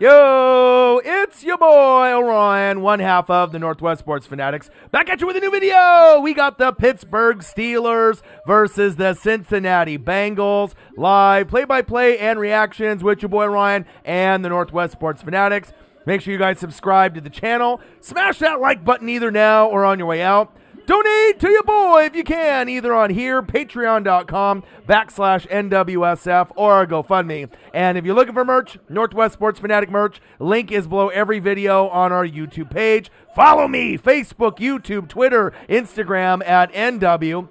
Yo, it's your boy Orion, one half of the Northwest Sports Fanatics. Back at you with a new video. We got the Pittsburgh Steelers versus the Cincinnati Bengals. Live play-by-play and reactions with your boy Orion and the Northwest Sports Fanatics. Make sure you guys subscribe to the channel. Smash that like button either now or on your way out. Donate to your boy if you can, either on here, patreon.com/NWSF, or GoFundMe. And if you're looking for merch, Northwest Sports Fanatic merch, link is below every video on our YouTube page. Follow me, Facebook, YouTube, Twitter, Instagram at NW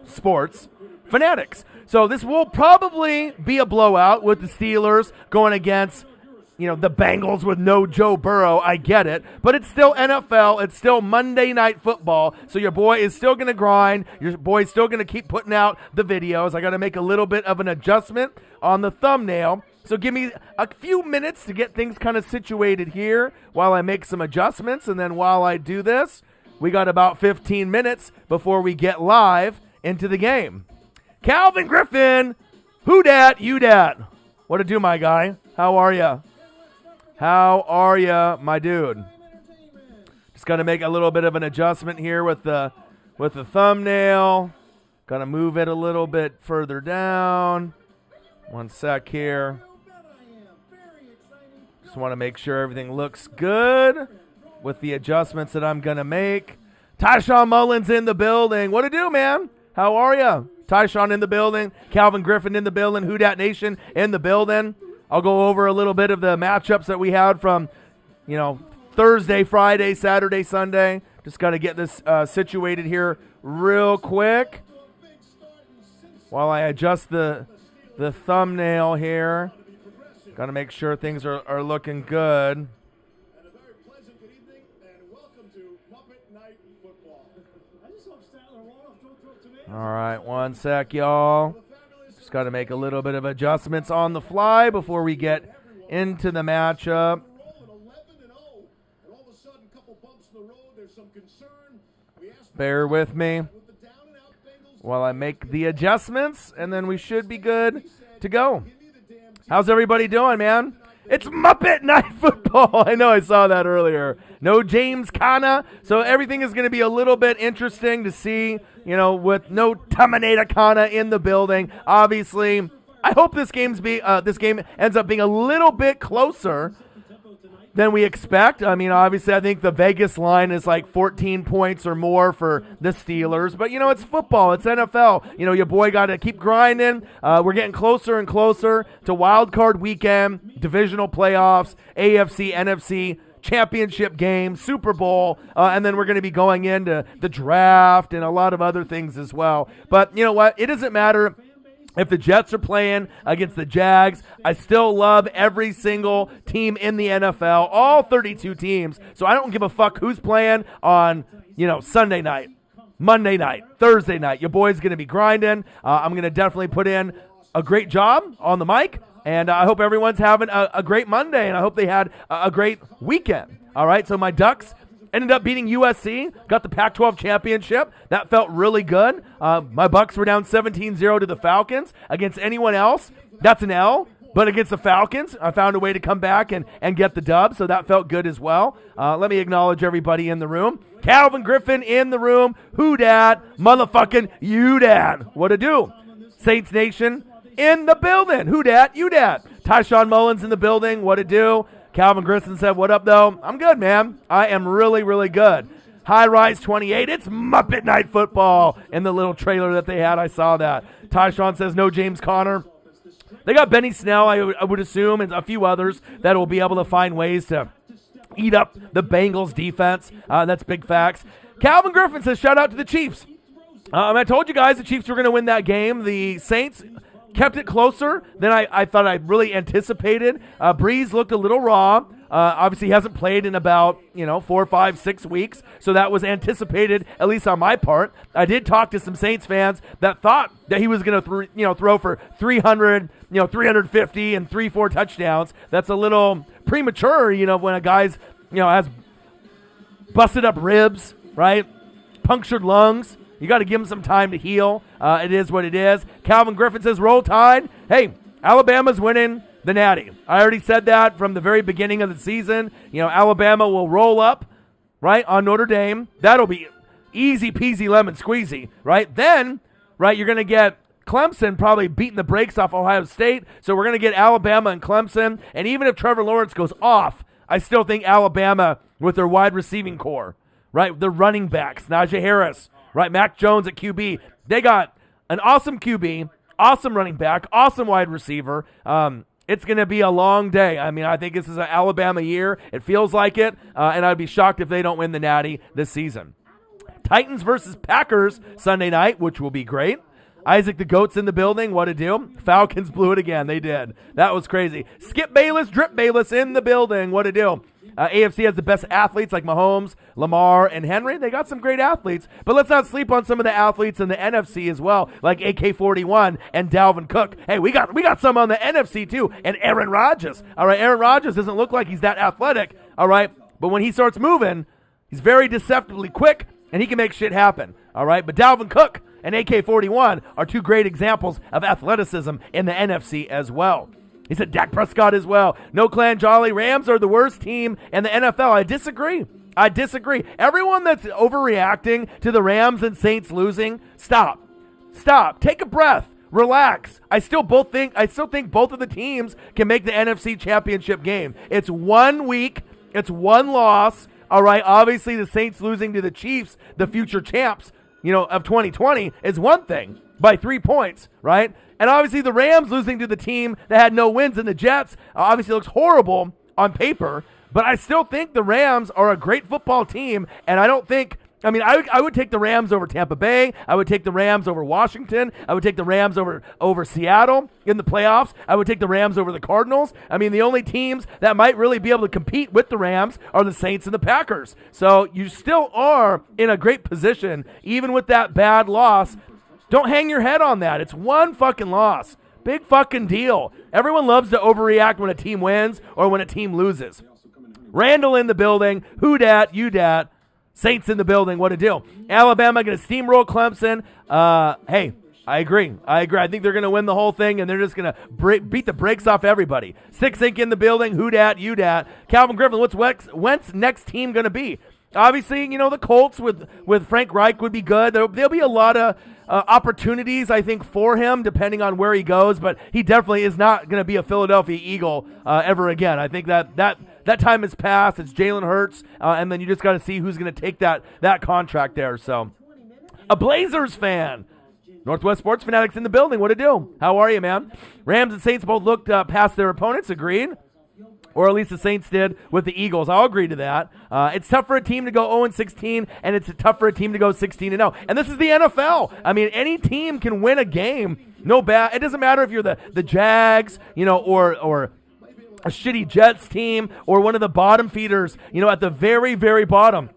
Sports Fanatics. So this will probably be a blowout with the Steelers going against the Bengals with no Joe Burrow. I get it. But it's still NFL. It's still Monday Night Football. So your boy is still going to grind. Your boy's still going to keep putting out the videos. I got to make a little bit of an adjustment on the thumbnail. So give me a few minutes to get things kind of situated here while I make some adjustments. And then while I do this, we got about 15 minutes before we get live into the game. Calvin Griffin, who dat, you dat? What to do, my guy? How are ya? How are ya, my dude? Just got to make a little bit of an adjustment here with the thumbnail. Got to move it a little bit further down. One sec here. Just want to make sure everything looks good with the adjustments that I'm going to make. Tyshawn Mullins in the building. What to do, man? How are ya? Tyshawn in the building. Calvin Griffin in the building. Who Dat Nation in the building. I'll go over a little bit of the matchups that we had from, Thursday, Friday, Saturday, Sunday. Just got to get this situated here real quick while I adjust the thumbnail here. Got to make sure things are looking good. And a very pleasant good evening, and welcome to Muppet Night Football. All right, one sec, y'all. Just got to make a little bit of adjustments on the fly before we get into the matchup. Bear with me while I make the adjustments, and then we should be good to go. How's everybody doing, man? It's Muppet Night Football. I know I saw that earlier. No James Conner, so everything is going to be a little bit interesting to see, with no Terminator Conner in the building. Obviously, I hope this game ends up being a little bit closer than we expect. I mean, obviously, I think the Vegas line is like 14 points or more for the Steelers. But, it's football. It's NFL. Your boy got to keep grinding. We're getting closer and closer to wild card weekend, divisional playoffs, AFC, NFC, championship game, Super Bowl, and then we're going to be going into the draft and a lot of other things as well. But you know what? It doesn't matter if the Jets are playing against the Jags. I still love every single team in the NFL, all 32 teams. So I don't give a fuck who's playing on, Sunday night, Monday night, Thursday night. Your boy's going to be grinding. I'm going to definitely put in a great job on the mic. And I hope everyone's having a great Monday, and I hope they had a great weekend. All right, so my Ducks ended up beating USC, got the Pac-12 championship. That felt really good. My Bucks were down 17-0 to the Falcons. Against anyone else, that's an L. But against the Falcons, I found a way to come back and get the dub, so that felt good as well. Let me acknowledge everybody in the room. Calvin Griffin in the room. Who dat? Motherfucking you dat. What to do? Saints Nation in the building. Who dat? You dat. Tyshawn Mullins in the building. What to do? Calvin Griffin said, what up, though? I'm good, man. I am really, really good. High Rise 28. It's Muppet Night Football. In the little trailer that they had, I saw that. Tyshawn says, no James Conner. They got Benny Snell, I would assume, and a few others that will be able to find ways to eat up the Bengals defense. That's big facts. Calvin Griffin says, shout out to the Chiefs. I told you guys the Chiefs were going to win that game. The Saints kept it closer than I thought I really anticipated. Breeze looked a little raw. Obviously, he hasn't played in about 4, 5, 6 weeks, so that was anticipated, at least on my part. I did talk to some Saints fans that thought that he was going to throw for 300, 350 and 3-4 touchdowns. That's a little premature, when a guy's has busted up ribs, right? Punctured lungs. You got to give him some time to heal. It is what it is. Calvin Griffin says, roll Tide. Hey, Alabama's winning. the Natty. I already said that from the very beginning of the season. Alabama will roll up, right, on Notre Dame. That'll be easy peasy lemon squeezy, right? Then, right, you're going to get Clemson probably beating the brakes off Ohio State. So we're going to get Alabama and Clemson. And even if Trevor Lawrence goes off, I still think Alabama with their wide receiving core, right? The running backs, Najee Harris, right? Mac Jones at QB. They got an awesome QB, awesome running back, awesome wide receiver. It's going to be a long day. I mean, I think this is an Alabama year. It feels like it. And I'd be shocked if they don't win the Natty this season. Titans versus Packers Sunday night, which will be great. Isaac the Goat's in the building. What a deal. Falcons blew it again. They did. That was crazy. Skip Bayless, Drip Bayless in the building. What a deal. AFC has the best athletes like Mahomes, Lamar, and Henry. They got some great athletes, but let's not sleep on some of the athletes in the NFC as well, like AK-41 and Dalvin Cook. Hey, we got some on the NFC too, and Aaron Rodgers. All right, Aaron Rodgers doesn't look like he's that athletic, all right, but when he starts moving, he's very deceptively quick, and he can make shit happen, all right? But Dalvin Cook and AK-41 are two great examples of athleticism in the NFC as well. He said Dak Prescott as well. No Clan Jolly. Rams are the worst team in the NFL. I disagree. Everyone that's overreacting to the Rams and Saints losing, stop. Take a breath. Relax. I still think both of the teams can make the NFC Championship game. It's 1 week. It's one loss. All right. Obviously, the Saints losing to the Chiefs, the future champs, of 2020, is one thing by 3 points, right? And obviously the Rams losing to the team that had no wins in the Jets obviously looks horrible on paper, but I still think the Rams are a great football team, and I would take the Rams over Tampa Bay. I would take the Rams over Washington. I would take the Rams over Seattle in the playoffs. I would take the Rams over the Cardinals. I mean, the only teams that might really be able to compete with the Rams are the Saints and the Packers. So you still are in a great position, even with that bad loss. Don't hang your head on that. It's one fucking loss. Big fucking deal. Everyone loves to overreact when a team wins or when a team loses. Randall in the building. Who dat? You dat. Saints in the building. What a deal. Alabama going to steamroll Clemson. Hey, I agree. I think they're going to win the whole thing, and they're just going to beat the brakes off everybody. Six Inc. in the building. Who dat? You dat. Calvin Griffin, what's Wentz's next team going to be? Obviously, the Colts with Frank Reich would be good. There'll be a lot of opportunities, I think, for him, depending on where he goes, but he definitely is not going to be a Philadelphia Eagle ever again. I think that time has passed. It's Jalen Hurts, and then you just got to see who's going to take that contract there. So, a Blazers fan. Northwest Sports Fanatics in the building. What a deal. How are you, man? Rams and Saints both looked past their opponents. Agreed. Or at least the Saints did with the Eagles. I'll agree to that. It's tough for a team to go 0-16, and it's tough for a team to go 16-0. And this is the NFL. I mean, any team can win a game. No bad. It doesn't matter if you're the Jags, or a shitty Jets team, or one of the bottom feeders, at the very, very bottom.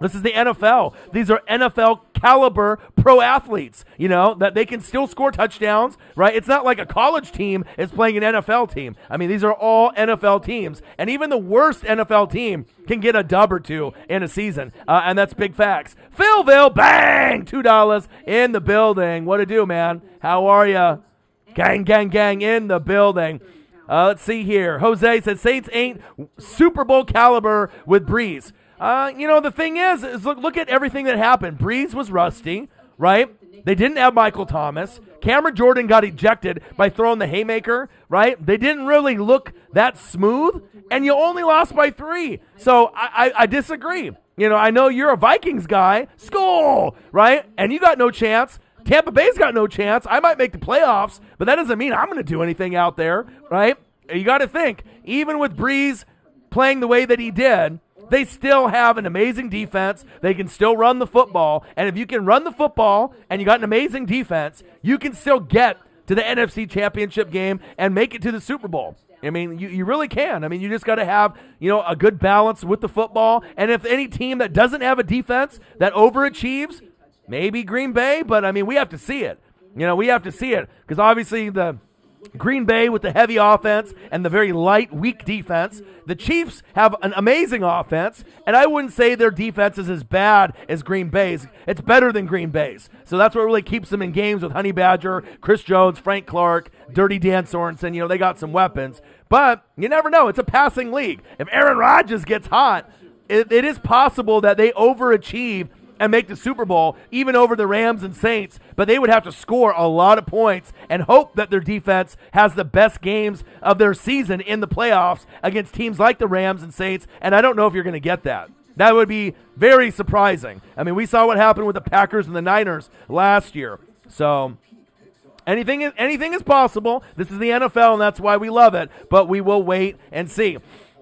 This is the NFL. These are NFL caliber pro athletes, that they can still score touchdowns, right? It's not like a college team is playing an NFL team. I mean, these are all NFL teams. And even the worst NFL team can get a dub or two in a season. And that's big facts. Philville, bang! $2 in the building. What to do, man? How are ya? Gang, gang, gang in the building. Let's see here. Jose says Saints ain't Super Bowl caliber with Breeze. The thing is look at everything that happened. Breeze was rusty, right? They didn't have Michael Thomas. Cameron Jordan got ejected by throwing the haymaker, right? They didn't really look that smooth, and you only lost by 3. So I disagree. I know you're a Vikings guy. Skull, right? And you got no chance. Tampa Bay's got no chance. I might make the playoffs, but that doesn't mean I'm going to do anything out there, right? You got to think, even with Breeze playing the way that he did, they still have an amazing defense. They can still run the football. And if you can run the football and you got an amazing defense, you can still get to the NFC Championship game and make it to the Super Bowl. I mean, you really can. I mean, you just got to have, a good balance with the football. And if any team that doesn't have a defense that overachieves, maybe Green Bay, but I mean, we have to see it. We have to see it because obviously the Green Bay with the heavy offense and the very light, weak defense. The Chiefs have an amazing offense, and I wouldn't say their defense is as bad as Green Bay's. It's better than Green Bay's. So that's what really keeps them in games with Honey Badger, Chris Jones, Frank Clark, Dirty Dan Sorensen. They got some weapons. But you never know. It's a passing league. If Aaron Rodgers gets hot, it is possible that they overachieve and make the Super Bowl, even over the Rams and Saints, but they would have to score a lot of points and hope that their defense has the best games of their season in the playoffs against teams like the Rams and Saints, and I don't know if you're going to get that. That would be very surprising. I mean, we saw what happened with the Packers and the Niners last year. So anything is possible. This is the NFL, and that's why we love it, but we will wait and see.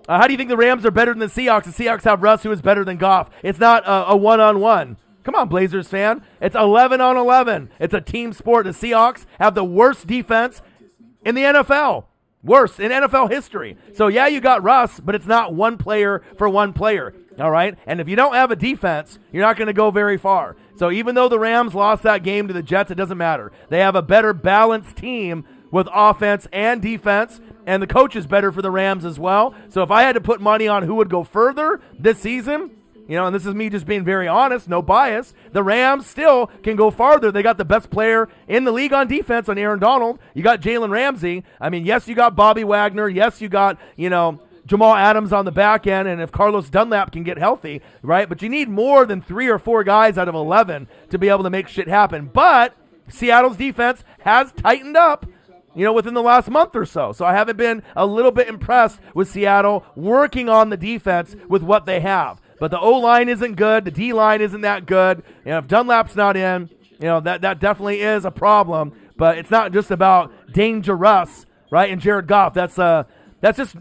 How do you think the Rams are better than the Seahawks? The Seahawks have Russ, who is better than Goff. It's not a one-on-one. Come on, Blazers fan. It's 11-on-11. It's a team sport. The Seahawks have the worst defense in the NFL. Worst in NFL history. So, yeah, you got Russ, but it's not one player for one player. All right? And if you don't have a defense, you're not going to go very far. So even though the Rams lost that game to the Jets, it doesn't matter. They have a better balanced team with offense and defense, and the coach is better for the Rams as well. So if I had to put money on who would go further this season, and this is me just being very honest, no bias, the Rams still can go farther. They got the best player in the league on defense on Aaron Donald. You got Jalen Ramsey. I mean, yes, you got Bobby Wagner. Yes, you got, Jamal Adams on the back end, and if Carlos Dunlap can get healthy, right? But you need more than 3 or 4 guys out of 11 to be able to make shit happen. But Seattle's defense has tightened up, within the last month or so. So I haven't been a little bit impressed with Seattle working on the defense with what they have. But the O-line isn't good. The D-line isn't that good. if Dunlap's not in, that definitely is a problem. But it's not just about dangerous, right, and Jared Goff. That's just,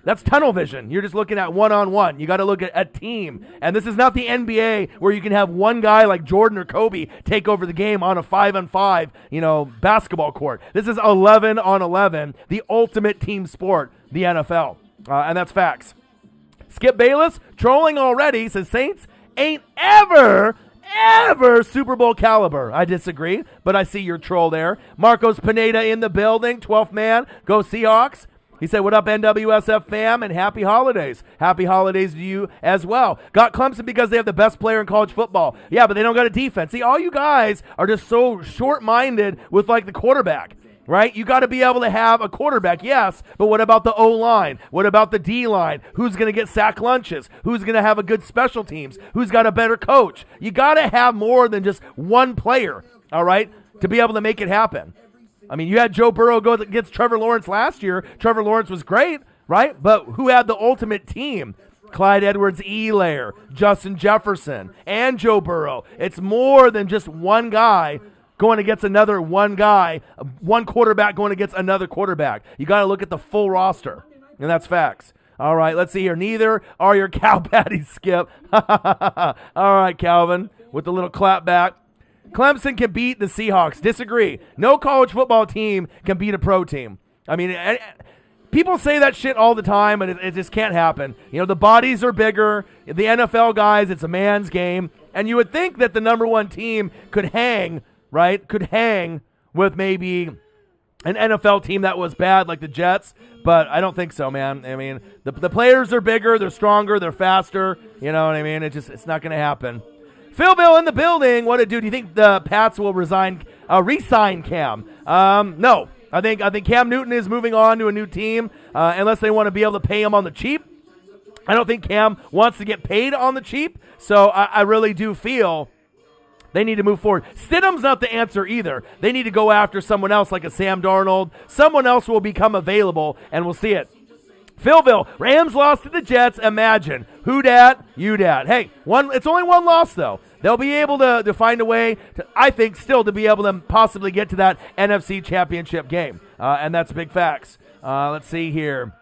that's tunnel vision. You're just looking at one-on-one. You got to look at a team. And this is not the NBA where you can have one guy like Jordan or Kobe take over the game on a 5-on-5, basketball court. This is 11-on-11, the ultimate team sport, the NFL. And that's facts. Skip Bayless, trolling already, says Saints ain't ever Super Bowl caliber. I disagree, but I see your troll there. Marcos Pineda in the building, 12th man. Go Seahawks. He said, what up, NWSF fam, and happy holidays. Happy holidays to you as well. Got Clemson because they have the best player in college football. Yeah, but they don't got a defense. See, all you guys are just so short-minded with, the quarterback, right? You got to be able to have a quarterback, yes, but what about the O-line? What about the D-line? Who's going to get sack lunches? Who's going to have a good special teams? Who's got a better coach? You got to have more than just one player, all right, to be able to make it happen. I mean, you had Joe Burrow go against Trevor Lawrence last year. Trevor Lawrence was great, right? But who had the ultimate team? Clyde Edwards-Helaire, Justin Jefferson, and Joe Burrow. It's more than just one guy going against another one guy, one quarterback going against another quarterback. You got to look at the full roster, and that's facts. All right, let's see here. Neither are your cow patties, Skip. All right, Calvin, with the little clap back. Clemson can beat the Seahawks. Disagree. No college football team can beat a pro team. I mean, people say that shit all the time, but it just can't happen. The bodies are bigger. The NFL guys, it's a man's game. And you would think that the number one team could hang, right? Could hang with maybe an NFL team that was bad like the Jets, but I don't think so, man. I mean, the players are bigger, they're stronger, they're faster. You know what I mean? It's not going to happen. Philville in the building. What do you think the Pats will re-sign Cam? No. I think Cam Newton is moving on to a new team unless they want to be able to pay him on the cheap. I don't think Cam wants to get paid on the cheap, so I really do feel they need to move forward. Stidham's not the answer either. They need to go after someone else like a Sam Darnold. Someone else will become available, and we'll see it. Philville, Rams lost to the Jets. Imagine. Who dat? You dat. Hey, it's only one loss, though. They'll be able to find a way, I think, still to be able to possibly get to that NFC Championship game. And that's big facts. Let's see here.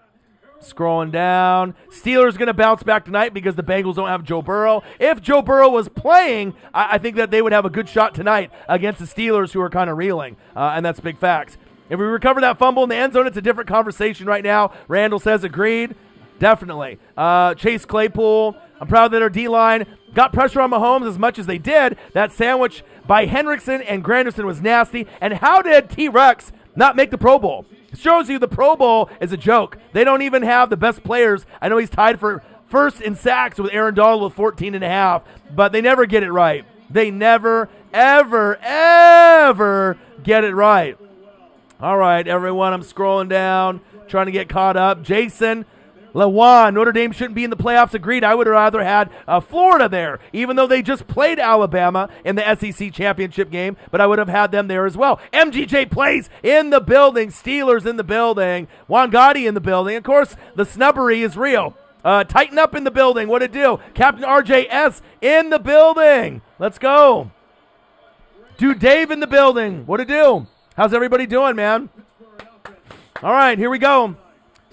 Scrolling down. Steelers going to bounce back tonight because the Bengals don't have Joe Burrow. If Joe Burrow was playing, I think that they would have a good shot tonight against the Steelers, who are kind of reeling. And that's big facts. If we recover that fumble in the end zone, it's a different conversation right now. Randall says agreed. Definitely. Chase Claypool, I'm proud that our D-line got pressure on Mahomes as much as they did. That sandwich by Hendrickson and Granderson was nasty. And how did T-Rex not make the Pro Bowl. It shows you the Pro Bowl is a joke. They don't even have the best players. I know he's tied for first in sacks with Aaron Donald with 14.5, but they never get it right. They never, ever, ever get it right. All right, everyone, I'm scrolling down, trying to get caught up. Jason Lewan, Notre Dame shouldn't be in the playoffs. Agreed. I would have rather had Florida there, even though they just played Alabama in the SEC championship game, but I would have had them there as well. MGJ plays in the building. Steelers in the building. Juan Gotti in the building. Of course, the snubbery is real. Tighten up in the building. What it do? Captain RJS in the building. Let's go. Dude Dave in the building. What it do? How's everybody doing, man? All right, here we go.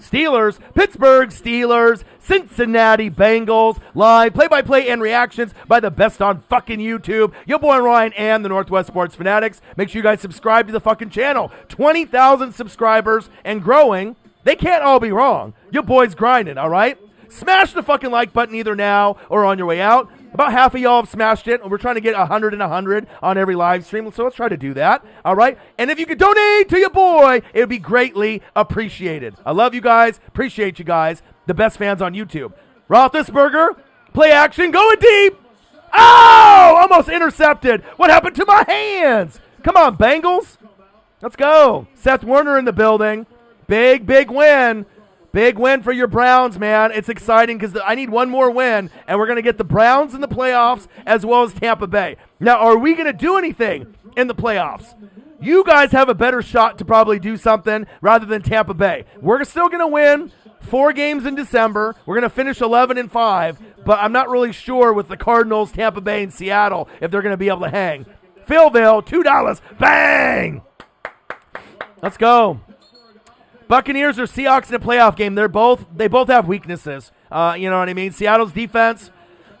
Steelers, Pittsburgh Steelers, Cincinnati Bengals, live play-by-play and reactions by the best on fucking YouTube. Your boy Ryan and the Northwest Sports Fanatics. Make sure you guys subscribe to the fucking channel. 20,000 subscribers and growing. They can't all be wrong. Your boy's grinding, all right? Smash the fucking like button either now or on your way out. About half of y'all have smashed it. We're trying to get 100 and 100 on every live stream, so let's try to do that, all right? And if you could donate to your boy, it would be greatly appreciated. I love you guys. Appreciate you guys. The best fans on YouTube. Roethlisberger, play action, going deep. Oh, almost intercepted. What happened to my hands? Come on, Bengals. Let's go. Seth Warner in the building. Big, big win. Big win for your Browns, man. It's exciting because I need one more win, and we're going to get the Browns in the playoffs as well as Tampa Bay. Now, are we going to do anything in the playoffs? You guys have a better shot to probably do something rather than Tampa Bay. We're still going to win 4 games in December. We're going to finish 11-5, but I'm not really sure with the Cardinals, Tampa Bay, and Seattle if they're going to be able to hang. Philville, $2. Bang! Let's go. Buccaneers or Seahawks in a playoff game, they both have weaknesses. You know what I mean? Seattle's defense,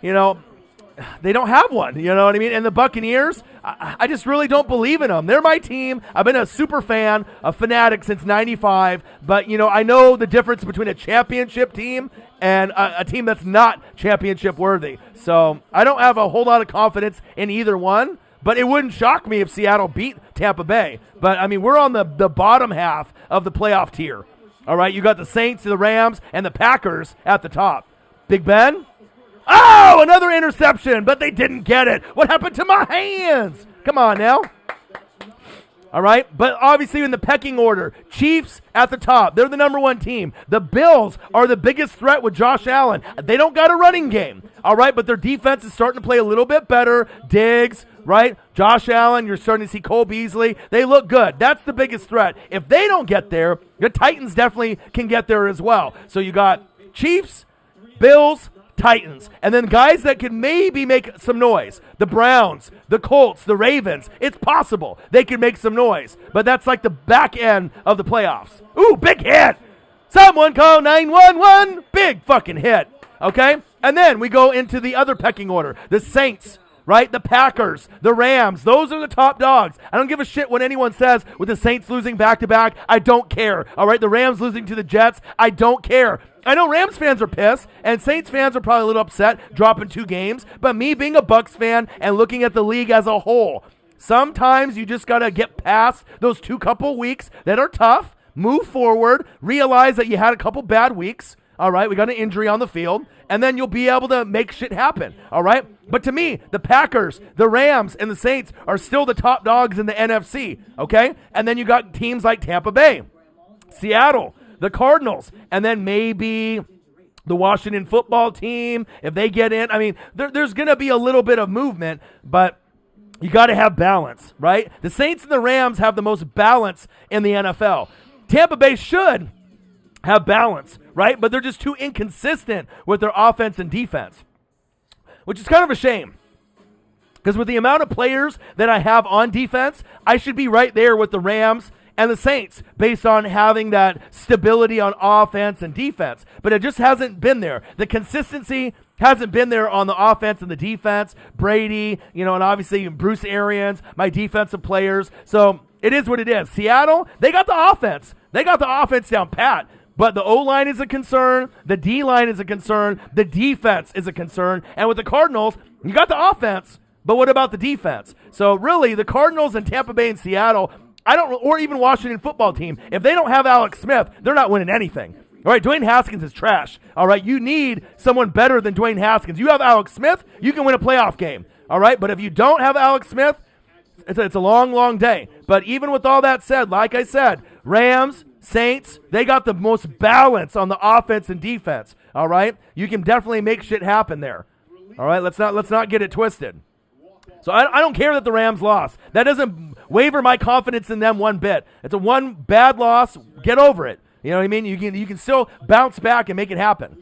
they don't have one. You know what I mean? And the Buccaneers, I just really don't believe in them. They're my team. I've been a super fan, a fanatic since '95. But, I know the difference between a championship team and a team that's not championship worthy. So I don't have a whole lot of confidence in either one. But it wouldn't shock me if Seattle beat Tampa Bay. But, we're on the bottom half of the playoff tier. All right, you got the Saints, the Rams, and the Packers at the top. Big Ben? Oh, another interception, but they didn't get it. What happened to my hands? Come on now. All right, but obviously in the pecking order, Chiefs at the top. They're the number 1 team. The Bills are the biggest threat with Josh Allen. They don't got a running game, all right, but their defense is starting to play a little bit better. Diggs, right? Josh Allen, you're starting to see Cole Beasley. They look good. That's the biggest threat. If they don't get there, the Titans definitely can get there as well. So you got Chiefs, Bills, Titans, and then guys that can maybe make some noise. The Browns, the Colts, the Ravens. It's possible they can make some noise, but that's like the back end of the playoffs. Ooh, big hit. Someone call 911. Big fucking hit, okay? And then we go into the other pecking order. The Saints, right? The Packers, the Rams. Those are the top dogs. I don't give a shit what anyone says with the Saints losing back-to-back. I don't care, all right? The Rams losing to the Jets. I don't care. I know Rams fans are pissed, and Saints fans are probably a little upset dropping 2 games, but me being a Bucs fan and looking at the league as a whole, sometimes you just got to get past those 2 couple weeks that are tough, move forward, realize that you had a couple bad weeks, all right, we got an injury on the field, and then you'll be able to make shit happen, all right? But to me, the Packers, the Rams, and the Saints are still the top dogs in the NFC, okay? And then you got teams like Tampa Bay, Seattle, the Cardinals, and then maybe the Washington football team, if they get in. There's going to be a little bit of movement, but you got to have balance, right? The Saints and the Rams have the most balance in the NFL. Tampa Bay should have balance, right? But they're just too inconsistent with their offense and defense, which is kind of a shame. Because with the amount of players that I have on defense, I should be right there with the Rams and the Saints based on having that stability on offense and defense. But it just hasn't been there. The consistency hasn't been there on the offense and the defense. Brady, and obviously Bruce Arians, my defensive players. So it is what it is. Seattle, they got the offense. They got the offense down pat. But the O-line is a concern. The D-line is a concern. The defense is a concern. And with the Cardinals, you got the offense. But what about the defense? So really, the Cardinals and Tampa Bay and Seattle or even Washington football team, if they don't have Alex Smith, they're not winning anything. All right, Dwayne Haskins is trash. All right, you need someone better than Dwayne Haskins. You have Alex Smith, you can win a playoff game. All right, but if you don't have Alex Smith, it's a long, long day. But even with all that said, like I said, Rams, Saints, they got the most balance on the offense and defense. All right, you can definitely make shit happen there. All right, let's not get it twisted. So I don't care that the Rams lost. That doesn't waver my confidence in them one bit. It's a one bad loss. Get over it. You know what I mean? You can still bounce back and make it happen.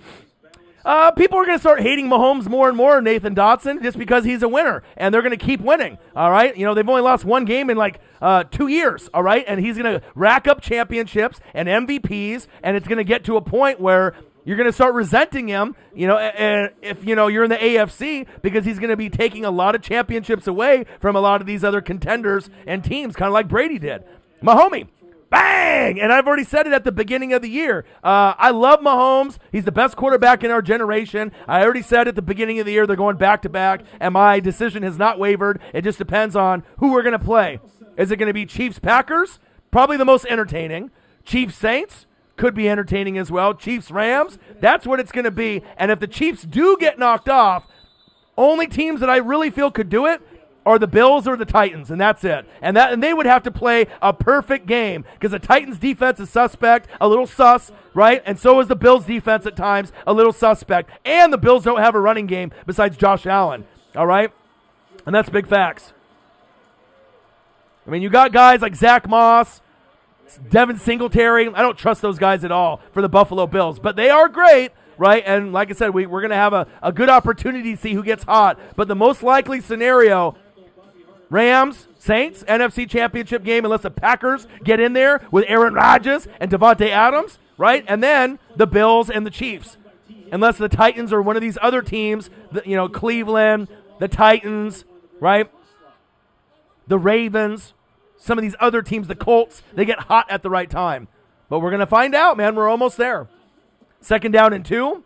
People are going to start hating Mahomes more and more, Nathan Dotson, just because he's a winner, and they're going to keep winning, all right? You know, they've only lost one game in like 2 years, all right? And he's going to rack up championships and MVPs, and it's going to get to a point where you're going to start resenting him, you know, and if, you know, you're in the AFC, because he's going to be taking a lot of championships away from a lot of these other contenders and teams, kind of like Brady did. Mahomie. Bang! And I've already said it at the beginning of the year. I love Mahomes. He's the best quarterback in our generation. I already said at the beginning of the year they're going back-to-back, and my decision has not wavered. It just depends on who we're going to play. Is it going to be Chiefs-Packers? Probably the most entertaining. Chiefs-Saints? Could be entertaining as well. Chiefs-Rams? That's what it's going to be. And if the Chiefs do get knocked off, only teams that I really feel could do it are the Bills or the Titans, and that's it. And they would have to play a perfect game because the Titans' defense is suspect, a little sus, right? And so is the Bills' defense at times, a little suspect. And the Bills don't have a running game besides Josh Allen, all right? And that's big facts. I mean, you got guys like Zach Moss, Devin Singletary. I don't trust those guys at all for the Buffalo Bills, but they are great. Right, and like I said, we're going to have a good opportunity to see who gets hot. But the most likely scenario, Rams, Saints, NFC Championship game, unless the Packers get in there with Aaron Rodgers and Devontae Adams, right? And then the Bills and the Chiefs. Unless the Titans or one of these other teams, you know, Cleveland, the Titans, right? The Ravens, some of these other teams, the Colts, they get hot at the right time. But we're going to find out, man. We're almost there. 2nd down and 2.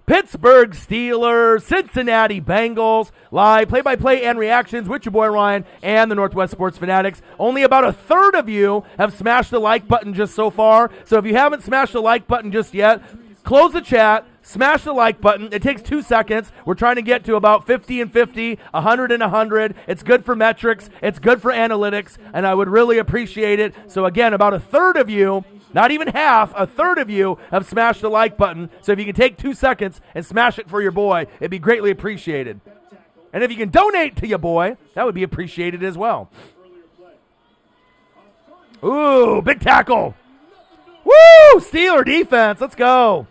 Pittsburgh Steelers, Cincinnati Bengals, live play-by-play and reactions with your boy Ryan and the Northwest Sports Fanatics. Only about a third of you have smashed the like button just so far. So if you haven't smashed the like button just yet, close the chat, smash the like button. It takes 2 seconds. We're trying to get to about 50 and 50, 100 and 100. It's good for metrics. It's good for analytics, and I would really appreciate it. So again, about a third of you, not even half, a third of you have smashed the like button. So if you can take 2 seconds and smash it for your boy, it'd be greatly appreciated. And if you can donate to your boy, that would be appreciated as well. Ooh, big tackle. Woo! Steeler defense. Let's go.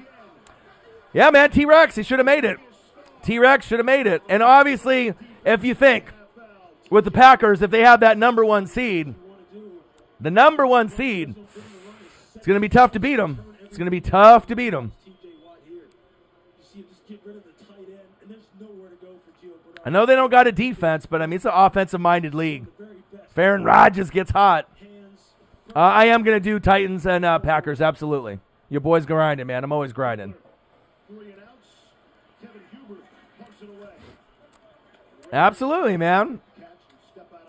Yeah, man, T-Rex, he should have made it. T-Rex should have made it. And obviously, if you think with the Packers, if they have that number 1 seed, the number 1 seed, it's going to be tough to beat them. It's going to be tough to beat them. I know they don't got a defense, but I mean, it's an offensive-minded league. If Aaron Rodgers gets hot, I am going to do Titans and Packers, absolutely. Your boy's grinding, man. I'm always grinding. Absolutely, man.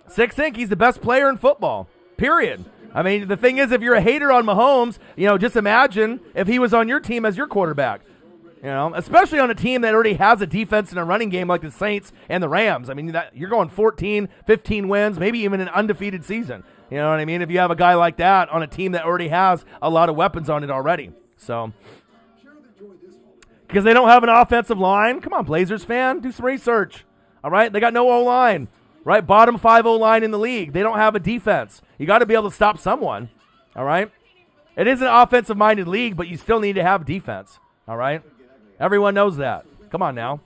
Six Inc, he's the best player in football, period. I mean, the thing is, if you're a hater on Mahomes, you know, just imagine if he was on your team as your quarterback. You know, especially on a team that already has a defense and a running game like the Saints and the Rams. I mean, you're going 14, 15 wins, maybe even an undefeated season. You know what I mean? If you have a guy like that on a team that already has a lot of weapons on it already. So, because they don't have an offensive line. Come on, Blazers fan, do some research. All right, they got no O-line. Right, bottom 5 O-line in the league. They don't have a defense. You got to be able to stop someone. All right, it is an offensive-minded league, but you still need to have defense. All right, everyone knows that. Come on now.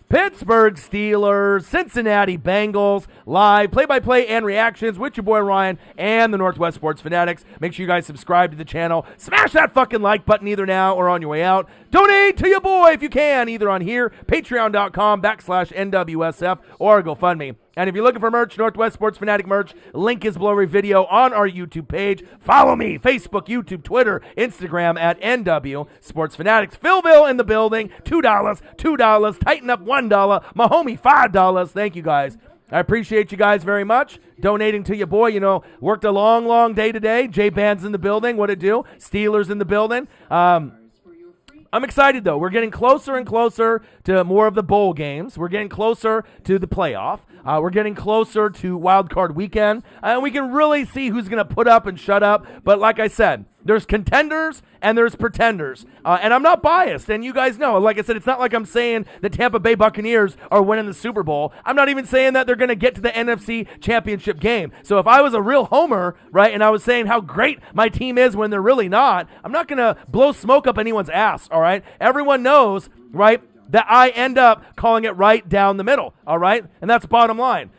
Pittsburgh Steelers, Cincinnati Bengals, live play-by-play and reactions with your boy Ryan and the Northwest Sports Fanatics. Make sure you guys subscribe to the channel. Smash that fucking like button either now or on your way out. Donate to your boy if you can, either on here, patreon.com/NWSF, or GoFundMe. And if you're looking for merch, Northwest Sports Fanatic merch, link is below every video on our YouTube page. Follow me, Facebook, YouTube, Twitter, Instagram at NW Sports Fanatics. Philville in the building, $2, Tighten Up $1, my homie $5. Thank you guys. I appreciate you guys very much. Donating to your boy, worked a long, long day today. J-Band's in the building. What'd it do? Steelers in the building. I'm excited, though. We're getting closer and closer to more of the bowl games. We're getting closer to the playoff. We're getting closer to Wild Card Weekend. And we can really see who's going to put up and shut up. But like I said, there's contenders and there's pretenders. And I'm not biased. And you guys know, like I said, it's not like I'm saying the Tampa Bay Buccaneers are winning the Super Bowl. I'm not even saying that they're going to get to the NFC Championship game. So if I was a real homer, right, and I was saying how great my team is when they're really not, I'm not going to blow smoke up anyone's ass, all right? Everyone knows, right, that I end up calling it right down the middle, all right? And that's bottom line.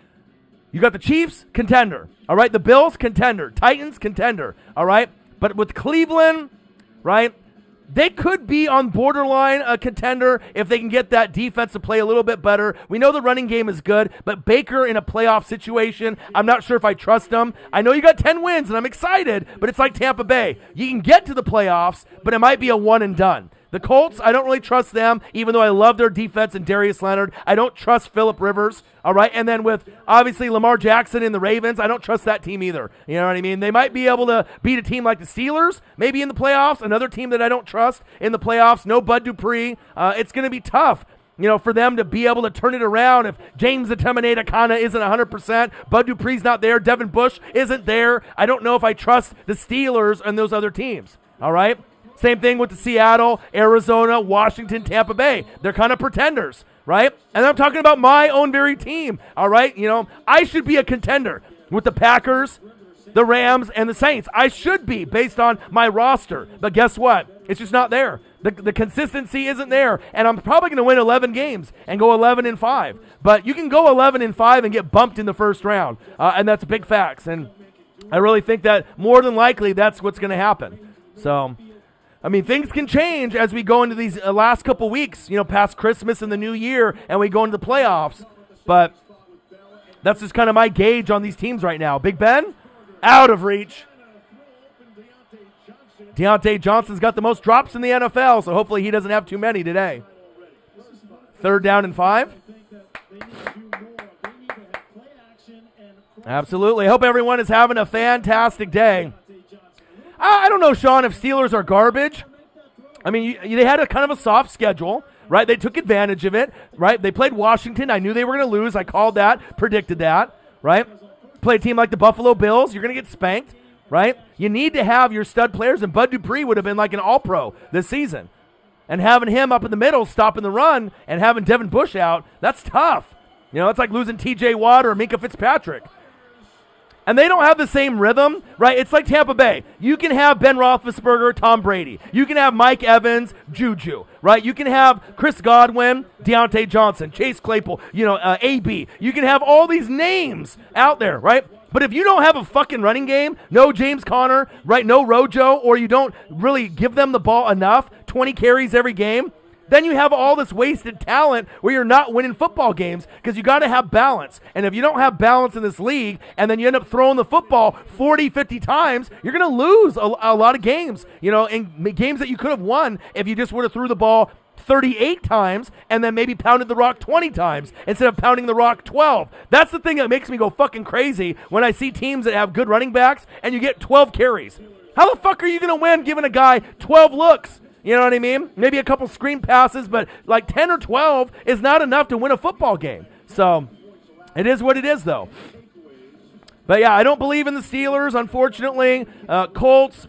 You got the Chiefs, contender, all right? The Bills, contender. Titans, contender, all right? But with Cleveland, right, they could be on borderline a contender if they can get that defense to play a little bit better. We know the running game is good, but Baker in a playoff situation, I'm not sure if I trust him. I know you got 10 wins, and I'm excited, but it's like Tampa Bay. You can get to the playoffs, but it might be a one and done. The Colts, I don't really trust them, even though I love their defense and Darius Leonard. I don't trust Phillip Rivers, all right? And then with, obviously, Lamar Jackson and the Ravens, I don't trust that team either. You know what I mean? They might be able to beat a team like the Steelers, maybe in the playoffs, another team that I don't trust in the playoffs. No Bud Dupree. It's going to be tough, for them to be able to turn it around if James the Terminator kind of isn't 100%. Bud Dupree's not there. Devin Bush isn't there. I don't know if I trust the Steelers and those other teams, all right? Same thing with the Seattle, Arizona, Washington, Tampa Bay. They're kind of pretenders, right? And I'm talking about my own very team, all right? I should be a contender with the Packers, the Rams, and the Saints. I should be based on my roster. But guess what? It's just not there. The consistency isn't there. And I'm probably going to win 11 games and go 11-5. But you can go 11-5 and get bumped in the first round. And that's big facts. And I really think that more than likely that's what's going to happen. So, things can change as we go into these last couple weeks, past Christmas and the New Year, and we go into the playoffs. But that's just kind of my gauge on these teams right now. Big Ben, out of reach. Deontay Johnson's got the most drops in the NFL, so hopefully he doesn't have too many today. 3rd down and 5. Absolutely. I hope everyone is having a fantastic day. I don't know, Sean, if Steelers are garbage. They had a kind of a soft schedule, right? They took advantage of it, right? They played Washington. I knew they were going to lose. I called that, predicted that, right? Play a team like the Buffalo Bills. You're going to get spanked, right? You need to have your stud players, and Bud Dupree would have been like an all-pro this season. And having him up in the middle, stopping the run, and having Devin Bush out, that's tough. It's like losing T.J. Watt or Minka Fitzpatrick. And they don't have the same rhythm, right? It's like Tampa Bay. You can have Ben Roethlisberger, Tom Brady. You can have Mike Evans, Juju, right? You can have Chris Godwin, Deontay Johnson, Chase Claypool, AB. You can have all these names out there, right? But if you don't have a fucking running game, no James Conner, right? No Rojo, or you don't really give them the ball enough, 20 carries every game, then you have all this wasted talent where you're not winning football games because you got to have balance. And if you don't have balance in this league and then you end up throwing the football 40, 50 times, you're going to lose a lot of games, in games that you could have won if you just would have threw the ball 38 times and then maybe pounded the rock 20 times instead of pounding the rock 12. That's the thing that makes me go fucking crazy when I see teams that have good running backs and you get 12 carries. How the fuck are you going to win giving a guy 12 looks? You know what I mean? Maybe a couple screen passes, but like 10 or 12 is not enough to win a football game. So it is what it is, though. But, yeah, I don't believe in the Steelers, unfortunately. Colts,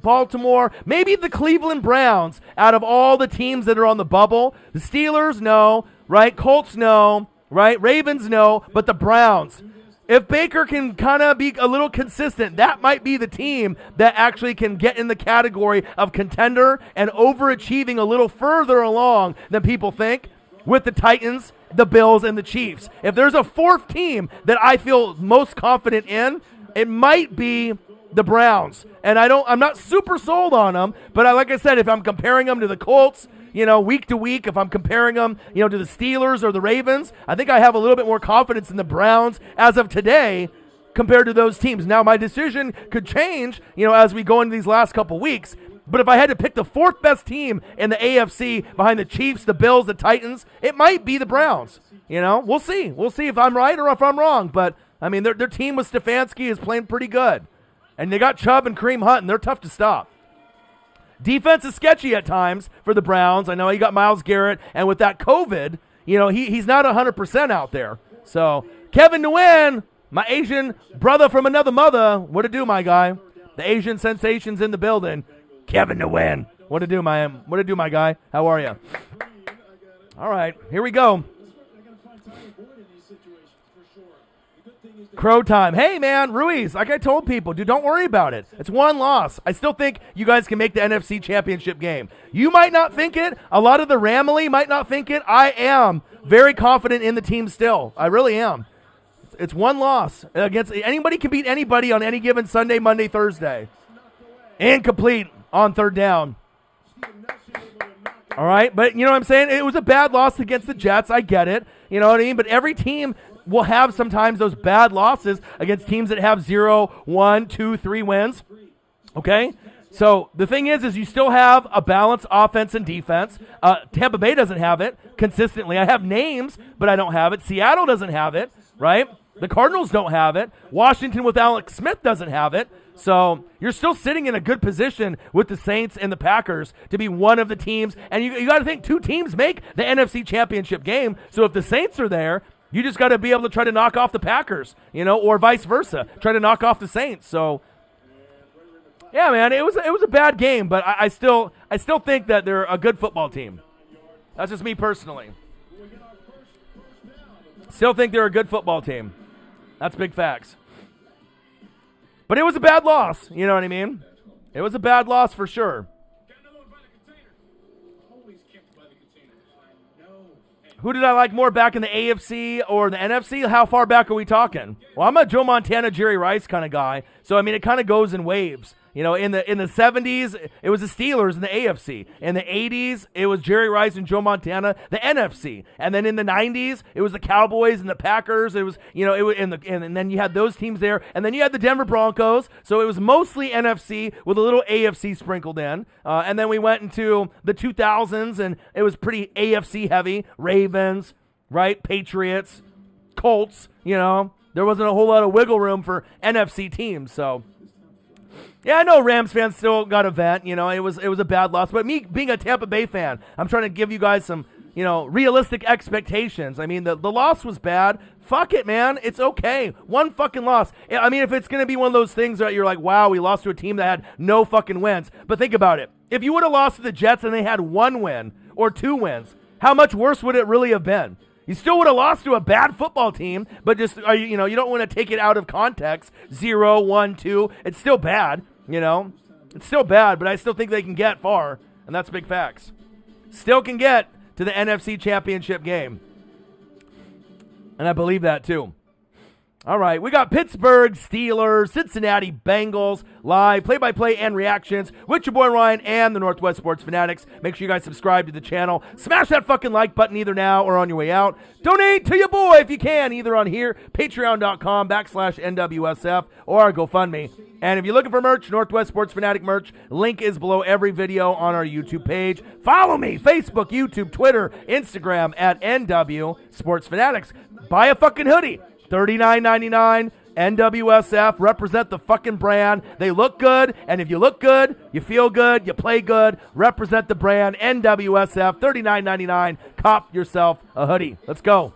Baltimore. Maybe the Cleveland Browns out of all the teams that are on the bubble. The Steelers, no, right? Colts, no, right? Ravens, no, but the Browns. If Baker can kind of be a little consistent, that might be the team that actually can get in the category of contender and overachieving a little further along than people think with the Titans, the Bills, and the Chiefs. If there's a fourth team that I feel most confident in, it might be the Browns. And I'm not super sold on them, but like I said, if I'm comparing them to the Colts, week to week, if I'm comparing them, to the Steelers or the Ravens, I think I have a little bit more confidence in the Browns as of today compared to those teams. Now, my decision could change, as we go into these last couple weeks. But if I had to pick the fourth best team in the AFC behind the Chiefs, the Bills, the Titans, it might be the Browns. We'll see. We'll see if I'm right or if I'm wrong. But, I mean, their team with Stefanski is playing pretty good. And they got Chubb and Kareem Hunt, and they're tough to stop. Defense is sketchy at times for the Browns. I know you got Myles Garrett, and with that COVID, he's not 100% out there. So, Kevin Nguyen, my Asian brother from another mother, what to do, my guy? The Asian sensation's in the building. Kevin Nguyen, what to do, my guy? How are you? All right, here we go. Crow time. Hey, man, Ruiz, like I told people, dude, don't worry about it. It's one loss. I still think you guys can make the NFC Championship game. You might not think it. A lot of the Ramley might not think it. I am very confident in the team still. I really am. It's one loss. Anybody can beat anybody on any given Sunday, Monday, Thursday. Incomplete on third down. All right, but you know what I'm saying? It was a bad loss against the Jets. I get it. You know what I mean? But every team will have sometimes those bad losses against teams that have 0, 1, 2, 3 wins. Okay? So the thing is you still have a balanced offense and defense. Tampa Bay doesn't have it consistently. I have names, but I don't have it. Seattle doesn't have it, right? The Cardinals don't have it. Washington with Alex Smith doesn't have it. So you're still sitting in a good position with the Saints and the Packers to be one of the teams. And you got to think two teams make the NFC Championship game. So if the Saints are there, you just got to be able to try to knock off the Packers, or vice versa. Try to knock off the Saints. So, yeah, man, it was a bad game, but I still think that they're a good football team. That's just me personally. Still think they're a good football team. That's big facts. But it was a bad loss, you know what I mean? It was a bad loss for sure. Who did I like more back in the AFC or the NFC? How far back are we talking? Well, I'm a Joe Montana, Jerry Rice kind of guy. So, I mean, it kind of goes in waves. In the 70s, it was the Steelers in the AFC. In the 80s, it was Jerry Rice and Joe Montana, the NFC. And then in the 90s, it was the Cowboys and the Packers. It was, and then you had those teams there. And then you had the Denver Broncos. So it was mostly NFC with a little AFC sprinkled in. And then we went into the 2000s, and it was pretty AFC heavy. Ravens, right? Patriots, Colts, There wasn't a whole lot of wiggle room for NFC teams, so... Yeah, I know Rams fans still got a vent. It was a bad loss. But me being a Tampa Bay fan, I'm trying to give you guys some, realistic expectations. I mean, the loss was bad. Fuck it, man. It's okay. One fucking loss. I mean, if it's going to be one of those things that you're like, wow, we lost to a team that had no fucking wins. But think about it. If you would have lost to the Jets and they had 1 win or 2 wins, how much worse would it really have been? You still would have lost to a bad football team, but just, you don't want to take it out of context. 0, 1, 2. It's still bad. It's still bad, but I still think they can get far, and that's big facts. Still can get to the NFC Championship game, and I believe that too. All right, we got Pittsburgh Steelers, Cincinnati Bengals, live play-by-play and reactions with your boy Ryan and the Northwest Sports Fanatics. Make sure you guys subscribe to the channel. Smash that fucking like button either now or on your way out. Donate to your boy if you can, either on here, patreon.com/NWSF, or our GoFundMe. And if you're looking for merch, Northwest Sports Fanatic merch, link is below every video on our YouTube page. Follow me, Facebook, YouTube, Twitter, Instagram at NW Sports Fanatics. Buy a fucking hoodie. $39.99, NWSF, represent the fucking brand. They look good, and if you look good, you feel good, you play good, represent the brand, NWSF, $39.99. Cop yourself a hoodie. Let's go.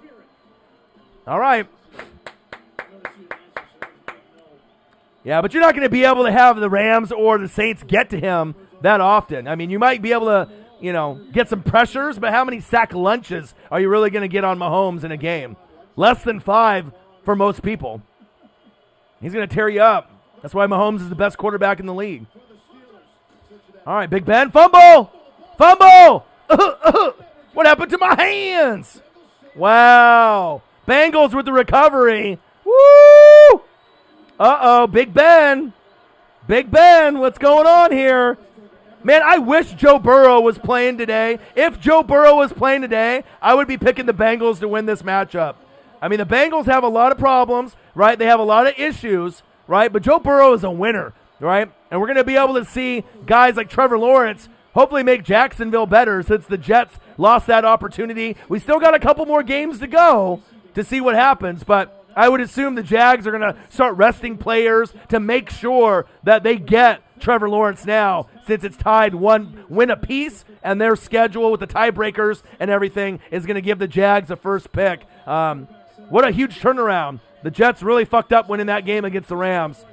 All right. Yeah, but you're not going to be able to have the Rams or the Saints get to him that often. I mean, you might be able to, get some pressures, but how many sack lunches are you really going to get on Mahomes in a game? Less than 5 for most people. He's going to tear you up. That's why Mahomes is the best quarterback in the league. All right, Big Ben, fumble! Fumble! What happened to my hands? Wow. Bengals with the recovery. Woo! Uh-oh, Big Ben. Big Ben, what's going on here? Man, I wish Joe Burrow was playing today. If Joe Burrow was playing today, I would be picking the Bengals to win this matchup. I mean, the Bengals have a lot of problems, right? They have a lot of issues, right? But Joe Burrow is a winner, right? And we're going to be able to see guys like Trevor Lawrence hopefully make Jacksonville better since the Jets lost that opportunity. We still got a couple more games to go to see what happens, but I would assume the Jags are going to start resting players to make sure that they get Trevor Lawrence now, since it's tied 1 win apiece, and their schedule with the tiebreakers and everything is going to give the Jags a first pick. What a huge turnaround. The Jets really fucked up winning that game against the Rams,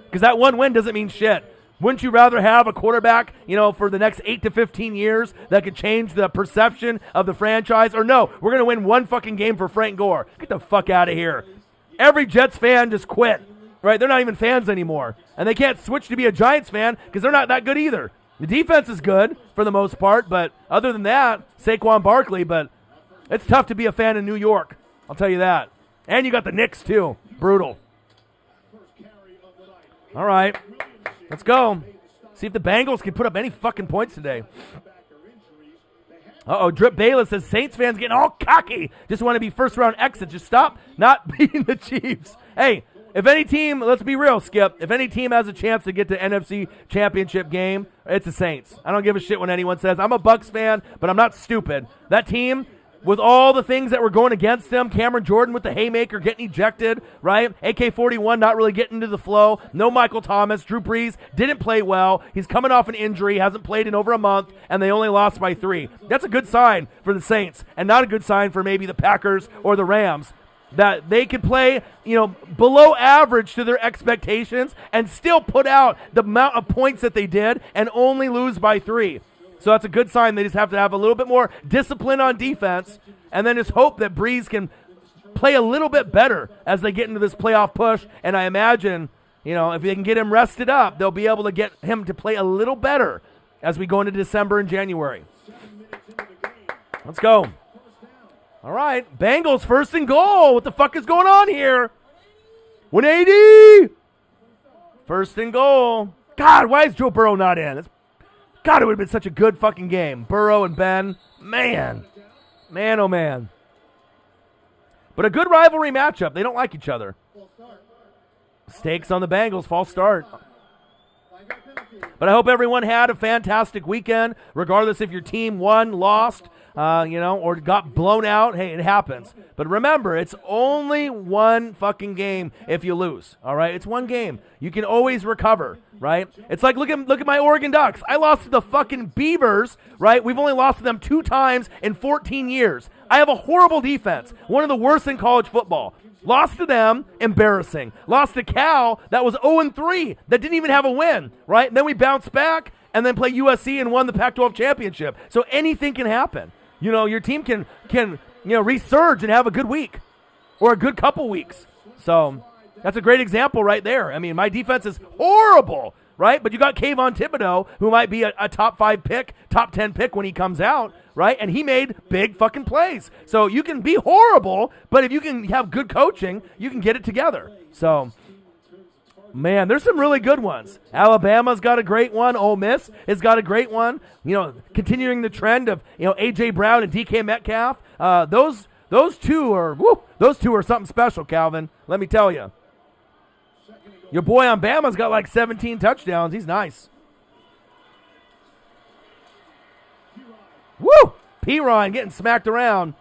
because that 1 win doesn't mean shit. Wouldn't you rather have a quarterback, for the next 8 to 15 years that could change the perception of the franchise? Or no, we're going to win 1 fucking game for Frank Gore. Get the fuck out of here. Every Jets fan just quit, right? They're not even fans anymore. And they can't switch to be a Giants fan because they're not that good either. The defense is good for the most part, but other than that, Saquon Barkley, but it's tough to be a fan in New York. I'll tell you that. And you got the Knicks too. Brutal. All right. Let's go. See if the Bengals can put up any fucking points today. Drip Bayless says Saints fans getting all cocky. Just want to be first-round exits. Just stop not beating the Chiefs. Hey, if any team, let's be real, Skip, if any team has a chance to get to NFC Championship game, it's the Saints. I don't give a shit when anyone says, I'm a Bucs fan, but I'm not stupid. That team, with all the things that were going against them, Cameron Jordan with the haymaker getting ejected, right? AK-41 not really getting into the flow. No Michael Thomas. Drew Brees didn't play well. He's coming off an injury, hasn't played in over a month, and they only lost by 3. That's a good sign for the Saints, and not a good sign for maybe the Packers or the Rams, that they could play, below average to their expectations and still put out the amount of points that they did and only lose by 3. So that's a good sign. They just have to have a little bit more discipline on defense, and then just hope that Breeze can play a little bit better as they get into this playoff push. And I imagine, if they can get him rested up, they'll be able to get him to play a little better as we go into December and January. Let's go. All right, Bengals 1st and goal. What the fuck is going on here? 180. 1st and goal. God, why is Joe Burrow not in? God, it would have been such a good fucking game. Burrow and Ben. Man, oh man. But a good rivalry matchup. They don't like each other. Stakes on the Bengals. False start. But I hope everyone had a fantastic weekend, regardless if your team won, lost, or got blown out. Hey, it happens. But remember, it's only 1 fucking game if you lose, all right? It's 1 game. You can always recover, right? It's like, look at my Oregon Ducks. I lost to the fucking Beavers, right? We've only lost to them 2 times in 14 years. I have a horrible defense, one of the worst in college football. Lost to them, embarrassing. Lost to Cal, that was 0-3, that didn't even have a win, right? And then we bounced back and then play USC and won the Pac-12 championship. So anything can happen. Your team can resurge and have a good week or a good couple weeks. So that's a great example right there. I mean, my defense is horrible, right? But you got Kayvon Thibodeau, who might be a top 5 pick, top 10 pick when he comes out, right? And he made big fucking plays. So you can be horrible, but if you can have good coaching, you can get it together. So, man, there's some really good ones. Alabama's got a great one. Ole Miss has got a great one. Continuing the trend of, A.J. Brown and DK Metcalf. Those two are something special, Calvin. Let me tell you. Your boy on Bama's got like 17 touchdowns. He's nice. Woo! P-Ron getting smacked around.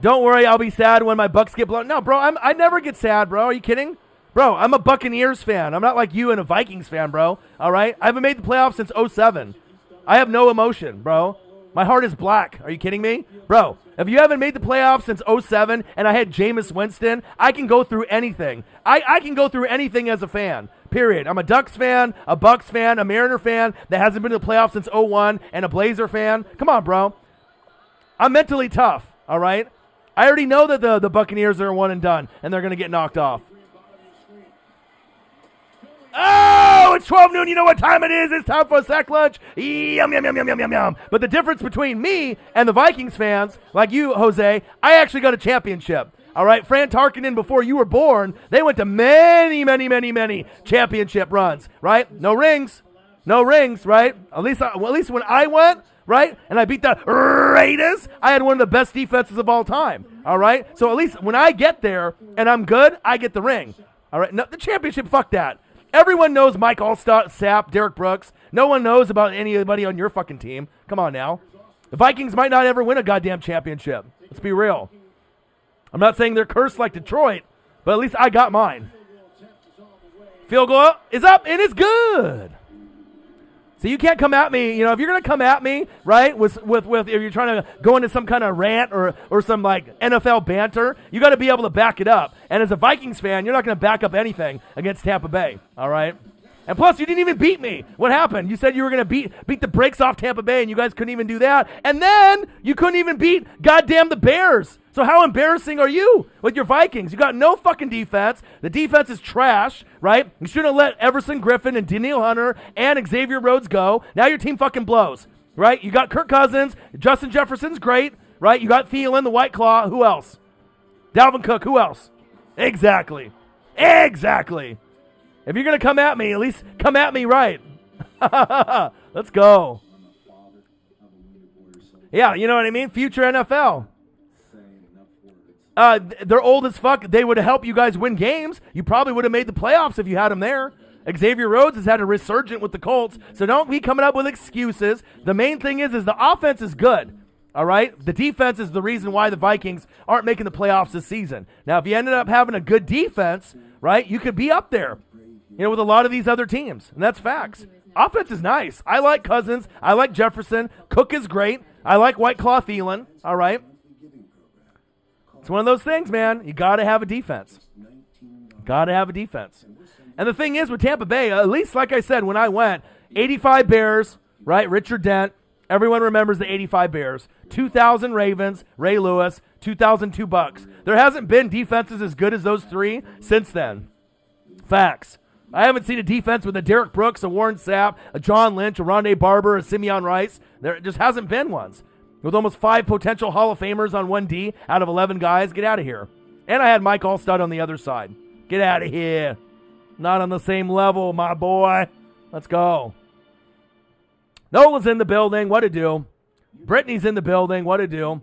Don't worry, I'll be sad when my Bucks get blown. No, bro, I never get sad, bro. Are you kidding? Bro, I'm a Buccaneers fan. I'm not like you and a Vikings fan, bro. All right? I haven't made the playoffs since 2007. I have no emotion, bro. My heart is black. Are you kidding me? Bro, if you haven't made the playoffs since 2007 and I had Jameis Winston, I can go through anything. I can go through anything as a fan, period. I'm a Ducks fan, a Bucks fan, a Mariner fan that hasn't been to the playoffs since 2001, and a Blazer fan. Come on, bro. I'm mentally tough, all right? I already know that the Buccaneers are one and done, and they're going to get knocked off. Oh, it's 12 noon. You know what time it is? It's time for a sack lunch. Yum, yum, yum, yum, yum, yum, yum. But the difference between me and the Vikings fans, like you, Jose, I actually got a championship. All right, Fran Tarkenton, before you were born, they went to many, many, many, many championship runs, right? No rings, right? At least when I went, right, and I beat the Raiders, I had one of the best defenses of all time, all right? So at least when I get there and I'm good, I get the ring, all right? No, the championship, fuck that. Everyone knows Mike Sapp, Derek Brooks. No one knows about anybody on your fucking team. Come on now. The Vikings might not ever win a goddamn championship. Let's be real. I'm not saying they're cursed like Detroit, but at least I got mine. Field goal is up and it's good. So you can't come at me, if you're going to come at me, right, with if you're trying to go into some kind of rant or some like NFL banter, you got to be able to back it up. And as a Vikings fan, you're not going to back up anything against Tampa Bay, all right? And plus, you didn't even beat me. What happened? You said you were going to beat the brakes off Tampa Bay, and you guys couldn't even do that. And then you couldn't even beat goddamn the Bears. So how embarrassing are you with your Vikings? You got no fucking defense. The defense is trash, right? You shouldn't have let Everson Griffin and Daniil Hunter and Xavier Rhodes go. Now your team fucking blows, right? You got Kirk Cousins. Justin Jefferson's great, right? You got Thielen, the White Claw. Who else? Dalvin Cook. Who else? Exactly. If you're going to come at me, at least come at me right. Let's go. Yeah, you know what I mean? Future NFL. They're old as fuck. They would help you guys win games. You probably would have made the playoffs if you had them there. Xavier Rhodes has had a resurgent with the Colts, so don't be coming up with excuses. The main thing is the offense is good. All right? The defense is the reason why the Vikings aren't making the playoffs this season. Now, if you ended up having a good defense, right, you could be up there. With a lot of these other teams, and that's facts. Offense is nice. I like Cousins. I like Jefferson. Cook is great. I like White Claw Thielen. All right? It's one of those things, man. You got to have a defense. And the thing is with Tampa Bay, at least like I said, when I went, 85 Bears, right? Richard Dent. Everyone remembers the 85 Bears. 2,000 Ravens, Ray Lewis, 2,002 Bucks. There hasn't been defenses as good as those three since then. Facts. I haven't seen a defense with a Derek Brooks, a Warren Sapp, a John Lynch, a Rondé Barber, a Simeon Rice. There just hasn't been ones. With almost 5 potential Hall of Famers on 1D out of 11 guys, get out of here. And I had Mike Allstott on the other side. Get out of here. Not on the same level, my boy. Let's go. Nola's in the building. What to do? Brittany's in the building. What to do?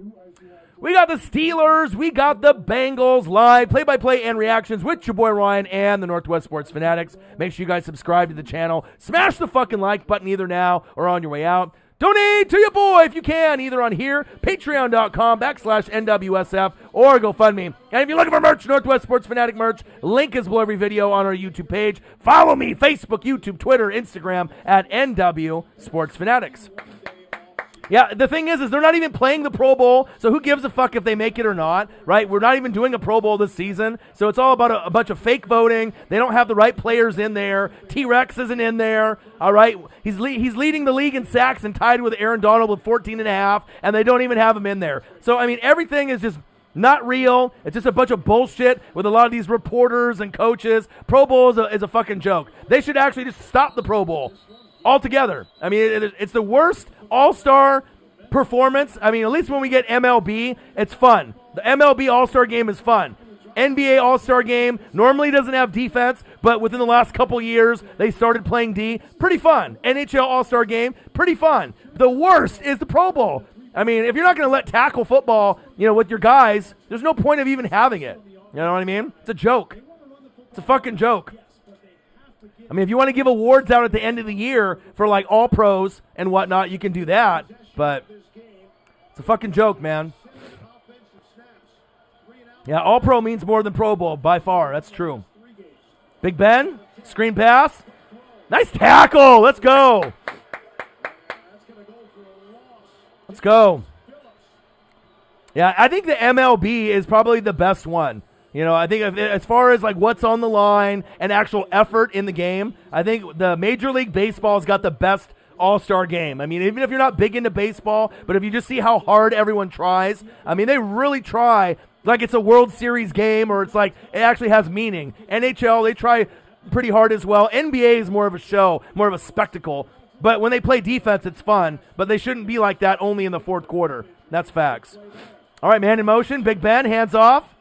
We got the Steelers. We got the Bengals live. Play-by-play and reactions with your boy Ryan and the Northwest Sports Fanatics. Make sure you guys subscribe to the channel. Smash the fucking like button either now or on your way out. Donate to your boy if you can, either on here, patreon.com/NWSF, or GoFundMe. And if you're looking for merch, Northwest Sports Fanatic merch, link is below every video on our YouTube page. Follow me, Facebook, YouTube, Twitter, Instagram, at NW Sports Fanatics. Yeah, the thing is they're not even playing the Pro Bowl, so who gives a fuck if they make it or not, right? We're not even doing a Pro Bowl this season, so it's all about a bunch of fake voting. They don't have the right players in there. T-Rex isn't in there, all right? He's leading the league in sacks and tied with Aaron Donald with 14.5, and they don't even have him in there. So, I mean, everything is just not real. It's just a bunch of bullshit with a lot of these reporters and coaches. Pro Bowl is a fucking joke. They should actually just stop the Pro Bowl altogether. I mean, it's the worst all-star performance. I mean, at least when we get MLB, it's fun. The MLB All-Star Game is fun. NBA All-Star Game normally doesn't have defense, but within the last couple years, they started playing D. Pretty fun. NHL All-Star Game, pretty fun. The worst is the Pro Bowl. I mean, if you're not going to let tackle football, with your guys, there's no point of even having it. You know what I mean? It's a joke. It's a fucking joke. I mean, if you want to give awards out at the end of the year for, like, all pros and whatnot, you can do that. But it's a fucking joke, man. Yeah, all pro means more than Pro Bowl, by far. That's true. Big Ben, screen pass. Nice tackle. Let's go. Let's go. Yeah, I think the MLB is probably the best one. I think as far as like what's on the line and actual effort in the game, I think the Major League Baseball's got the best all-star game. I mean, even if you're not big into baseball, but if you just see how hard everyone tries, I mean, they really try like it's a World Series game or it's like it actually has meaning. NHL, they try pretty hard as well. NBA is more of a show, more of a spectacle. But when they play defense, it's fun. But they shouldn't be like that only in the fourth quarter. That's facts. All right, man in motion. Big Ben, hands off.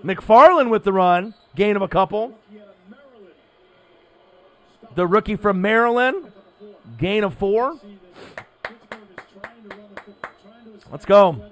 McFarland with the run, gain of a couple. The rookie from Maryland, gain of 4. Let's go.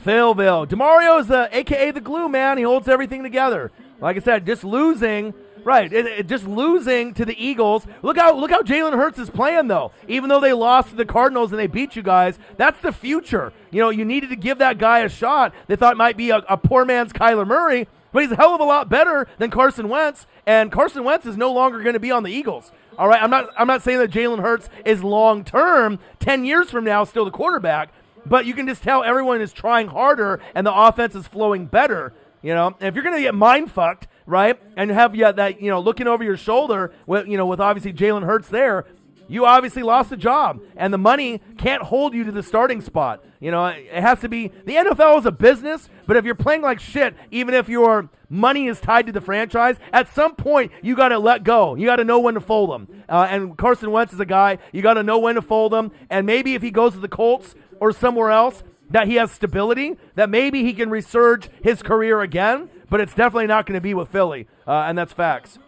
Philville. DeMario is a.k.a. the glue, man. He holds everything together. Like I said, just losing. Right, just losing to the Eagles. Look how Jalen Hurts is playing, though. Even though they lost to the Cardinals and they beat you guys, that's the future. You know, you needed to give that guy a shot. They thought it might be a poor man's Kyler Murray, but he's a hell of a lot better than Carson Wentz, and Carson Wentz is no longer going to be on the Eagles. All right, I'm not saying that Jalen Hurts is long-term, 10 years from now, still the quarterback, but you can just tell everyone is trying harder and the offense is flowing better. You know, and if you're going to get mind-fucked, right, and have that, looking over your shoulder with, with obviously Jalen Hurts there, you obviously lost the job, and the money can't hold you to the starting spot. You know, it has to be, the NFL is a business, but if you're playing like shit, even if your money is tied to the franchise, at some point, you got to let go. You got to know when to fold them. And Carson Wentz is a guy, you got to know when to fold him, and maybe if he goes to the Colts or somewhere else, that he has stability, that maybe he can resurge his career again, but it's definitely not going to be with Philly, and that's facts.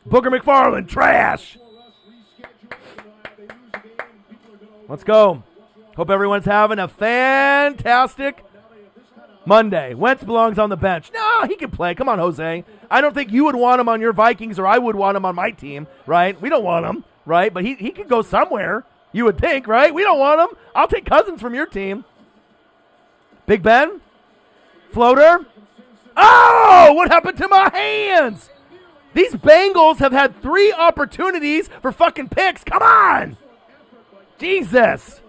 Booger McFarland, trash! Let's go. Hope everyone's having a fantastic Monday. Wentz belongs on the bench. No, he can play. Come on, Jose. I don't think you would want him on your Vikings, or I would want him on my team, right? We don't want him, right? But he could go somewhere. You would think, right? We don't want him. I'll take Cousins from your team. Big Ben. Floater. Oh, what happened to my hands? These Bengals have had 3 opportunities for fucking picks. Come on. Jesus.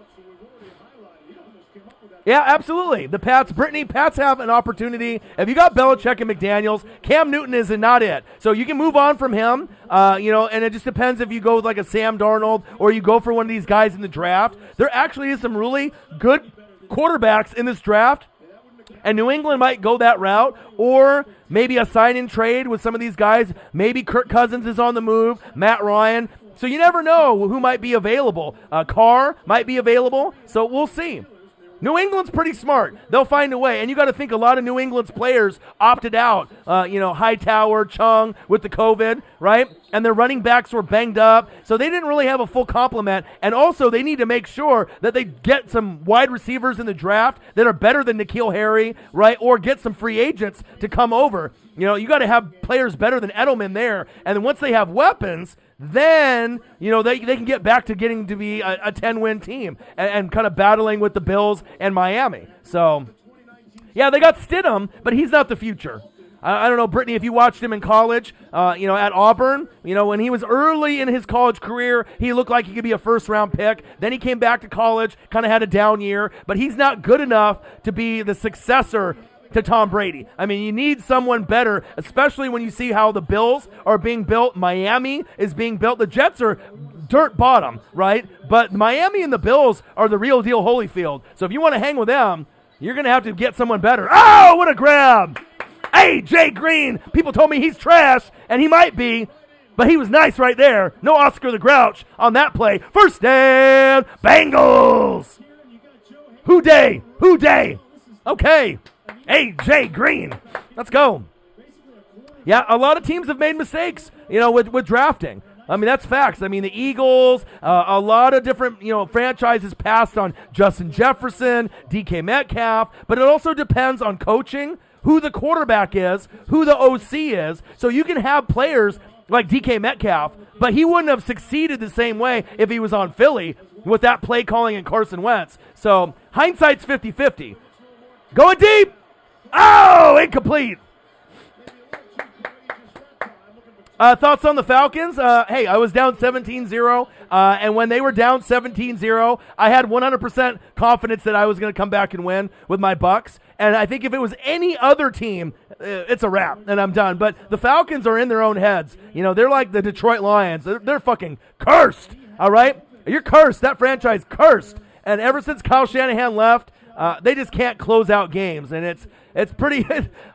Yeah, absolutely. The Pats have an opportunity. If you got Belichick and McDaniels, Cam Newton is not it. So you can move on from him, and it just depends if you go with like a Sam Darnold or you go for one of these guys in the draft. There actually is some really good quarterbacks in this draft, and New England might go that route, or maybe a sign-in trade with some of these guys. Maybe Kirk Cousins is on the move, Matt Ryan. So you never know who might be available. Carr might be available, so we'll see. New England's pretty smart. They'll find a way. And you got to think a lot of New England's players opted out. Hightower, Chung with the COVID, right? And their running backs were banged up. So they didn't really have a full complement. And also they need to make sure that they get some wide receivers in the draft that are better than N'Keal Harry, right? Or get some free agents to come over. You got to have players better than Edelman there. And then once they have weapons, then, they can get back to getting to be a 10-win team and kind of battling with the Bills and Miami. So, yeah, they got Stidham, but he's not the future. I don't know, Brittany, if you watched him in college, at Auburn, when he was early in his college career, he looked like he could be a first-round pick. Then he came back to college, kind of had a down year, but he's not good enough to be the successor to Tom Brady. I mean, you need someone better, especially when you see how the Bills are being built. Miami is being built. The Jets are dirt bottom, right? But Miami and the Bills are the real deal Holyfield. So if you want to hang with them, you're going to have to get someone better. Oh, what a grab! Hey, Jay Greene. People told me he's trash, and he might be, but he was nice right there. No Oscar the Grouch on that play. First down, Bengals. Who day? Okay. Hey, Jay Greene. Let's go. Yeah, a lot of teams have made mistakes, with drafting. I mean, that's facts. I mean, the Eagles, a lot of different, franchises passed on Justin Jefferson, DK Metcalf, but it also depends on coaching, who the quarterback is, who the OC is. So you can have players like DK Metcalf, but he wouldn't have succeeded the same way if he was on Philly with that play calling and Carson Wentz. So hindsight's 50-50. Going deep. Oh, incomplete. Thoughts on the Falcons? Hey, I was down 17-0, and when they were down 17-0, I had 100% confidence that I was going to come back and win with my Bucks. And I think if it was any other team, it's a wrap, and I'm done. But the Falcons are in their own heads. They're like the Detroit Lions. They're fucking cursed, all right? You're cursed. That franchise cursed. And ever since Kyle Shanahan left, They just can't close out games, and it's pretty.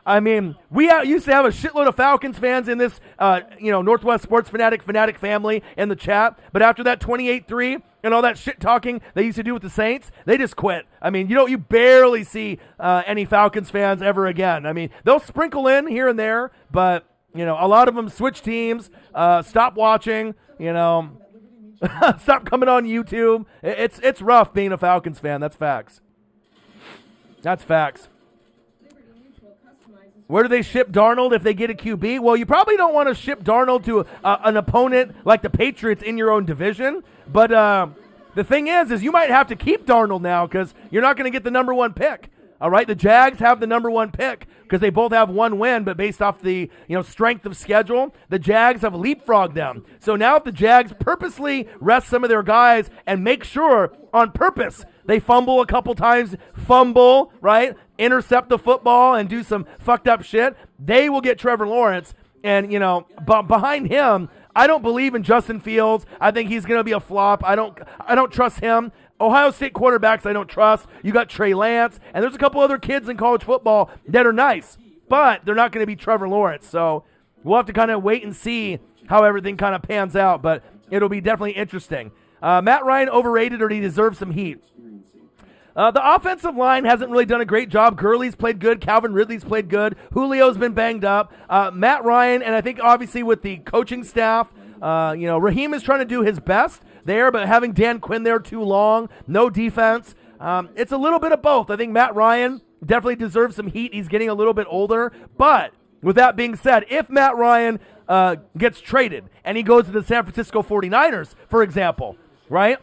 I mean, we used to have a shitload of Falcons fans in this, Northwest Sports Fanatic family in the chat. But after that 28-3 and all that shit talking they used to do with the Saints, they just quit. I mean, you barely see any Falcons fans ever again. I mean, they'll sprinkle in here and there, but a lot of them switch teams, stop watching, stop coming on YouTube. It's rough being a Falcons fan. That's facts. That's facts. Where do they ship Darnold if they get a QB? Well, you probably don't want to ship Darnold to an opponent like the Patriots in your own division. But the thing is you might have to keep Darnold now because you're not going to get the number one pick. All right, the Jags have the number one pick because they both have one win, but based off the strength of schedule, the Jags have leapfrogged them. So now if the Jags purposely rest some of their guys and make sure on purpose they fumble a couple times, right, intercept the football and do some fucked up shit, they will get Trevor Lawrence. And, behind him, I don't believe in Justin Fields. I think he's going to be a flop. I don't trust him. Ohio State quarterbacks I don't trust. You got Trey Lance, and there's a couple other kids in college football that are nice, but they're not going to be Trevor Lawrence. So we'll have to kind of wait and see how everything kind of pans out, but it'll be definitely interesting. Matt Ryan overrated, or he deserves some heat? The offensive line hasn't really done a great job. Gurley's played good. Calvin Ridley's played good. Julio's been banged up. Matt Ryan, and I think obviously with the coaching staff, Raheem is trying to do his best there, but having Dan Quinn there too long, no defense. It's a little bit of both. I think Matt Ryan definitely deserves some heat. He's getting a little bit older. But with that being said, if Matt Ryan gets traded and he goes to the San Francisco 49ers, for example, right?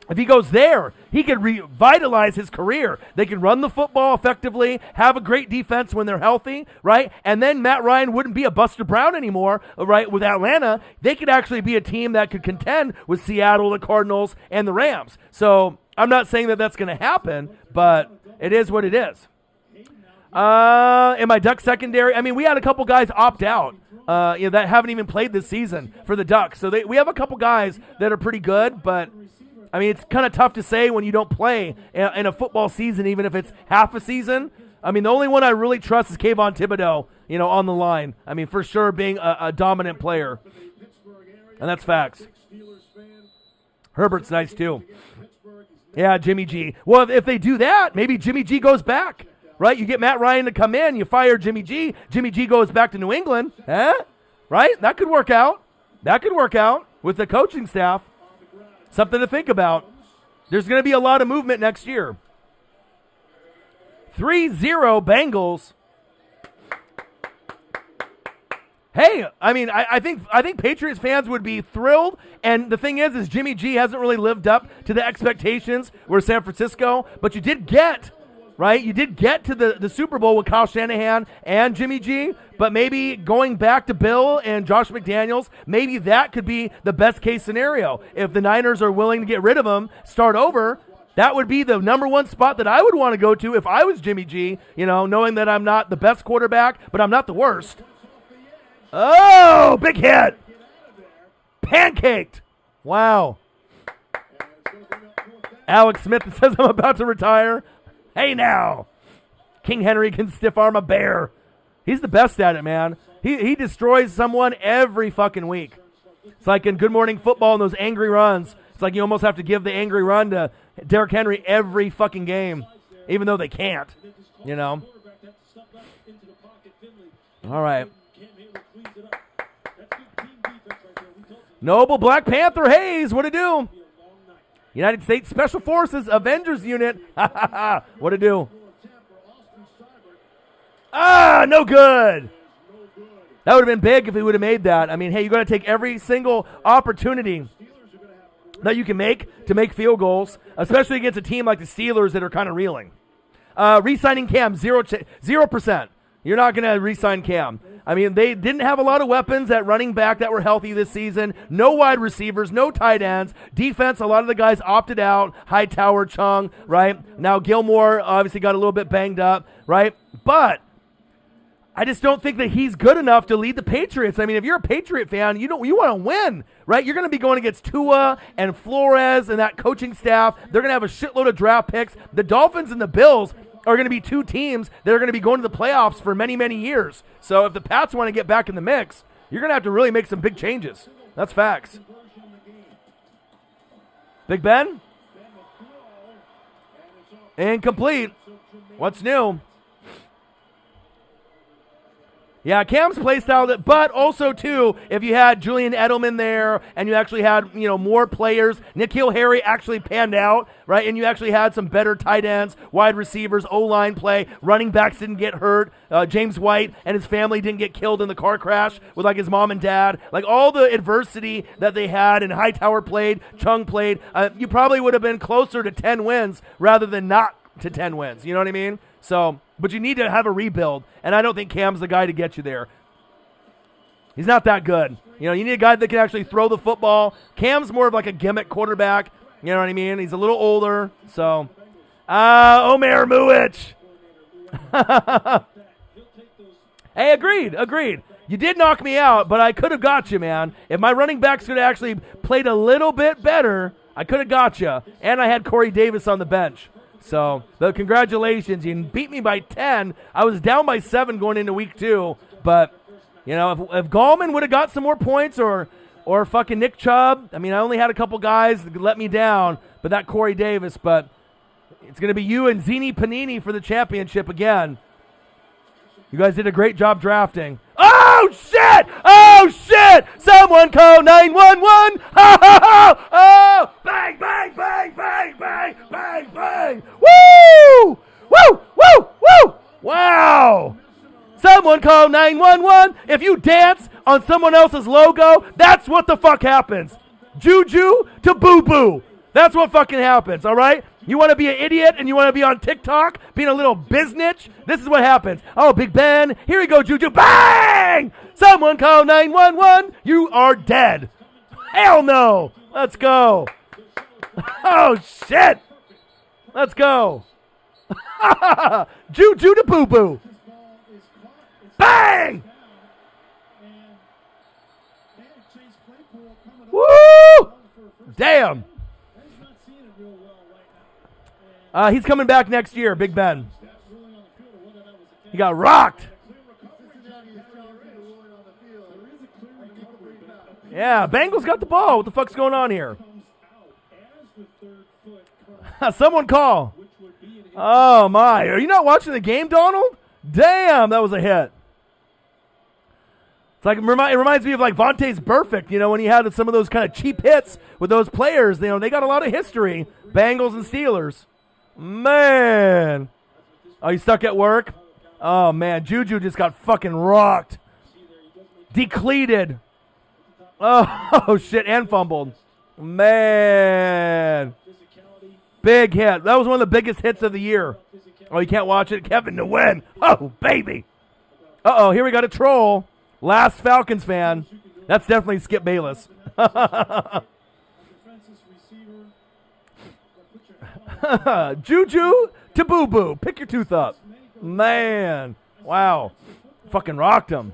If he goes there, he could revitalize his career. They can run the football effectively, have a great defense when they're healthy, right? And then Matt Ryan wouldn't be a Buster Brown anymore, right? With Atlanta, they could actually be a team that could contend with Seattle, the Cardinals, and the Rams. So I'm not saying that that's going to happen, but it is what it is. In my Duck secondary, I mean, we had a couple guys opt out that haven't even played this season for the Ducks. So we have a couple guys that are pretty good, but I mean, it's kind of tough to say when you don't play in a football season, even if it's half a season. I mean, the only one I really trust is Kayvon Thibodeau, on the line. I mean, for sure being a dominant player. And that's facts. Herbert's nice, too. Yeah, Jimmy G. Well, if they do that, maybe Jimmy G goes back, right? You get Matt Ryan to come in, you fire Jimmy G. Jimmy G goes back to New England. Right? That could work out. With the coaching staff. Something to think about. There's going to be a lot of movement next year. 3-0 Bengals. Hey, I mean, I think Patriots fans would be thrilled. And the thing is Jimmy G hasn't really lived up to the expectations where San Francisco. But you did get, right? You did get to the Super Bowl with Kyle Shanahan and Jimmy G. But maybe going back to Bill and Josh McDaniels, maybe that could be the best case scenario. If the Niners are willing to get rid of him, start over, that would be the number one spot that I would want to go to if I was Jimmy G, knowing that I'm not the best quarterback, but I'm not the worst. Oh, big hit. Pancaked. Wow. Alex Smith says I'm about to retire. Hey now. King Henry can stiff arm a bear. He's the best at it, man. He destroys someone every fucking week. It's like in Good Morning Football and those angry runs. It's like you almost have to give the angry run to Derrick Henry every fucking game, even though they can't, All right. Noble Black Panther Hayes, what to do? United States Special Forces Avengers Unit. What to do? No good. That would have been big if he would have made that. I mean, hey, you got to take every single opportunity that you can make to make field goals, especially against a team like the Steelers that are kind of reeling. Re-signing Cam, 0%. You're not going to re-sign Cam. I mean, they didn't have a lot of weapons at running back that were healthy this season. No wide receivers, no tight ends. Defense, a lot of the guys opted out. Hightower, Chung, right? Now Gilmore obviously got a little bit banged up, right? But I just don't think that he's good enough to lead the Patriots. I mean, if you're a Patriot fan, you want to win, right? You're going to be going against Tua and Flores and that coaching staff. They're going to have a shitload of draft picks. The Dolphins and the Bills are going to be two teams that are going to be going to the playoffs for many, many years. So if the Pats want to get back in the mix, you're going to have to really make some big changes. That's facts. Big Ben? Incomplete. What's new? Yeah, Cam's play style, but also, too, if you had Julian Edelman there and you actually had, more players, N'Keal Harry actually panned out, right? And you actually had some better tight ends, wide receivers, O-line play, running backs didn't get hurt, James White and his family didn't get killed in the car crash with, his mom and dad. All the adversity that they had, and Hightower played, Chung played, you probably would have been closer to 10 wins rather than not to 10 wins. You know what I mean? So, but you need to have a rebuild, and I don't think Cam's the guy to get you there. He's not that good. You need a guy that can actually throw the football. Cam's more of a gimmick quarterback. You know what I mean? He's a little older. So, Omer Muich. Hey, agreed. You did knock me out, but I could have got you, man. If my running backs could have actually played a little bit better, I could have got you. And I had Corey Davis on the bench. So, congratulations. You beat me by 10. I was down by 7 going into week 2. But, if Gallman would have got some more points or fucking Nick Chubb, I only had a couple guys that let me down, but that Corey Davis. But it's going to be you and Zini Panini for the championship again. You guys did a great job drafting. Oh, shit! Oh, shit! Someone call 911! Ha, ha, ha! Oh! Bang, bang, bang, bang, bang, bang, bang! Woo! Woo! Woo! Woo! Wow! Someone call 911. If you dance on someone else's logo, that's what the fuck happens. Juju to boo-boo. That's what fucking happens, all right? You want to be an idiot and you want to be on TikTok being a little biznitch? This is what happens. Oh, Big Ben, here we go, Juju. Bang! Someone call 911. You are dead. Hell no. Let's go. Oh, shit. Let's go. Juju to boo-boo. Bang! Woo! Damn. He's coming back next year, Big Ben. He got rocked. Yeah, Bengals got the ball. What the fuck's going on here? Someone call. Oh, my. Are you not watching the game, Donald? Damn, that was a hit. It's it reminds me of Vontae's Perfect, when he had some of those kind of cheap hits with those players. They got a lot of history, Bengals and Steelers. Man. Oh, you stuck at work? Oh, man. Juju just got fucking rocked. Decleated. Oh, shit. And fumbled. Man. Big hit. That was one of the biggest hits of the year. Oh, you can't watch it? Kevin to win. Oh, baby. Uh-oh. Here we got a troll. Last Falcons fan. That's definitely Skip Bayless. Juju to boo-boo. Pick your tooth up. Man. Wow. Fucking rocked him.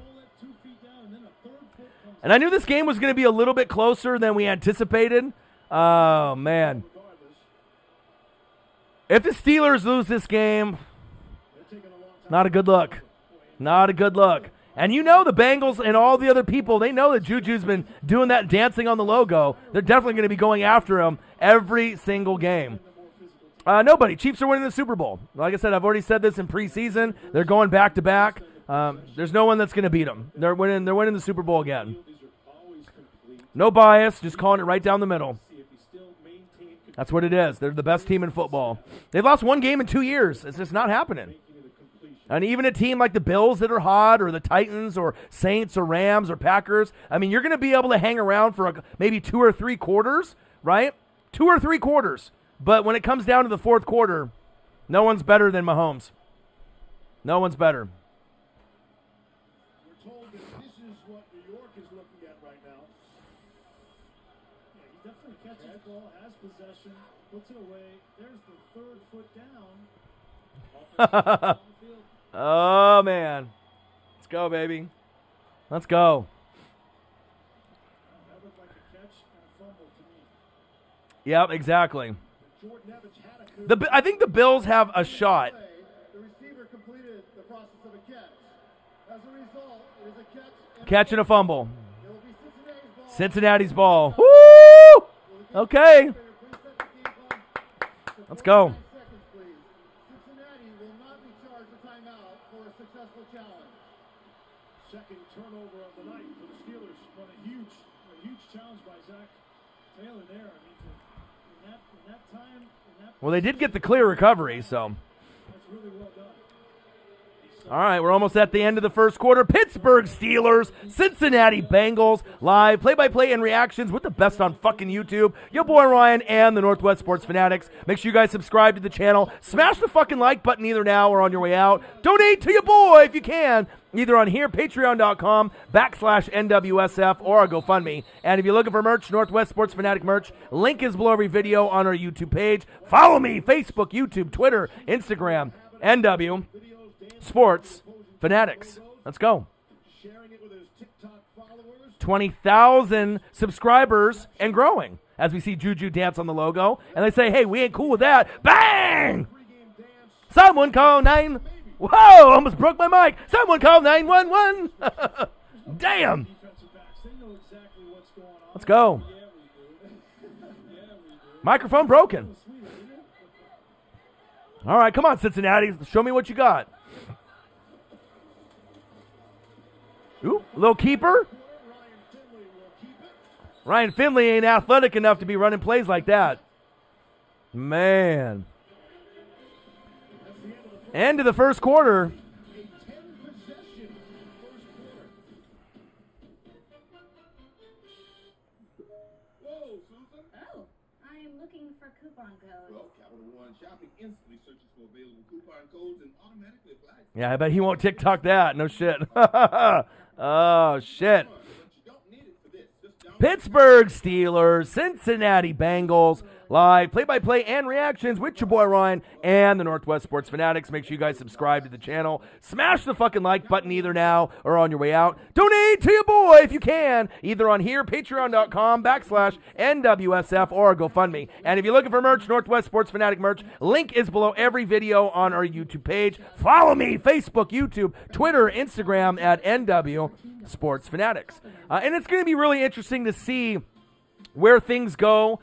And I knew this game was going to be a little bit closer than we anticipated. Oh, man. If the Steelers lose this game, not a good look. Not a good look. And the Bengals and all the other people, they know that Juju's been doing that dancing on the logo. They're definitely going to be going after him every single game. Nobody. Chiefs are winning the Super Bowl. Like I said, I've already said this in preseason. They're going back-to-back. There's no one that's going to beat them. They're winning the Super Bowl again. No bias, just calling it right down the middle. That's what it is. They're the best team in football. They've lost one game in 2 years. It's just not happening. And even a team like the Bills that are hot, or the Titans, or Saints, or Rams, or Packers, you're going to be able to hang around for maybe 2 or 3 quarters, right? 2 or 3 quarters. But when it comes down to the fourth quarter, no one's better than Mahomes. No one's better. We're told that this is what New York is looking at right now. Yeah, he definitely catches the ball, has possession, puts it away. There's the third foot down. Oh, man. go, baby. Let's go. That looked like a catch and a fumble to me. Yep, exactly. Jordan Evans had a I think the Bills have a shot. The receiver completed the process of a catch. As a result, it is a catch. Catch and a fumble. It will be Cincinnati's ball. Woo! Okay. Let's go. Seconds, please. Cincinnati will not be charged a timeout for a successful challenge. Second turnover of the night for the Steelers. But a huge challenge by Zach Taylor there. I mean, in that time, Well, they did get the clear recovery, so. that's really well done. All right, we're almost at the end of the first quarter. Pittsburgh Steelers, Cincinnati Bengals, live play-by-play and reactions with the best on fucking YouTube. Your boy Ryan and the Northwest Sports Fanatics. Make sure you guys subscribe to the channel. Smash the fucking like button either now or on your way out. Donate to your boy if you can, either on here, patreon.com/NWSF, or our GoFundMe. And if you're looking for merch, Northwest Sports Fanatic merch, link is below every video on our YouTube page. Follow me, Facebook, YouTube, Twitter, Instagram, NW Sports Fanatics. Let's go. Sharing it with his TikTok followers. 20,000 subscribers and growing. As we see Juju dance on the logo, and they say, hey, we ain't cool with that. Bang! Pregame dance. Someone call 9. Whoa, almost broke my mic. Someone call 911. Damn. Defensive backs, they know exactly what's going on. Let's go. Yeah, we do. Microphone broken. All right, come on, Cincinnati. Show me what you got. Ooh, little keeper. Ryan Finley ain't athletic enough to be running plays like that. Man. End of the first quarter. Whoa, Susan. Oh, I am looking for coupon codes. Well, Capital One Shopping instantly searches for available coupon codes and automatically applies. Yeah, I bet he won't TikTok that. No shit. Oh, shit. But you don't need it for this. Just download Pittsburgh Steelers, Cincinnati Bengals, live play-by-play and reactions with your boy Ryan and the Northwest Sports Fanatics. Make sure you guys subscribe to the channel. Smash the fucking like button either now or on your way out. Donate to your boy if you can, either on here, patreon.com/NWSF, or GoFundMe. And if you're looking for merch, Northwest Sports Fanatic merch, link is below every video on our YouTube page. Follow me, Facebook, YouTube, Twitter, Instagram at NW Sports Fanatics. And it's going to be really interesting to see where things go,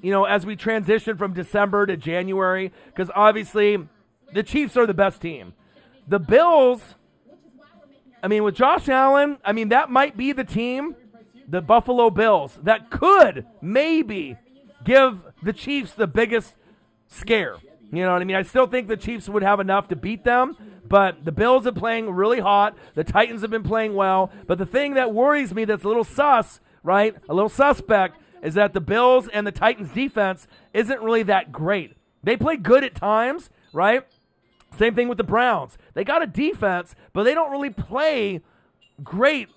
you know, as we transition from December to January, because obviously the Chiefs are the best team. The Bills, I mean, with Josh Allen, I mean, that might be the team, the Buffalo Bills, that could maybe give the Chiefs the biggest scare. You know what I mean? I still think the Chiefs would have enough to beat them, but the Bills are playing really hot. The Titans have been playing well. But the thing that worries me that's a little sus, right, a little suspect, is that the Bills and the Titans defense isn't really that great. They play good at times, right? Same thing with the Browns. They got a defense, but they don't really play great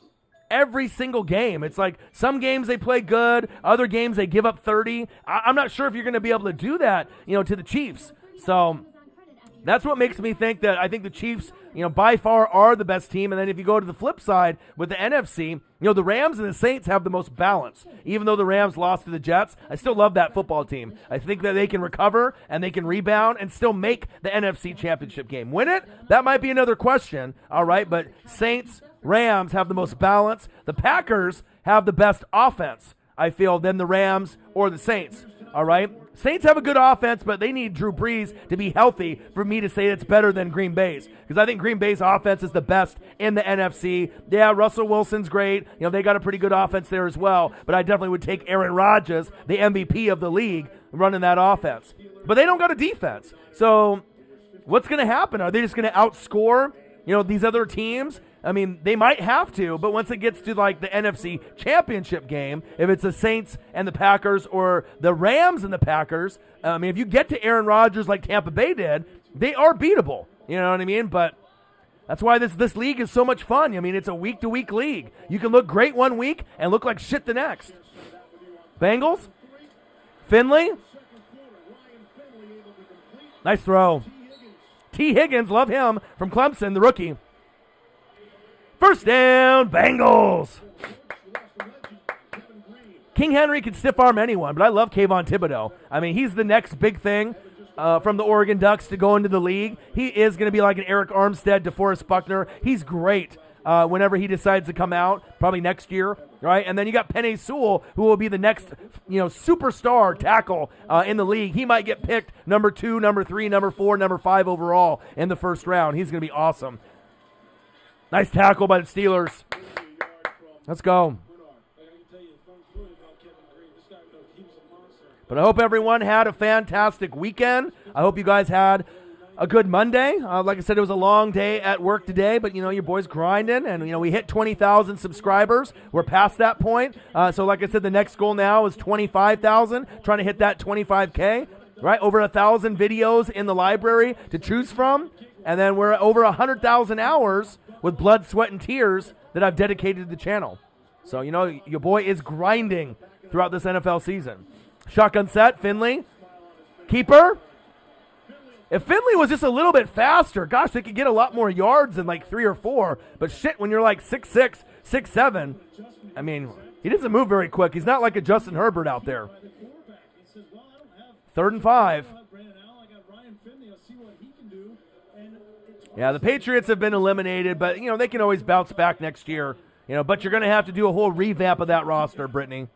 every single game. It's like some games they play good, other games they give up 30. I'm not sure if you're going to be able to do that, you know, to the Chiefs. So that's what makes me think that I think the Chiefs, you know, by far are the best team. And then if you go to the flip side with the NFC, you know, the Rams and the Saints have the most balance. Even though the Rams lost to the Jets, I still love that football team. I think that they can recover and they can rebound and still make the NFC Championship game. Win it? That might be another question, all right? But Saints, Rams have the most balance. The Packers have the best offense, I feel, than the Rams or the Saints, all right? Saints have a good offense, but they need Drew Brees to be healthy for me to say it's better than Green Bay's, because I think Green Bay's offense is the best in the NFC. Yeah, Russell Wilson's great. You know, they got a pretty good offense there as well, but I definitely would take Aaron Rodgers, the MVP of the league, running that offense. But they don't got a defense. So what's going to happen? Are they just going to outscore, you know, these other teams? I mean, they might have to, but once it gets to, like, the NFC Championship game, if it's the Saints and the Packers or the Rams and the Packers, I mean, if you get to Aaron Rodgers like Tampa Bay did, they are beatable. You know what I mean? But that's why this league is so much fun. I mean, it's a week-to-week league. You can look great one week and look like shit the next. Bengals? Finley? Nice throw. T. Higgins, love him, from Clemson, the rookie. First down, Bengals. King Henry can stiff arm anyone, but I love Kayvon Thibodeau. I mean, he's the next big thing from the Oregon Ducks to go into the league. He is going to be like an Eric Armstead, DeForest Buckner. He's great whenever he decides to come out, probably next year, right? And then you got Penei Sewell, who will be the next, superstar tackle in the league. He might get picked number 2, number 3, number 4, number 5 overall in the first round. He's going to be awesome. Nice tackle by the Steelers. Let's go. But I hope everyone had a fantastic weekend. I hope you guys had a good Monday. Like I said, it was a long day at work today, but, your boy's grinding, and, we hit 20,000 subscribers. We're past that point. So like I said, the next goal now is 25,000, trying to hit that 25K, right? Over 1,000 videos in the library to choose from, and then we're over 100,000 hours with blood, sweat, and tears that I've dedicated to the channel. So, your boy is grinding throughout this NFL season. Shotgun set, Finley. Keeper. If Finley was just a little bit faster, gosh, they could get a lot more yards than like 3 or 4. But shit, when you're like 6'6", 6'7", I mean, he doesn't move very quick. He's not like a Justin Herbert out there. 3rd and 5. Yeah, the Patriots have been eliminated, but, they can always bounce back next year. But you're going to have to do a whole revamp of that roster, Brittany.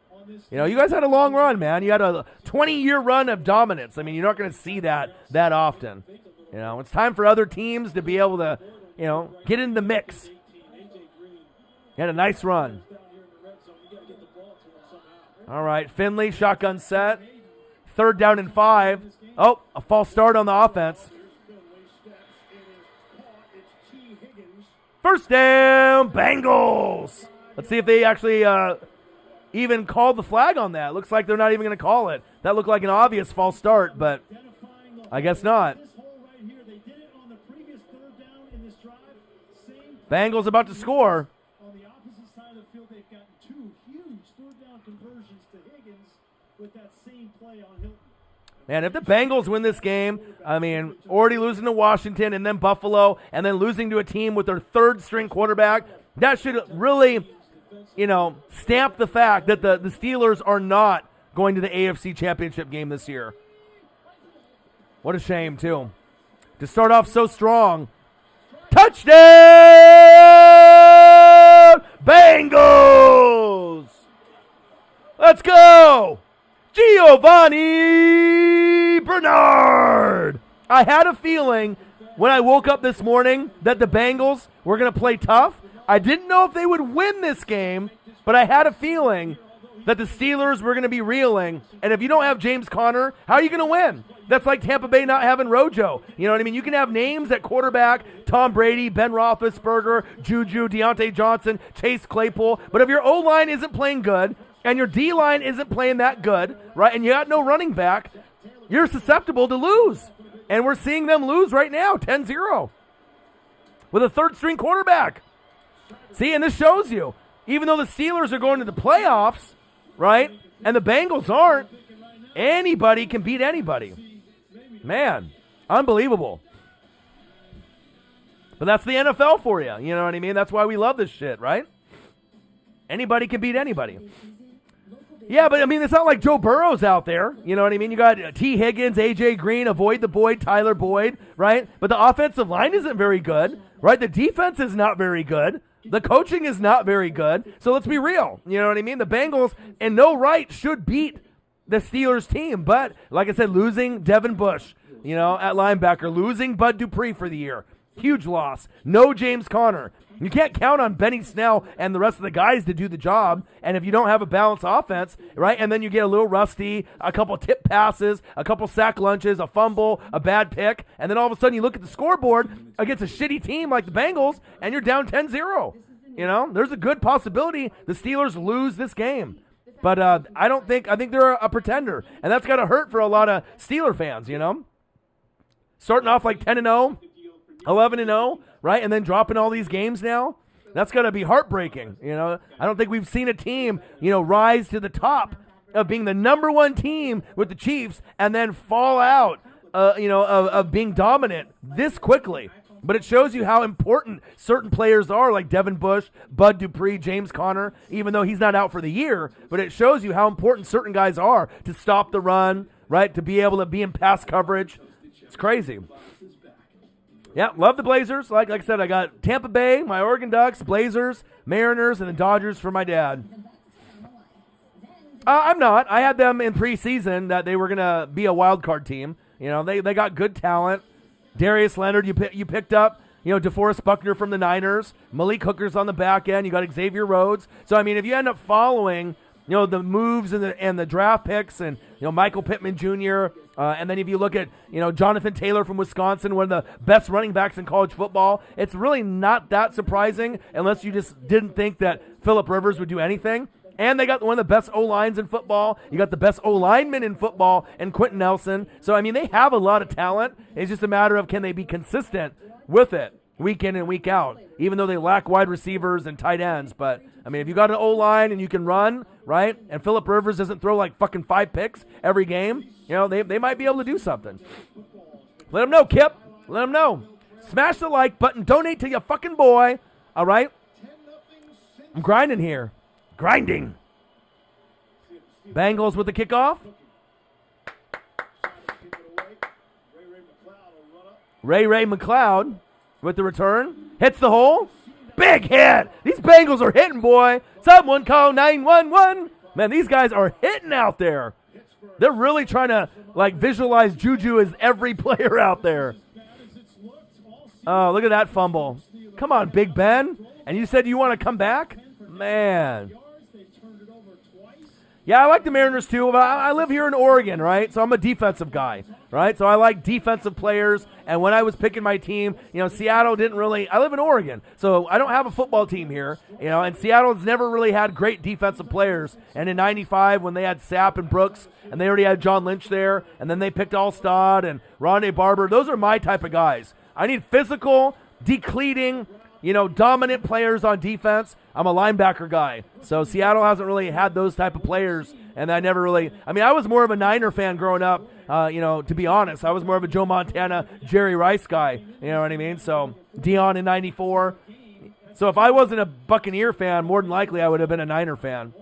You guys had a long run, man. You had a 20-year run of dominance. I mean, you're not going to see that often. It's time for other teams to be able to, get in the mix. You had a nice run. All right, Finley, shotgun set. 3rd down and 5. Oh, a false start on the offense. First down, Bengals. Let's see if they actually even called the flag on that. Looks like they're not even going to call it. That looked like an obvious false start, but I guess not. Bengals about to score. On the opposite side of the field, they've gotten 2 huge 3rd down conversions to Higgins with that same play on Hilton. Man, if the Bengals win this game, I mean, already losing to Washington and then Buffalo and then losing to a team with their 3rd-string quarterback, that should really, stamp the fact that the Steelers are not going to the AFC Championship game this year. What a shame, too. To start off so strong. Touchdown! Bengals! Let's go! Giovanni Bernard! I had a feeling when I woke up this morning that the Bengals were going to play tough. I didn't know if they would win this game, but I had a feeling that the Steelers were going to be reeling. And if you don't have James Conner, how are you going to win? That's like Tampa Bay not having Rojo. You know what I mean? You can have names at quarterback, Tom Brady, Ben Roethlisberger, Juju, Deontay Johnson, Chase Claypool. But if your O-line isn't playing good and your D-line isn't playing that good, right, and you got no running back, you're susceptible to lose. And we're seeing them lose right now, 10-0, with a 3rd-string quarterback. See, and this shows you, even though the Steelers are going to the playoffs, right, and the Bengals aren't, anybody can beat anybody. Man, unbelievable. But that's the NFL for you. You know what I mean? That's why we love this shit, right? Anybody can beat anybody. Yeah, but I mean, it's not like Joe Burrow's out there. You know what I mean? You got T. Higgins, A.J. Greene, avoid the Boyd, Tyler Boyd, right? But the offensive line isn't very good, right? The defense is not very good. The coaching is not very good. So let's be real. You know what I mean? The Bengals, in no right, should beat the Steelers team. But, like I said, losing Devin Bush, at linebacker, losing Bud Dupree for the year. Huge loss. No James Conner. You can't count on Benny Snell and the rest of the guys to do the job. And if you don't have a balanced offense, right, and then you get a little rusty, a couple tip passes, a couple sack lunches, a fumble, a bad pick, and then all of a sudden you look at the scoreboard against a shitty team like the Bengals, and you're down 10-0. There's a good possibility the Steelers lose this game. But I think they're a pretender. And that's got to hurt for a lot of Steeler fans, Starting off like 10-0, 11-0, right? And then dropping all these games now. That's got to be heartbreaking, I don't think we've seen a team, rise to the top of being the number 1 team with the Chiefs and then fall out, of being dominant this quickly. But it shows you how important certain players are, like Devin Bush, Bud Dupree, James Conner, even though he's not out for the year. But it shows you how important certain guys are to stop the run, right, to be able to be in pass coverage. It's crazy. Yeah, love the Blazers. Like I said, I got Tampa Bay, my Oregon Ducks, Blazers, Mariners, and the Dodgers for my dad. I'm not. I had them in preseason that they were going to be a wild card team. You know, they got good talent. Darius Leonard, you picked up, DeForest Buckner from the Niners. Malik Hooker's on the back end. You got Xavier Rhodes. So, I mean, if you end up following, the moves and the draft picks and, Michael Pittman Jr., and then if you look at, Jonathan Taylor from Wisconsin, one of the best running backs in college football, it's really not that surprising unless you just didn't think that Phillip Rivers would do anything. And they got one of the best O-lines in football. You got the best O-lineman in football and Quentin Nelson. So, I mean, they have a lot of talent. It's just a matter of can they be consistent with it week in and week out, even though they lack wide receivers and tight ends. But, I mean, if you got an O-line and you can run, right, and Phillip Rivers doesn't throw like fucking 5 picks every game, they might be able to do something. Let them know, Kip. Let them know. Smash the like button. Donate to your fucking boy. All right? I'm grinding here. Grinding. Bengals with the kickoff. Ray McLeod with the return. Hits the hole. Big hit. These Bengals are hitting, boy. Someone call 911. Man, these guys are hitting out there. They're really trying to, visualize Juju as every player out there. Oh, look at that fumble. Come on, Big Ben. And you said you want to come back? Man. Yeah, I like the Mariners too, but I live here in Oregon, right? So I'm a defensive guy, right? So I like defensive players, and when I was picking my team, Seattle didn't really – I live in Oregon, so I don't have a football team here, and Seattle's never really had great defensive players. And in 95, when they had Sapp and Brooks, and they already had John Lynch there, and then they picked Alstad and Rondé Barber, those are my type of guys. I need physical, decleating, dominant players on defense. I'm a linebacker guy. So Seattle hasn't really had those type of players, and I never really – I was more of a Niner fan growing up, to be honest. I was more of a Joe Montana, Jerry Rice guy, you know what I mean? So Dion in 94. So if I wasn't a Buccaneer fan, more than likely I would have been a Niner fan.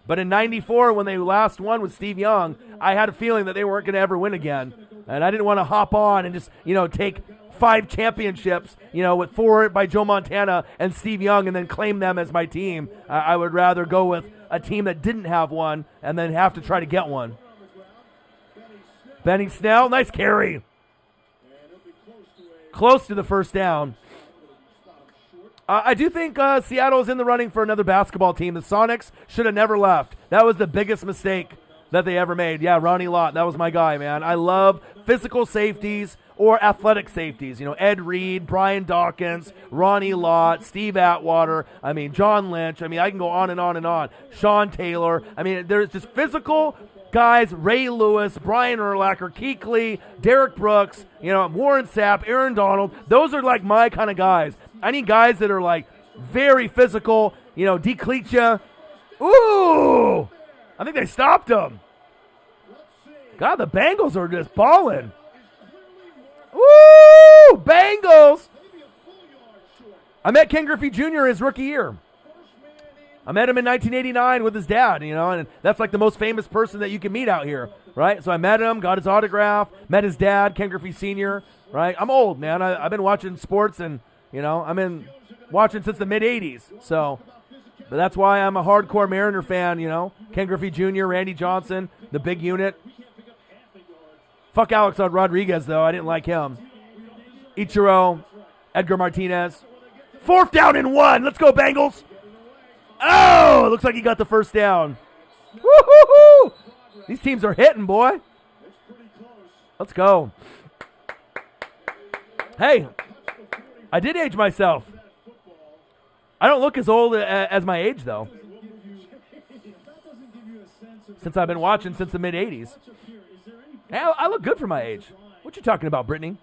But in 94, when they last won with Steve Young, I had a feeling that they weren't going to ever win again. And I didn't want to hop on and just, take – 5 championships, with 4 by Joe Montana and Steve Young and then claim them as my team. I would rather go with a team that didn't have one and then have to try to get one. Benny Snell, nice carry. Close to the first down. I do think Seattle's in the running for another basketball team. The Sonics should have never left. That was the biggest mistake that they ever made. Yeah, Ronnie Lott, that was my guy, man. I love physical safeties or athletic safeties. Ed Reed, Brian Dawkins, Ronnie Lott, Steve Atwater, John Lynch. I can go on and on and on. Sean Taylor. There's just physical guys, Ray Lewis, Brian Urlacher, Kuechly, Derek Brooks, Warren Sapp, Aaron Donald. Those are my kind of guys. I need guys that are very physical, decleat you. Ooh! I think they stopped him. God, the Bengals are just balling. Woo! Bengals! I met Ken Griffey Jr. his rookie year. I met him in 1989 with his dad, and that's the most famous person that you can meet out here, right? So I met him, got his autograph, met his dad, Ken Griffey Sr., right? I'm old, man. I've been watching sports and, I've been watching since the mid-'80s. So, but that's why I'm a hardcore Mariner fan, Ken Griffey Jr., Randy Johnson, the big unit. Fuck Alex Rodriguez, though. I didn't like him. Ichiro, Edgar Martinez. 4th down and 1. Let's go, Bengals. Oh, it looks like he got the first down. Woo-hoo-hoo! These teams are hitting, boy. Let's go. Hey, I did age myself. I don't look as old as my age, though. Since I've been watching since the mid-'80s. I look good for my age. What you talking about, Brittany?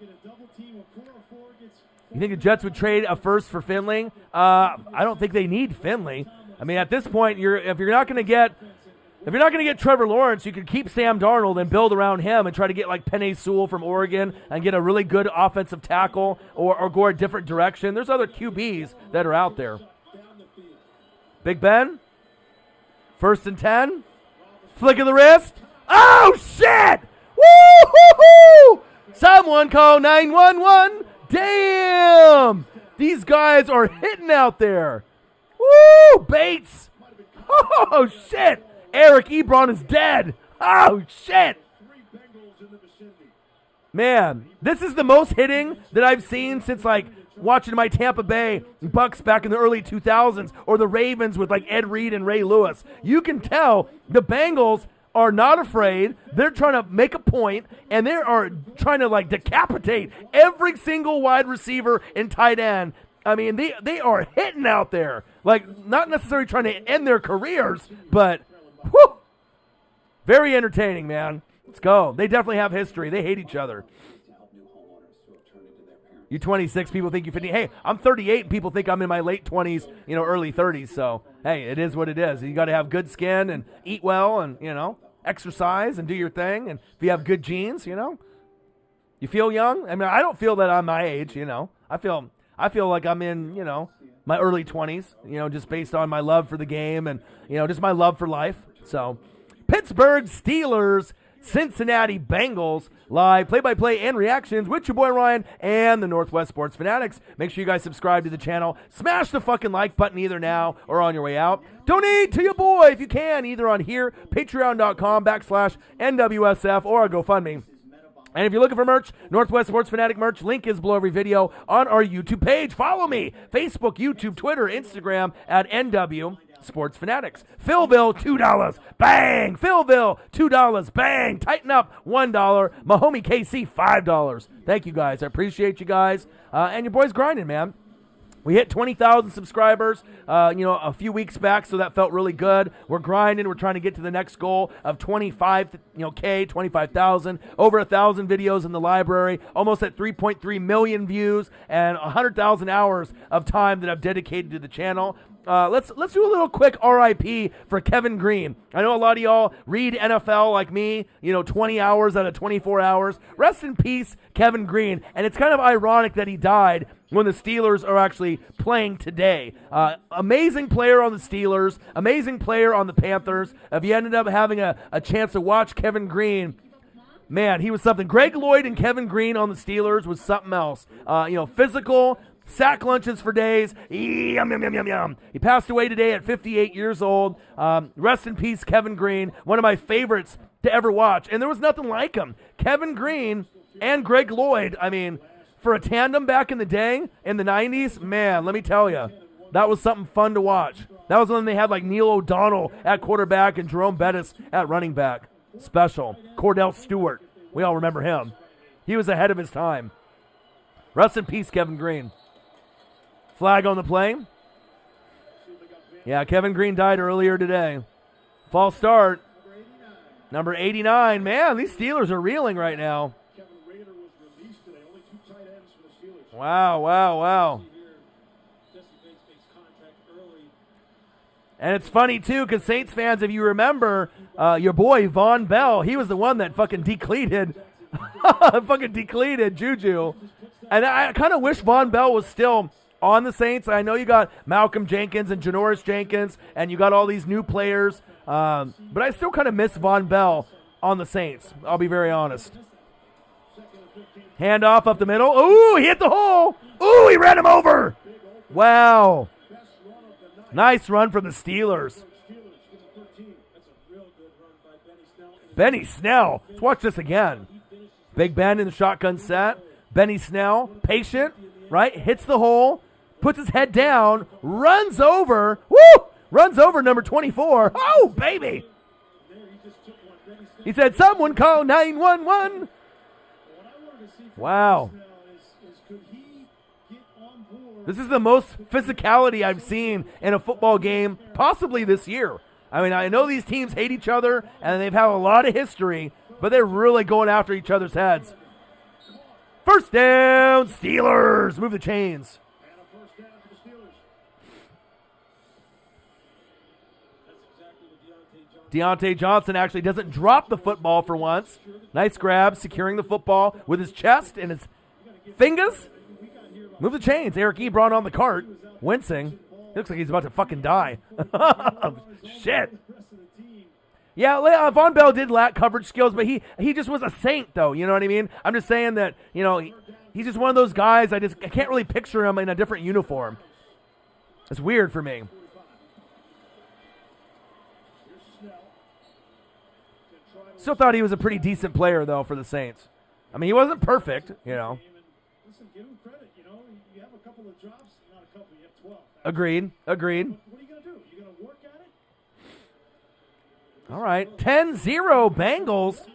You think the Jets would trade a first for Finley? I don't think they need Finley. At this point, if you're not going to get If you're not going to get Trevor Lawrence, you could keep Sam Darnold and build around him and try to get like Penei Sewell from Oregon and get a really good offensive tackle or go a different direction. There's other QBs that are out there. Big Ben, 1st and 10. Flick of the wrist. Oh, shit! Woo-hoo-hoo! Someone call 911. Damn! These guys are hitting out there. Woo! Bates. Oh, shit! Eric Ebron is dead. Oh, shit. Man, this is the most hitting that I've seen since, like, watching my Tampa Bay Bucks back in the early 2000s or the Ravens with, like, Ed Reed and Ray Lewis. You can tell the Bengals are not afraid. They're trying to make a point, and they are trying to, like, decapitate every single wide receiver and tight end. I mean, they are hitting out there. Like, not necessarily trying to end their careers, but whew, very entertaining, man. Let's go. They definitely have history. They hate each other. You 26, people think you 50. Hey, I'm 38, and people think I'm in my late 20s, early 30s. So, hey, it is what it is. You got to have good skin and eat well and, exercise and do your thing. And if you have good genes, you feel young. I mean, I don't feel that I'm my age, I feel like I'm in, my early 20s, just based on my love for the game and, just my love for life. So, Pittsburgh Steelers, Cincinnati Bengals, live play-by-play and reactions with your boy Ryan and the Northwest Sports Fanatics. Make sure you guys subscribe to the channel. Smash the fucking like button either now or on your way out. Donate to your boy if you can, either on here, patreon.com/NWSF, or our GoFundMe. And if you're looking for merch, Northwest Sports Fanatic merch, link is below every video on our YouTube page. Follow me, Facebook, YouTube, Twitter, Instagram at NW Sports Fanatics. Philville, $2. Bang! Philville, $2. Bang! Tighten up, $1. Mahomie KC, $5. Thank you guys. I appreciate you guys. And your boy's grinding, man. We hit 20,000 subscribers, a few weeks back, so that felt really good. We're grinding. We're trying to get to the next goal of 25,000. Over 1,000 videos in the library, almost at 3.3 million views, and 100,000 hours of time that I've dedicated to the channel. Let's do a little quick RIP for Kevin Greene. I know a lot of y'all read NFL like me, 20 hours out of 24 hours. Rest in peace, Kevin Greene. And it's kind of ironic that he died when the Steelers are actually playing today. Amazing player on the Steelers, amazing player on the Panthers. If you ended up having a chance to watch Kevin Greene, man, he was something. Greg Lloyd and Kevin Greene on the Steelers was something else. Physical, sack lunches for days. Yum, yum, yum, yum, yum. He passed away today at 58 years old. Rest in peace, Kevin Greene. One of my favorites to ever watch. And there was nothing like him. Kevin Greene and Greg Lloyd, I mean, for a tandem back in the day, in the 90s, man, let me tell you, that was something fun to watch. That was when they had like Neil O'Donnell at quarterback and Jerome Bettis at running back. Special. Cordell Stewart. We all remember him. He was ahead of his time. Rest in peace, Kevin Greene. Flag on the play. Yeah, Kevin Greene died earlier today. False start. Number 89. Man, these Steelers are reeling right now. Wow. And it's funny, too, because Saints fans, if you remember, your boy Von Bell, he was the one that fucking decleated Juju. And I kind of wish Von Bell was still on the Saints. I know you got Malcolm Jenkins and Janoris Jenkins, and you got all these new players. But I still kind of miss Von Bell on the Saints. I'll be very honest. Handoff up the middle. Ooh, he hit the hole. Ooh, he ran him over. Wow. Nice run from the Steelers. Benny Snell. Let's watch this again. Big Ben in the shotgun set. Benny Snell, patient, right? Hits the hole, puts his head down, runs over. Woo! Runs over number 24. Oh, baby. He said, someone call 911. Wow. This is the most physicality I've seen in a football game possibly this year. I mean, I know these teams hate each other, and they've had a lot of history, but they're really going after each other's heads. First down, Steelers. Move the chains. Deontay Johnson actually doesn't drop the football for once. Nice grab, securing the football with his chest and his fingers. Move the chains. Eric Ebron on the cart, wincing. He looks like he's about to fucking die. Shit. Yeah, Von Bell did lack coverage skills, but he just was a saint, though. You know what I mean? I'm just saying that, he's just one of those guys. I can't really picture him in a different uniform. It's weird for me. Still thought he was a pretty decent player, though, for the Saints. I mean, he wasn't perfect, Listen, give him credit. You have a couple of drops, not a couple, you have 12. Agreed. What are you going to do? You going to work at it? All right, 10-0 Bengals.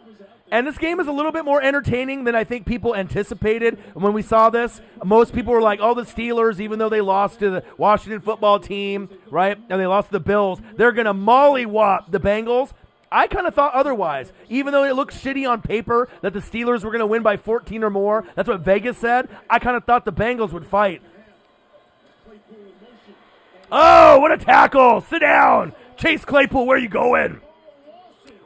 And this game is a little bit more entertaining than I think people anticipated when we saw this. Most people were like, oh, the Steelers, even though they lost to the Washington football team, right, and they lost to the Bills, they're going to mollywop the Bengals. I kind of thought otherwise. Even though it looked shitty on paper that the Steelers were going to win by 14 or more, that's what Vegas said, I kind of thought the Bengals would fight. Oh, what a tackle. Sit down. Chase Claypool, where you going?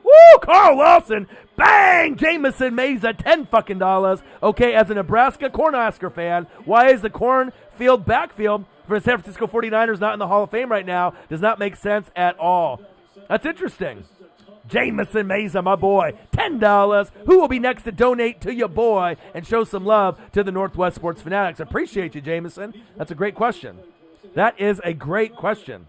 Woo, Carl Lawson. Bang! Jamison Meza, $10. Okay, as a Nebraska Cornhusker fan, why is the cornfield backfield for the San Francisco 49ers not in the Hall of Fame right now? Does not make sense at all. That's interesting. Jamison Meza, my boy, $10. Who will be next to donate to your boy and show some love to the Northwest Sports Fanatics? Appreciate you, Jamison. That's a great question. That is a great question.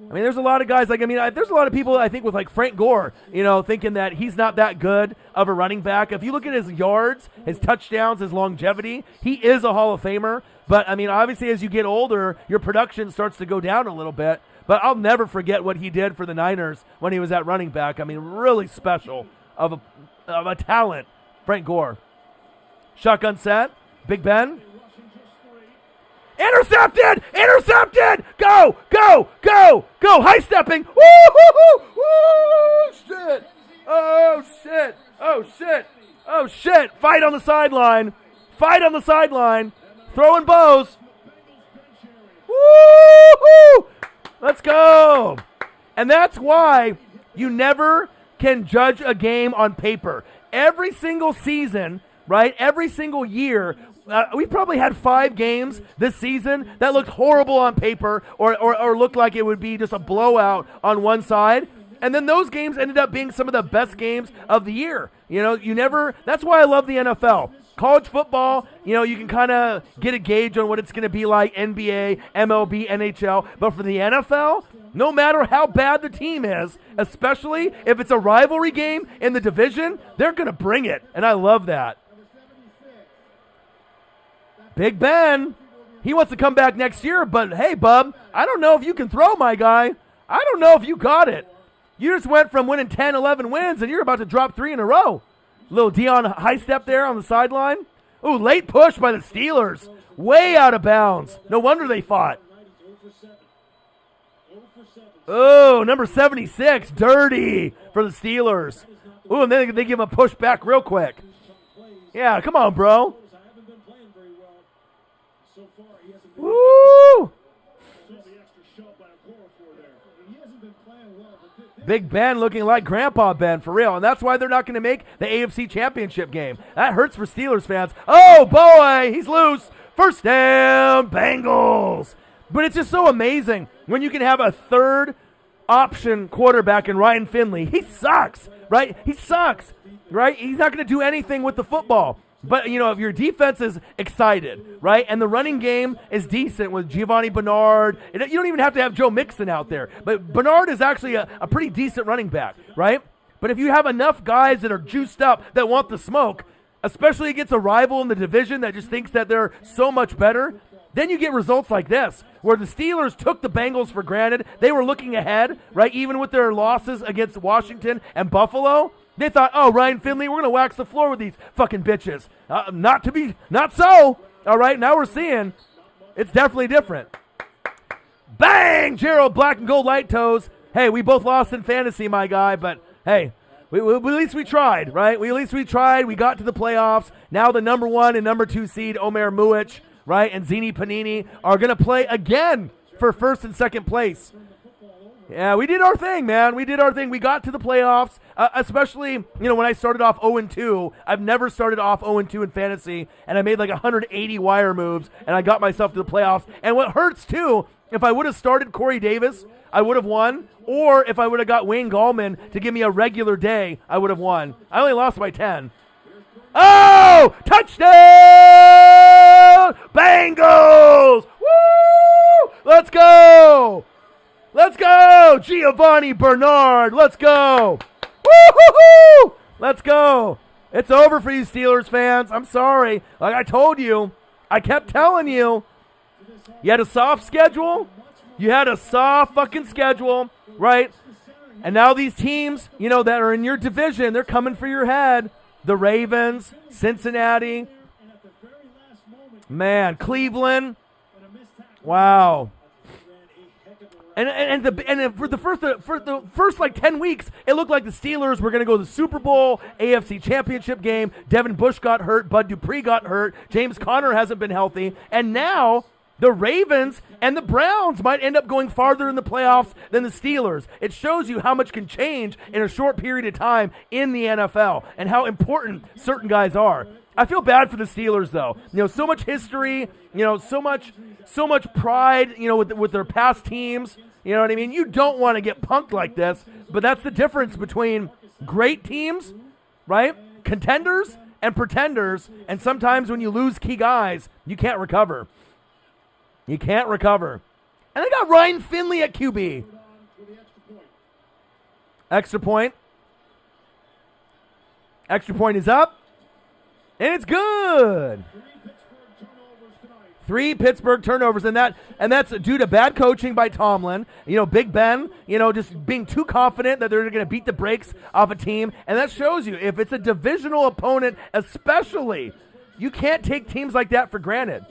I mean, there's a lot of guys, there's a lot of people, I think, with like Frank Gore, thinking that he's not that good of a running back. If you look at his yards, his touchdowns, his longevity, he is a Hall of Famer. But, I mean, obviously, as you get older, your production starts to go down a little bit. But I'll never forget what he did for the Niners when he was at running back. I mean, really special of a talent, Frank Gore. Shotgun set, Big Ben. Intercepted! Intercepted! Go! Go! Go! Go! High stepping! Woo! Woo! Shit! Oh shit! Oh shit! Oh shit! Fight on the sideline! Fight on the sideline! Throwing bows! Woo! Let's go! And that's why you never can judge a game on paper. Every single season, right? Every single year. We probably had 5 games this season that looked horrible on paper or looked like it would be just a blowout on one side. And then those games ended up being some of the best games of the year. That's why I love the NFL. College football, you can kind of get a gauge on what it's going to be like, NBA, MLB, NHL. But for the NFL, no matter how bad the team is, especially if it's a rivalry game in the division, they're going to bring it. And I love that. Big Ben, he wants to come back next year, but hey, bub, I don't know if you can throw, my guy. I don't know if you got it. You just went from winning 10, 11 wins, and you're about to drop 3 in a row. Little Dion high step there on the sideline. Ooh, late push by the Steelers. Way out of bounds. No wonder they fought. Oh, number 76, dirty for the Steelers. Ooh, and then they give him a push back real quick. Yeah, come on, bro. Woo! Big Ben looking like Grandpa Ben, for real. And that's why they're not going to make the AFC Championship game. That hurts for Steelers fans. Oh, boy, he's loose. First down, Bengals. But it's just so amazing when you can have a third option quarterback in Ryan Finley. He sucks, right? He sucks, right? He's not going to do anything with the football. But, if your defense is excited, right, and the running game is decent with Giovanni Bernard, you don't even have to have Joe Mixon out there. But Bernard is actually a pretty decent running back, right? But if you have enough guys that are juiced up that want the smoke, especially against a rival in the division that just thinks that they're so much better, then you get results like this, where the Steelers took the Bengals for granted. They were looking ahead, right, even with their losses against Washington and Buffalo. They thought, oh, Ryan Finley, we're going to wax the floor with these fucking bitches. Not so. All right, now we're seeing it's definitely different. Bang! Gerald, black and gold light toes. Hey, we both lost in fantasy, my guy, but hey, at least we tried, right? At least we tried. We got to the playoffs. Now the number 1 and number 2 seed, Omer Muich, right, and Zini Panini are going to play again for first and second place. Yeah, we did our thing, man. We did our thing. We got to the playoffs, especially, when I started off 0-2. I've never started off 0-2 in fantasy, and I made like 180 wire moves, and I got myself to the playoffs. And what hurts, too, if I would have started Corey Davis, I would have won. Or if I would have got Wayne Gallman to give me a regular day, I would have won. I only lost by 10. Oh! Touchdown! Bengals! Woo! Let's go! Let's go! Giovanni Bernard! Let's go! Woo-hoo-hoo! Let's go! It's over for you Steelers fans. I'm sorry. Like I told you, I kept telling you, you had a soft schedule. You had a soft fucking schedule, right? And now these teams, that are in your division, they're coming for your head. The Ravens, Cincinnati, man, Cleveland. Wow. And for the first like 10 weeks, it looked like the Steelers were going to go to the Super Bowl, AFC Championship game. Devin Bush got hurt, Bud Dupree got hurt, James Conner hasn't been healthy, and now the Ravens and the Browns might end up going farther in the playoffs than the Steelers. It shows you how much can change in a short period of time in the NFL and how important certain guys are. I feel bad for the Steelers, though. So much history, so much pride, with their past teams. You know what I mean? You don't want to get punked like this, but that's the difference between great teams, right? Contenders and pretenders, and sometimes when you lose key guys, you can't recover. You can't recover. And they got Ryan Finley at QB. Extra point. Extra point is up. And it's good. 3 Pittsburgh turnovers, and that's due to bad coaching by Tomlin. Big Ben, just being too confident that they're going to beat the brakes off a team. And that shows you, if it's a divisional opponent especially, you can't take teams like that for granted.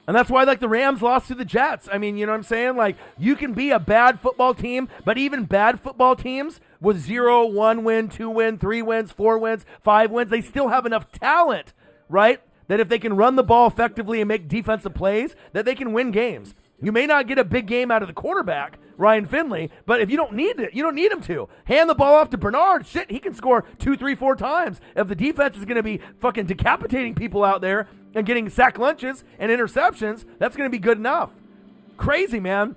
And that's why, the Rams lost to the Jets. I mean, you know what I'm saying? You can be a bad football team, but even bad football teams with 0, 1 win, 2 win, 3 wins, 4 wins, 5 wins, they still have enough talent, right? That if they can run the ball effectively and make defensive plays, that they can win games. You may not get a big game out of the quarterback, Ryan Finley, but if you don't need it, you don't need him to. Hand the ball off to Bernard. Shit, he can score 2, 3, 4 times. If the defense is going to be fucking decapitating people out there and getting sack lunches and interceptions, that's going to be good enough. Crazy, man.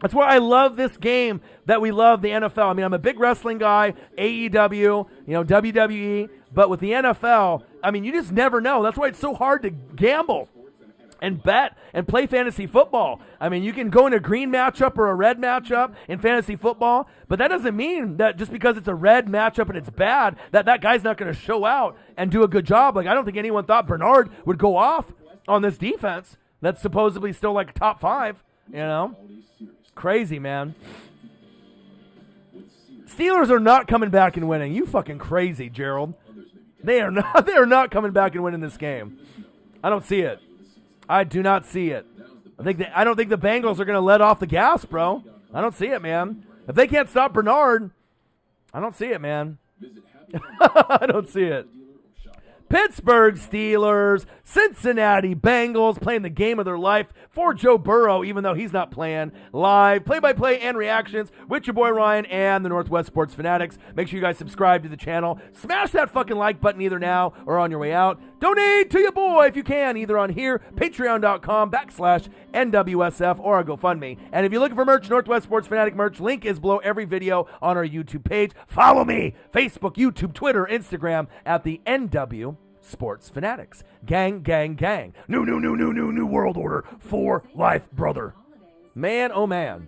That's why I love this game that we love, the NFL. I mean, I'm a big wrestling guy, AEW, WWE, but with the NFL, I mean, you just never know. That's why it's so hard to gamble and bet and play fantasy football. I mean, you can go in a green matchup or a red matchup in fantasy football, but that doesn't mean that just because it's a red matchup and it's bad, that guy's not going to show out and do a good job. I don't think anyone thought Bernard would go off on this defense that's supposedly still top 5, Crazy, man. Steelers are not coming back and winning. You fucking crazy, Gerald. They are not coming back and winning this game. I don't see it. I do not see it. I don't think the Bengals are going to let off the gas, bro. I don't see it, man. If they can't stop Bernard, I don't see it, man. I don't see it. Pittsburgh Steelers, Cincinnati Bengals playing the game of their life for Joe Burrow, even though he's not playing. Live play-by-play and reactions with your boy Ryan and the Northwest Sports Fanatics. Make sure you guys subscribe to the channel. Smash that fucking like button either now or on your way out. Donate to your boy if you can, either on here, patreon.com/NWSF, or on GoFundMe. And if you're looking for merch, Northwest Sports Fanatic merch, link is below every video on our YouTube page. Follow me, Facebook, YouTube, Twitter, Instagram, at the NW Sports Fanatics. Gang, gang, gang. New world order for life, brother. Man, oh man.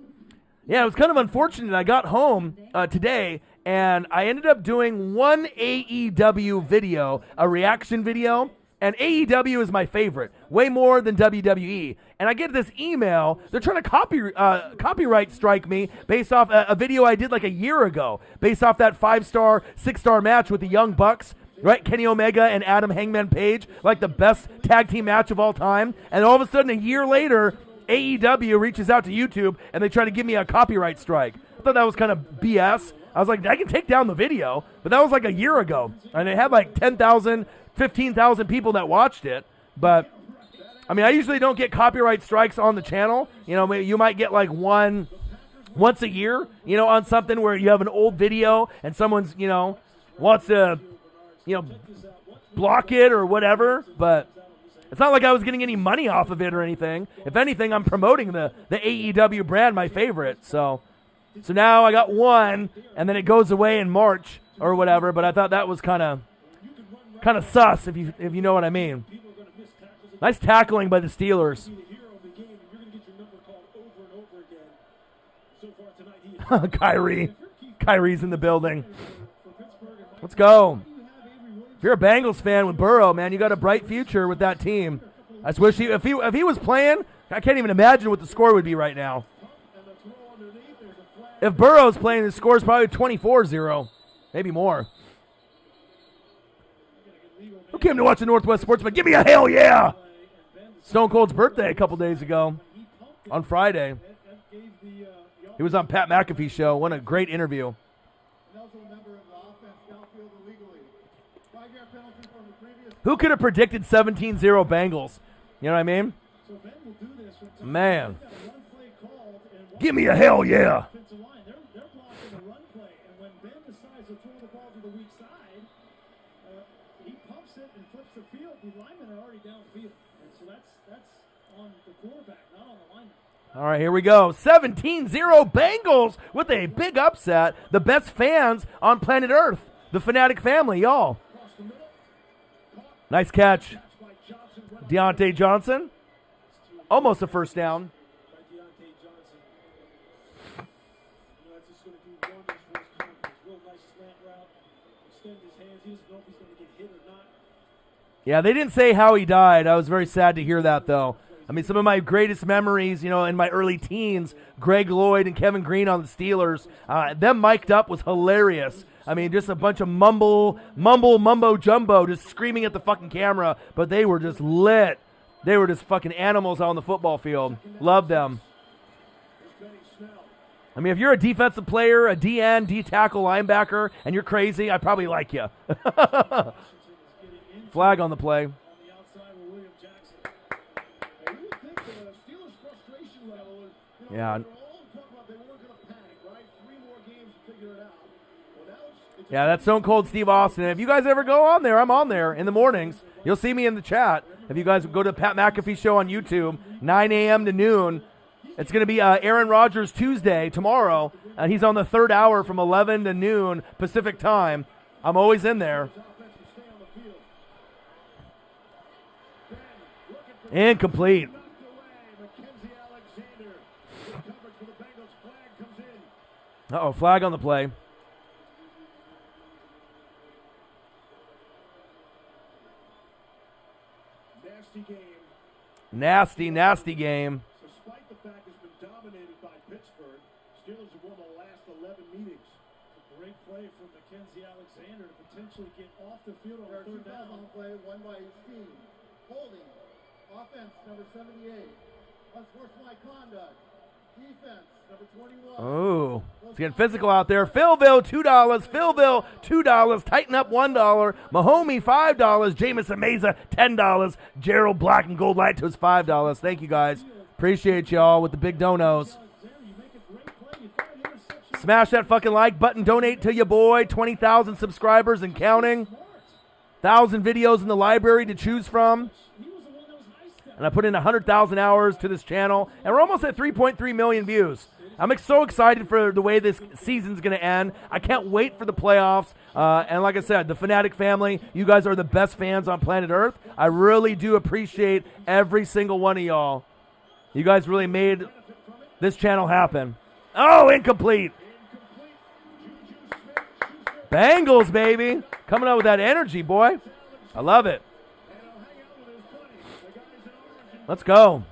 Yeah, it was kind of unfortunate. I got home today, and I ended up doing one AEW video, a reaction video, and AEW is my favorite, way more than WWE. And I get this email. They're trying to copyright strike me based off a video I did like a year ago, based off that 5-star, 6-star match with the Young Bucks. Right, Kenny Omega and Adam Hangman Page, like the best tag team match of all time. And all of a sudden, a year later, AEW reaches out to YouTube, and they try to give me a copyright strike. I thought that was kind of BS. I was like, I can take down the video, but that was like a year ago. And it had like 10,000, 15,000 people that watched it. But I mean, I usually don't get copyright strikes on the channel. You know, you might get like one once a year, you know, on something where you have an old video and someone's, you know, wants to, you know, block it or whatever. But it's not like I was getting any money off of it or anything. If anything, I'm promoting the AEW brand, my favorite. So now I got one, and then it goes away in March or whatever. But I thought that was kind of sus, if you know what I mean. Nice tackling by the Steelers. Kyrie's in the building. Let's go. If you're a Bengals fan with Burrow, man, you got a bright future with that team. I just wish if he was playing, I can't even imagine what the score would be right now. If Burrow's playing, the score is probably 24-0, maybe more. Who came to watch the Northwest Sportsman? Give me a hell yeah! Stone Cold's birthday a couple days ago, on Friday. He was on Pat McAfee's show. What a great interview. Who could have predicted 17-0 Bengals? You know what I mean? Man. Give me a hell yeah. They're blocking the run play, and when Ben decides to throw the ball to the weak side, he pumps it and flips the field. The linemen are already downfield, and so that's on the quarterback, not on the lineman. All right, here we go. 17-0 Bengals with a big upset. The best fans on planet Earth. The Fanatic family, y'all. Nice catch. Deontay Johnson. Almost a first down. Yeah, they didn't say how he died. I was very sad to hear that, though. I mean, some of my greatest memories, you know, in my early teens, Greg Lloyd and Kevin Greene on the Steelers, them mic'd up was hilarious. I mean, just a bunch of mumbo jumbo, just screaming at the fucking camera, but they were just lit. They were just fucking animals on the football field. Love them. I mean, if you're a defensive player, a DN, D-tackle, linebacker, and you're crazy, I probably like you. Flag on the play. Yeah. Yeah, that's Stone Cold Steve Austin. If you guys ever go on there, I'm on there in the mornings. You'll see me in the chat. If you guys go to Pat McAfee Show on YouTube, 9 a.m. to noon. It's going to be Aaron Rodgers Tuesday, tomorrow. And he's on the third hour from 11 to noon Pacific time. I'm always in there. Incomplete. Uh-oh, flag on the play. Nasty game. Despite the fact it's been dominated by Pittsburgh, Steelers have won the last 11 meetings. A great play from Mackenzie Alexander to potentially get off the field on third down. Play won by Steve. Holding. Offense, number 78. Unsportsmanlike conduct. Defense, number 21. Oh, it's getting physical out there. Philville, $2. Philville, $2. Tighten up, $1. Mahomie, $5. Jamison Meza, $10. Gerald Black and Gold Light Toast, $5. Thank you, guys. Appreciate y'all with the big donos. Smash that fucking like button. Donate to your boy. 20,000 subscribers and counting. 1,000 videos in the library to choose from. And I put in 100,000 hours to this channel, and we're almost at 3.3 million views. I'm so excited for the way this season's going to end. I can't wait for the playoffs. And like I said, the Fanatic family, you guys are the best fans on planet Earth. I really do appreciate every single one of y'all. You guys really made this channel happen. Oh, incomplete. Bengals, baby. Coming out with that energy, boy. I love it. Let's go.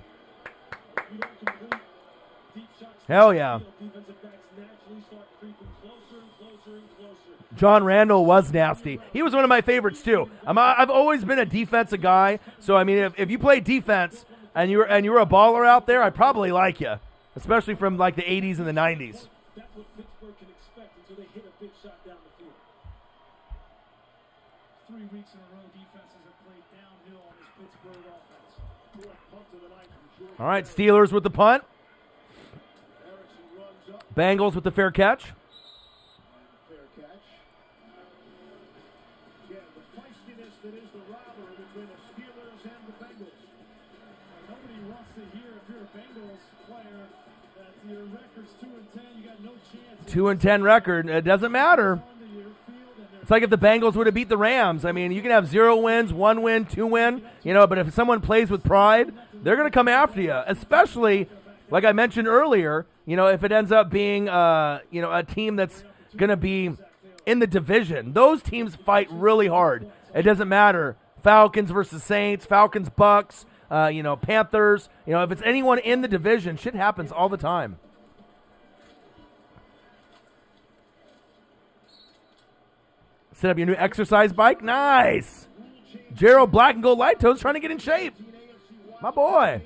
Hell yeah. John Randall was nasty. He was one of my favorites too. I've always been a defensive guy. So I mean, if you play defense and you're a baller out there, I probably like you, especially from like the 80s and the 90s. That's what Pittsburgh can expect until they hit a big shot down the field. 3 weeks in a row, defenses have played downhill on this Pittsburgh offense. All right, Steelers with the punt. Bengals with the fair catch. Fair catch. Yeah, the feistiness that is the rivalry between the Steelers and the Bengals. Nobody wants to hear, if you're a Bengals player, that your record's 2-10, you got no chance. 2-10 record. It doesn't matter. It's like if the Bengals would have beat the Rams. I mean, you can have 0 wins, 1 win, 2 win, but if someone plays with pride, they're going to come after you, especially, like I mentioned earlier, if it ends up being, a team that's going to be in the division. Those teams fight really hard. It doesn't matter. Falcons versus Saints, Falcons, Bucks, Panthers. If it's anyone in the division, shit happens all the time. Set up your new exercise bike. Nice. Gerald Black and Gold Light Toes trying to get in shape. My boy.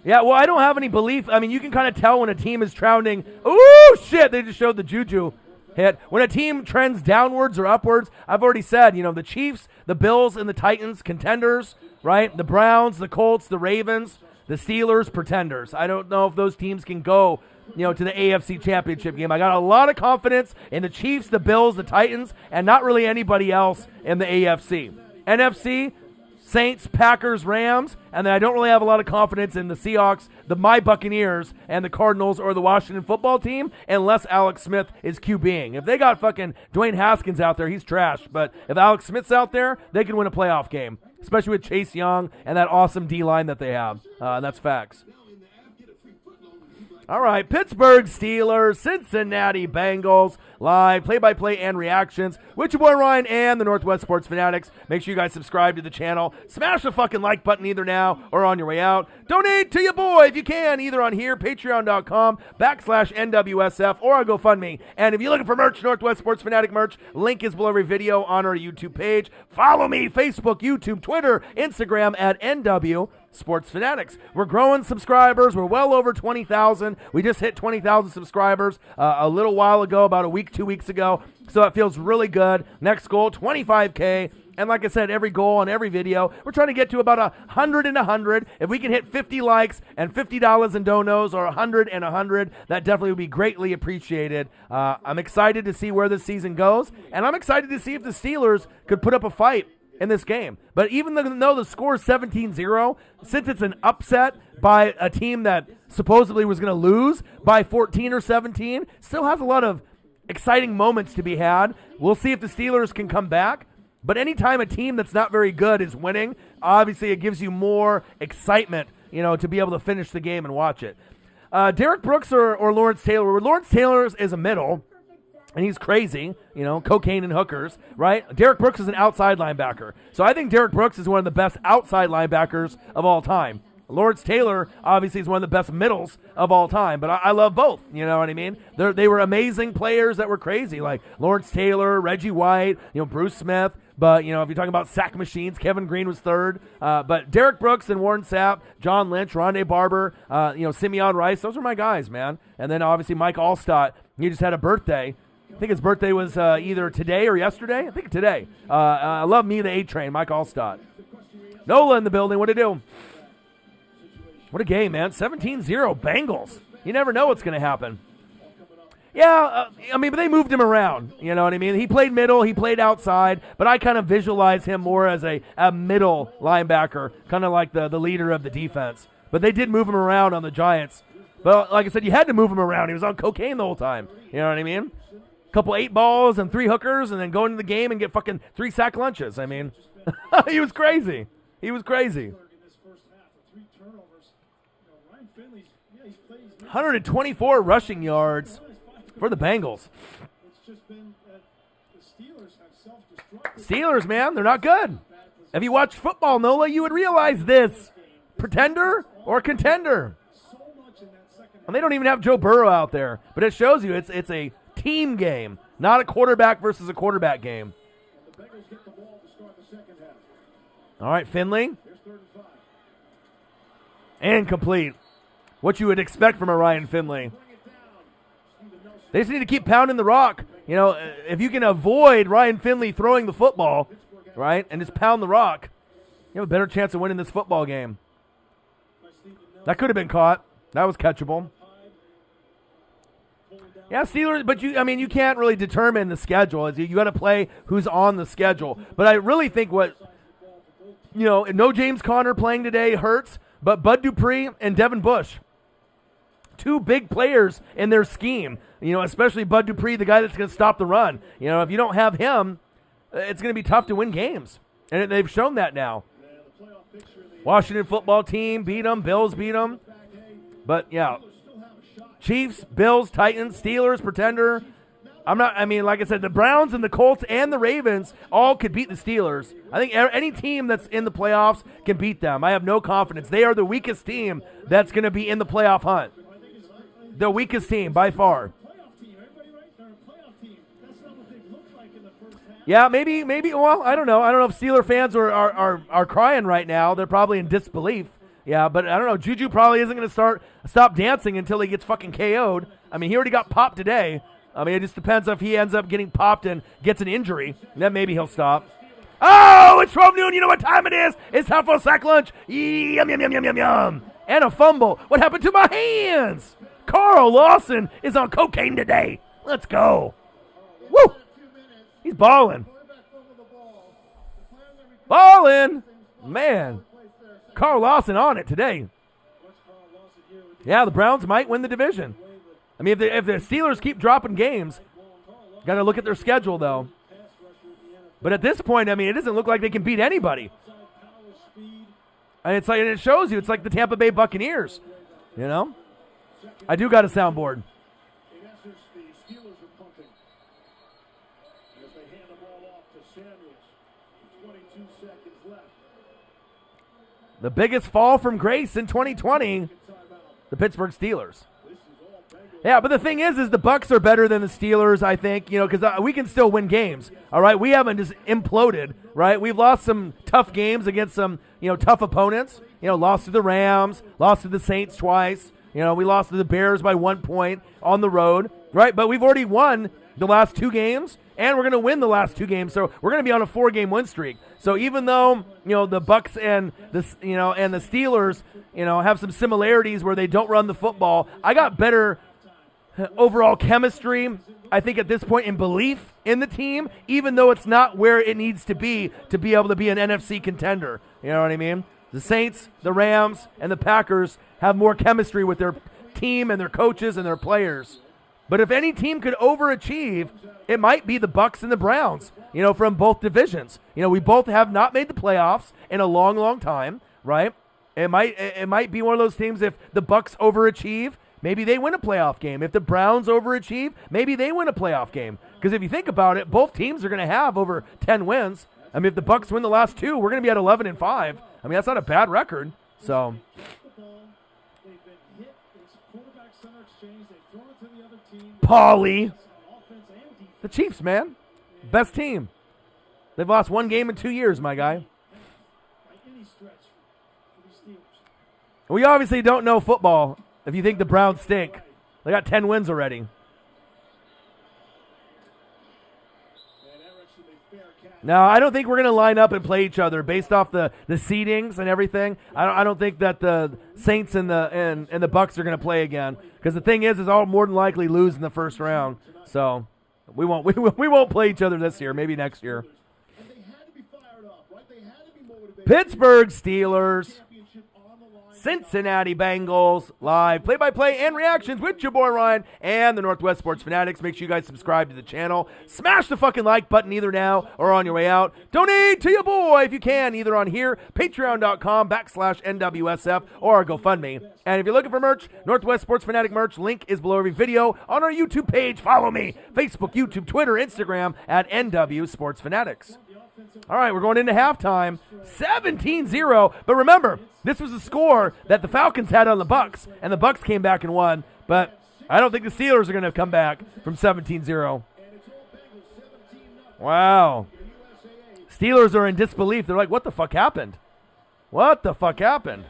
Yeah, well, I don't have any belief. I mean, you can kind of tell when a team is trending. Ooh, shit. They just showed the juju hit. When a team trends downwards or upwards, I've already said, the Chiefs, the Bills, and the Titans, contenders, right? The Browns, the Colts, the Ravens, the Steelers, pretenders. I don't know if those teams can go, to the AFC Championship game. I got a lot of confidence in the Chiefs, the Bills, the Titans, and not really anybody else in the AFC. NFC, Saints, Packers, Rams, and then I don't really have a lot of confidence in the Seahawks, my Buccaneers, and the Cardinals or the Washington football team unless Alex Smith is QBing. If they got fucking Dwayne Haskins out there, he's trash. But if Alex Smith's out there, they can win a playoff game, especially with Chase Young and that awesome D-line that they have. And that's facts. All right, Pittsburgh Steelers, Cincinnati Bengals, live play-by-play and reactions with your boy Ryan and the Northwest Sports Fanatics. Make sure you guys subscribe to the channel. Smash the fucking like button either now or on your way out. Donate to your boy if you can, either on here, patreon.com/NWSF, or on GoFundMe. And if you're looking for merch, Northwest Sports Fanatic merch, link is below every video on our YouTube page. Follow me, Facebook, YouTube, Twitter, Instagram at NW Sports Fanatics. We're growing subscribers. We're well over 20,000. We just hit 20,000 subscribers a little while ago, about a week, 2 weeks ago. So it feels really good. Next goal, 25K. And like I said, every goal on every video, we're trying to get to about 100 and 100. If we can hit 50 likes and $50 in donos, or 100 and 100, that definitely would be greatly appreciated. I'm excited to see where this season goes, and I'm excited to see if the Steelers could put up a fight in this game. But even though the score is 17-0, since it's an upset by a team that supposedly was going to lose by 14 or 17, still has a lot of exciting moments to be had. We'll see if the Steelers can come back. But anytime a team that's not very good is winning, obviously it gives you more excitement, to be able to finish the game and watch it. Derek Brooks or Lawrence Taylor. Lawrence Taylor is a middle, and he's crazy, cocaine and hookers, right? Derek Brooks is an outside linebacker. So I think Derek Brooks is one of the best outside linebackers of all time. Lawrence Taylor, obviously, is one of the best middles of all time, but I love both, you know what I mean? They were amazing players that were crazy, like Lawrence Taylor, Reggie White, Bruce Smith, but, if you're talking about sack machines, Kevin Greene was third, but Derek Brooks and Warren Sapp, John Lynch, Rondé Barber, Simeon Rice, those are my guys, man. And then, obviously, Mike Allstott, he just had a birthday. I think his birthday was either today or yesterday. I think today. I love me, the A-Train, Mike Allstott. Nola in the building, what to do? What a game, man. 17-0, Bengals. You never know what's going to happen. Yeah, but they moved him around. You know what I mean? He played middle, he played outside, but I kind of visualize him more as a middle linebacker, kind of like the leader of the defense. But they did move him around on the Giants. But like I said, you had to move him around. He was on cocaine the whole time. You know what I mean? Couple 8 balls and 3 hookers, and then go into the game and get fucking 3 sack lunches. I mean, he was crazy. He was crazy. 124 rushing yards for the Bengals. Steelers, man, they're not good. If you watch football, Nola, you would realize this. Pretender or contender. And they don't even have Joe Burrow out there. But it shows you it's a team game, not a quarterback versus a quarterback game. All right, Finley. And complete. What you would expect from a Ryan Finley. They just need to keep pounding the rock. You know, if you can avoid Ryan Finley throwing the football, right, and just pound the rock, you have a better chance of winning this football game. That could have been caught. That was catchable. Yeah, Steelers, but you can't really determine the schedule. You got to play who's on the schedule. But I really think no James Conner playing today hurts, but Bud Dupree and Devin Bush, two big players in their scheme. You know, especially Bud Dupree, the guy that's going to stop the run. You know, if you don't have him, it's going to be tough to win games, and they've shown that now. Washington football team beat them. Bills beat them. But, yeah, Chiefs, Bills, Titans, Steelers, pretender. Like I said, the Browns and the Colts and the Ravens all could beat the Steelers. I think any team that's in the playoffs can beat them. I have no confidence. They are the weakest team that's going to be in the playoff hunt. The weakest team by far. Yeah, maybe. Well, I don't know. I don't know if Steeler fans are crying right now. They're probably in disbelief. Yeah, but I don't know. Juju probably isn't going to stop dancing until he gets fucking KO'd. I mean, he already got popped today. I mean, it just depends if he ends up getting popped and gets an injury. Then maybe he'll stop. Oh, it's 12 noon. You know what time it is. It's time for a sack lunch. Yum, yum, yum, yum, yum, yum. And a fumble. What happened to my hands? Carl Lawson is on cocaine today. Let's go. Woo! He's balling. Balling. Man. Carl Lawson on it today. Yeah, the Browns might win the division. I mean, if the Steelers keep dropping games, got to look at their schedule, though. But at this point, I mean, it doesn't look like they can beat anybody. And it shows you, it's like the Tampa Bay Buccaneers. You know? I do got a soundboard. The biggest fall from grace in 2020, the Pittsburgh Steelers. Yeah, but the thing is the Bucs are better than the Steelers, I think, because we can still win games, all right? We haven't just imploded, right? We've lost some tough games against some, tough opponents. Lost to the Rams, lost to the Saints twice. We lost to the Bears by 1 point on the road, right? But we've already won the last 2 games, and we're going to win the last 2 games. So we're going to be on a 4-game win streak. So even though, the Bucs and the Steelers, have some similarities where they don't run the football, I got better overall chemistry, I think, at this point, in belief in the team, even though it's not where it needs to be able to be an NFC contender. You know what I mean? The Saints, the Rams, and the Packers have more chemistry with their team and their coaches and their players. But if any team could overachieve, it might be the Bucs and the Browns, from both divisions. We both have not made the playoffs in a long, long time, right? It might be one of those teams, if the Bucs overachieve, maybe they win a playoff game. If the Browns overachieve, maybe they win a playoff game. Because if you think about it, both teams are going to have over 10 wins. I mean, if the Bucs win the last 2, we're going to be at 11-5. I mean, that's not a bad record. So, Paulie, the Chiefs, man, best team. They've lost 1 game in 2 years, my guy. We obviously don't know football if you think the Browns stink. They got 10 wins already. No, I don't think we're going to line up and play each other based off the seedings and everything. I don't think that the Saints and the Bucs are going to play again, because the thing is I'll more than likely lose in the first round. So we won't play each other this year. Maybe next year. Pittsburgh Steelers, Cincinnati Bengals, live play-by-play and reactions with your boy Ryan and the Northwest Sports Fanatics. Make sure you guys subscribe to the channel. Smash the fucking like button either now or on your way out. Donate to your boy if you can, either on here, patreon.com/NWSF, or our GoFundMe. And if you're looking for merch, Northwest Sports Fanatic merch, link is below every video. On our YouTube page, follow me. Facebook, YouTube, Twitter, Instagram at NW Sports Fanatics. All right, we're going into halftime, 17-0. But remember, this was a score that the Falcons had on the Bucs, and the Bucs came back and won. But I don't think the Steelers are going to come back from 17-0. Wow. Steelers are in disbelief. They're like, what the fuck happened? What the fuck happened?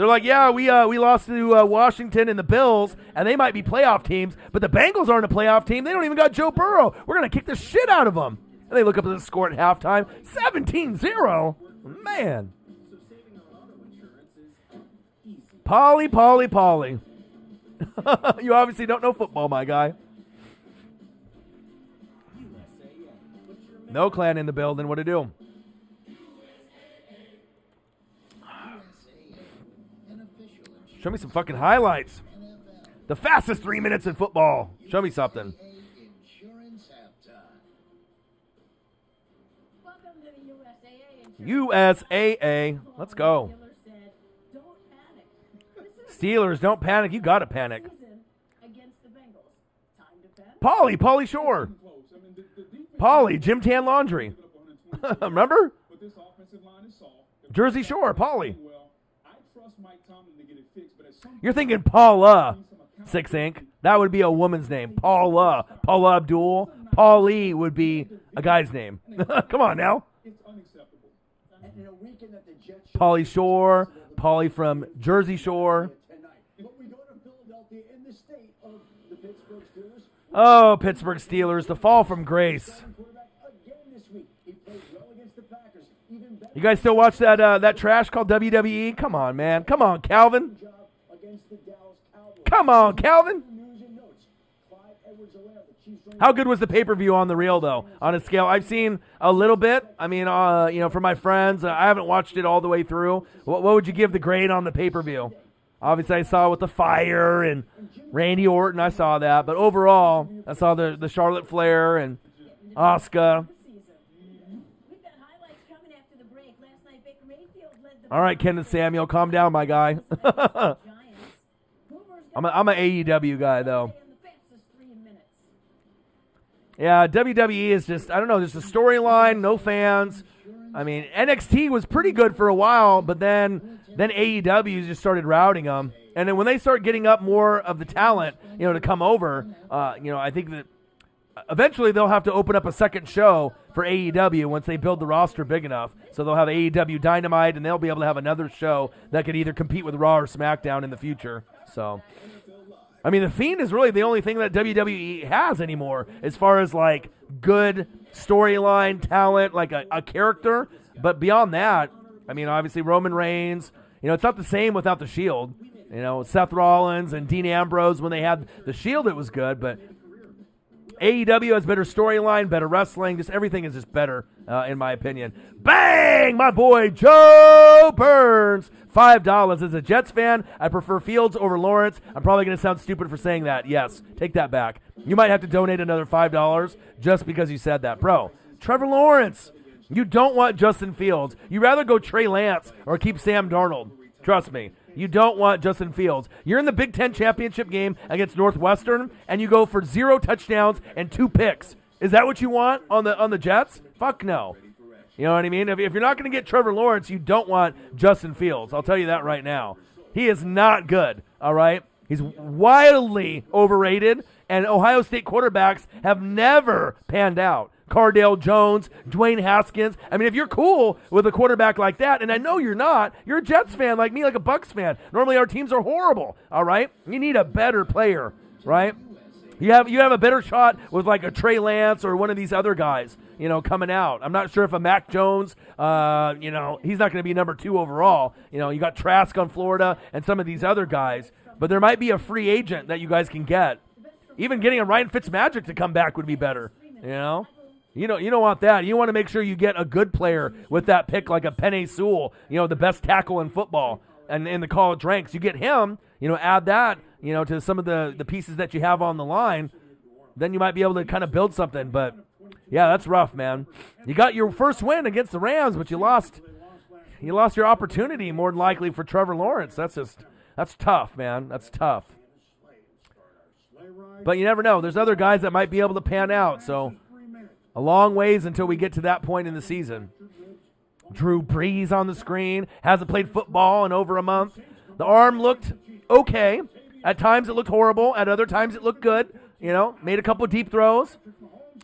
They're like, yeah, we lost to Washington and the Bills, and they might be playoff teams, but the Bengals aren't a playoff team. They don't even got Joe Burrow. We're going to kick the shit out of them. And they look up at the score at halftime, 17-0. Man. Polly. You obviously don't know football, my guy. No clan in the building. What to do? Show me some fucking highlights. The fastest 3 minutes in football. Show me something. USAA. Let's go. Steelers, don't panic. You got to panic. Pauly Shore. Pauly, Jim Tan Laundry. Remember? Jersey Shore, Pauly. You're thinking Paula, 6 Inc. That would be a woman's name. Paula Abdul. Paulie would be a guy's name. Come on now. Pauly Shore. Pauly from Jersey Shore. Oh, Pittsburgh Steelers, the fall from grace. You guys still watch that trash called WWE? Come on, man. Come on, Calvin. Come on, Calvin. How good was the pay-per-view on the reel, though, on a scale? I've seen a little bit. I mean, for my friends, I haven't watched it all the way through. What would you give the grade on the pay-per-view? Obviously, I saw with the Fire and Randy Orton. I saw that. But overall, I saw the Charlotte Flair and Asuka. All right, Kenneth Samuel, calm down, my guy. I'm an AEW guy, though. Yeah, WWE is just, I don't know, just a storyline, no fans. I mean, NXT was pretty good for a while, but then AEW just started routing them. And then when they start getting up more of the talent, to come over, I think that eventually they'll have to open up a second show for AEW once they build the roster big enough. So they'll have AEW Dynamite, and they'll be able to have another show that could either compete with Raw or SmackDown in the future. So, I mean, The Fiend is really the only thing that WWE has anymore as far as, like, good storyline, talent, like a character. But beyond that, I mean, obviously Roman Reigns, it's not the same without the Shield. Seth Rollins and Dean Ambrose, when they had the Shield, it was good, but AEW has better storyline, better wrestling. Just everything is just better, in my opinion. Bang! My boy Joe Burns, $5. As a Jets fan, I prefer Fields over Lawrence. I'm probably going to sound stupid for saying that. Yes, take that back. You might have to donate another $5 just because you said that. Bro, Trevor Lawrence. You don't want Justin Fields. You'd rather go Trey Lance or keep Sam Darnold. Trust me. You don't want Justin Fields. You're in the Big Ten championship game against Northwestern, and you go for 0 touchdowns and 2 picks. Is that what you want on the Jets? Fuck no. You know what I mean? If you're not going to get Trevor Lawrence, you don't want Justin Fields. I'll tell you that right now. He is not good, all right? He's wildly overrated, and Ohio State quarterbacks have never panned out. Cardale Jones, Dwayne Haskins. I mean, if you're cool with a quarterback like that, and I know you're not, you're a Jets fan like me, like a Bucks fan. Normally our teams are horrible, all right? You need a better player, right? You have a better shot with like a Trey Lance or one of these other guys, coming out. I'm not sure if a Mac Jones, he's not going to be number 2 overall. You got Trask on Florida and some of these other guys, but there might be a free agent that you guys can get. Even getting a Ryan Fitzmagic to come back would be better, You don't want that. You want to make sure you get a good player with that pick, like a Penei Sewell, the best tackle in football and in the college ranks. You get him, add that, to some of the pieces that you have on the line, then you might be able to kind of build something. But, yeah, that's rough, man. You got your first win against the Rams, but you lost your opportunity more than likely for Trevor Lawrence. That's tough, man. That's tough. But you never know. There's other guys that might be able to pan out, so a long ways until we get to that point in the season. Drew Brees on the screen. Hasn't played football in over a month. The arm looked okay. At times it looked horrible. At other times it looked good. Made a couple of deep throws.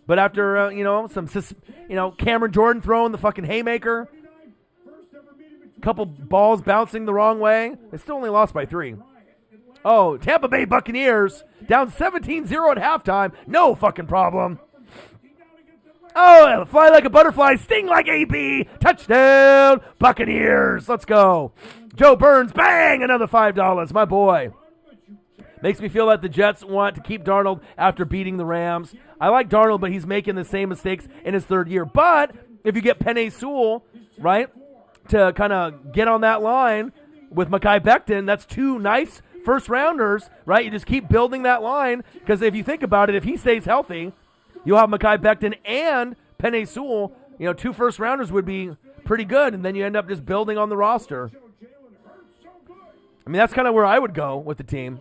But after, Cameron Jordan throwing the fucking haymaker, Couple balls bouncing the wrong way. They still only lost by 3. Oh, Tampa Bay Buccaneers down 17-0 at halftime. No fucking problem. Oh, fly like a butterfly, sting like AB. Touchdown, Buccaneers. Let's go. Joe Burns, bang, another $5. My boy. Makes me feel like the Jets want to keep Darnold after beating the Rams. I like Darnold, but he's making the same mistakes in his 3rd year. But if you get Penei Sewell, right, to kind of get on that line with Mekhi Becton, that's 2 nice first-rounders, right? You just keep building that line because if you think about it, if he stays healthy, you'll have Mekhi Becton and Penei Sewell. 2 first-rounders would be pretty good, and then you end up just building on the roster. I mean, that's kind of where I would go with the team.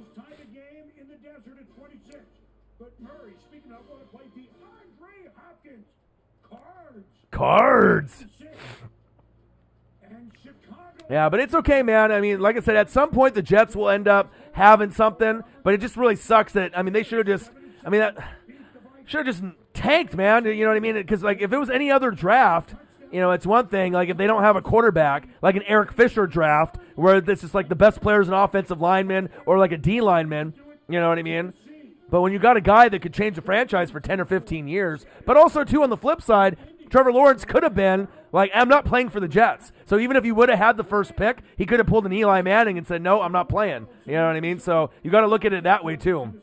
Cards. Yeah, but it's okay, man. I mean, like I said, at some point the Jets will end up having something, but it just really sucks that, they should have just, that should have just tanked, man. You know what I mean? Because, if it was any other draft, it's one thing. If they don't have a quarterback, like an Eric Fisher draft, where this is the best players and offensive linemen, or a D lineman, you know what I mean? But when you got a guy that could change the franchise for 10 or 15 years, but also, too, on the flip side, Trevor Lawrence could have been I'm not playing for the Jets. So even if he would have had the first pick, he could have pulled an Eli Manning and said, no, I'm not playing. You know what I mean? So you got to look at it that way, too.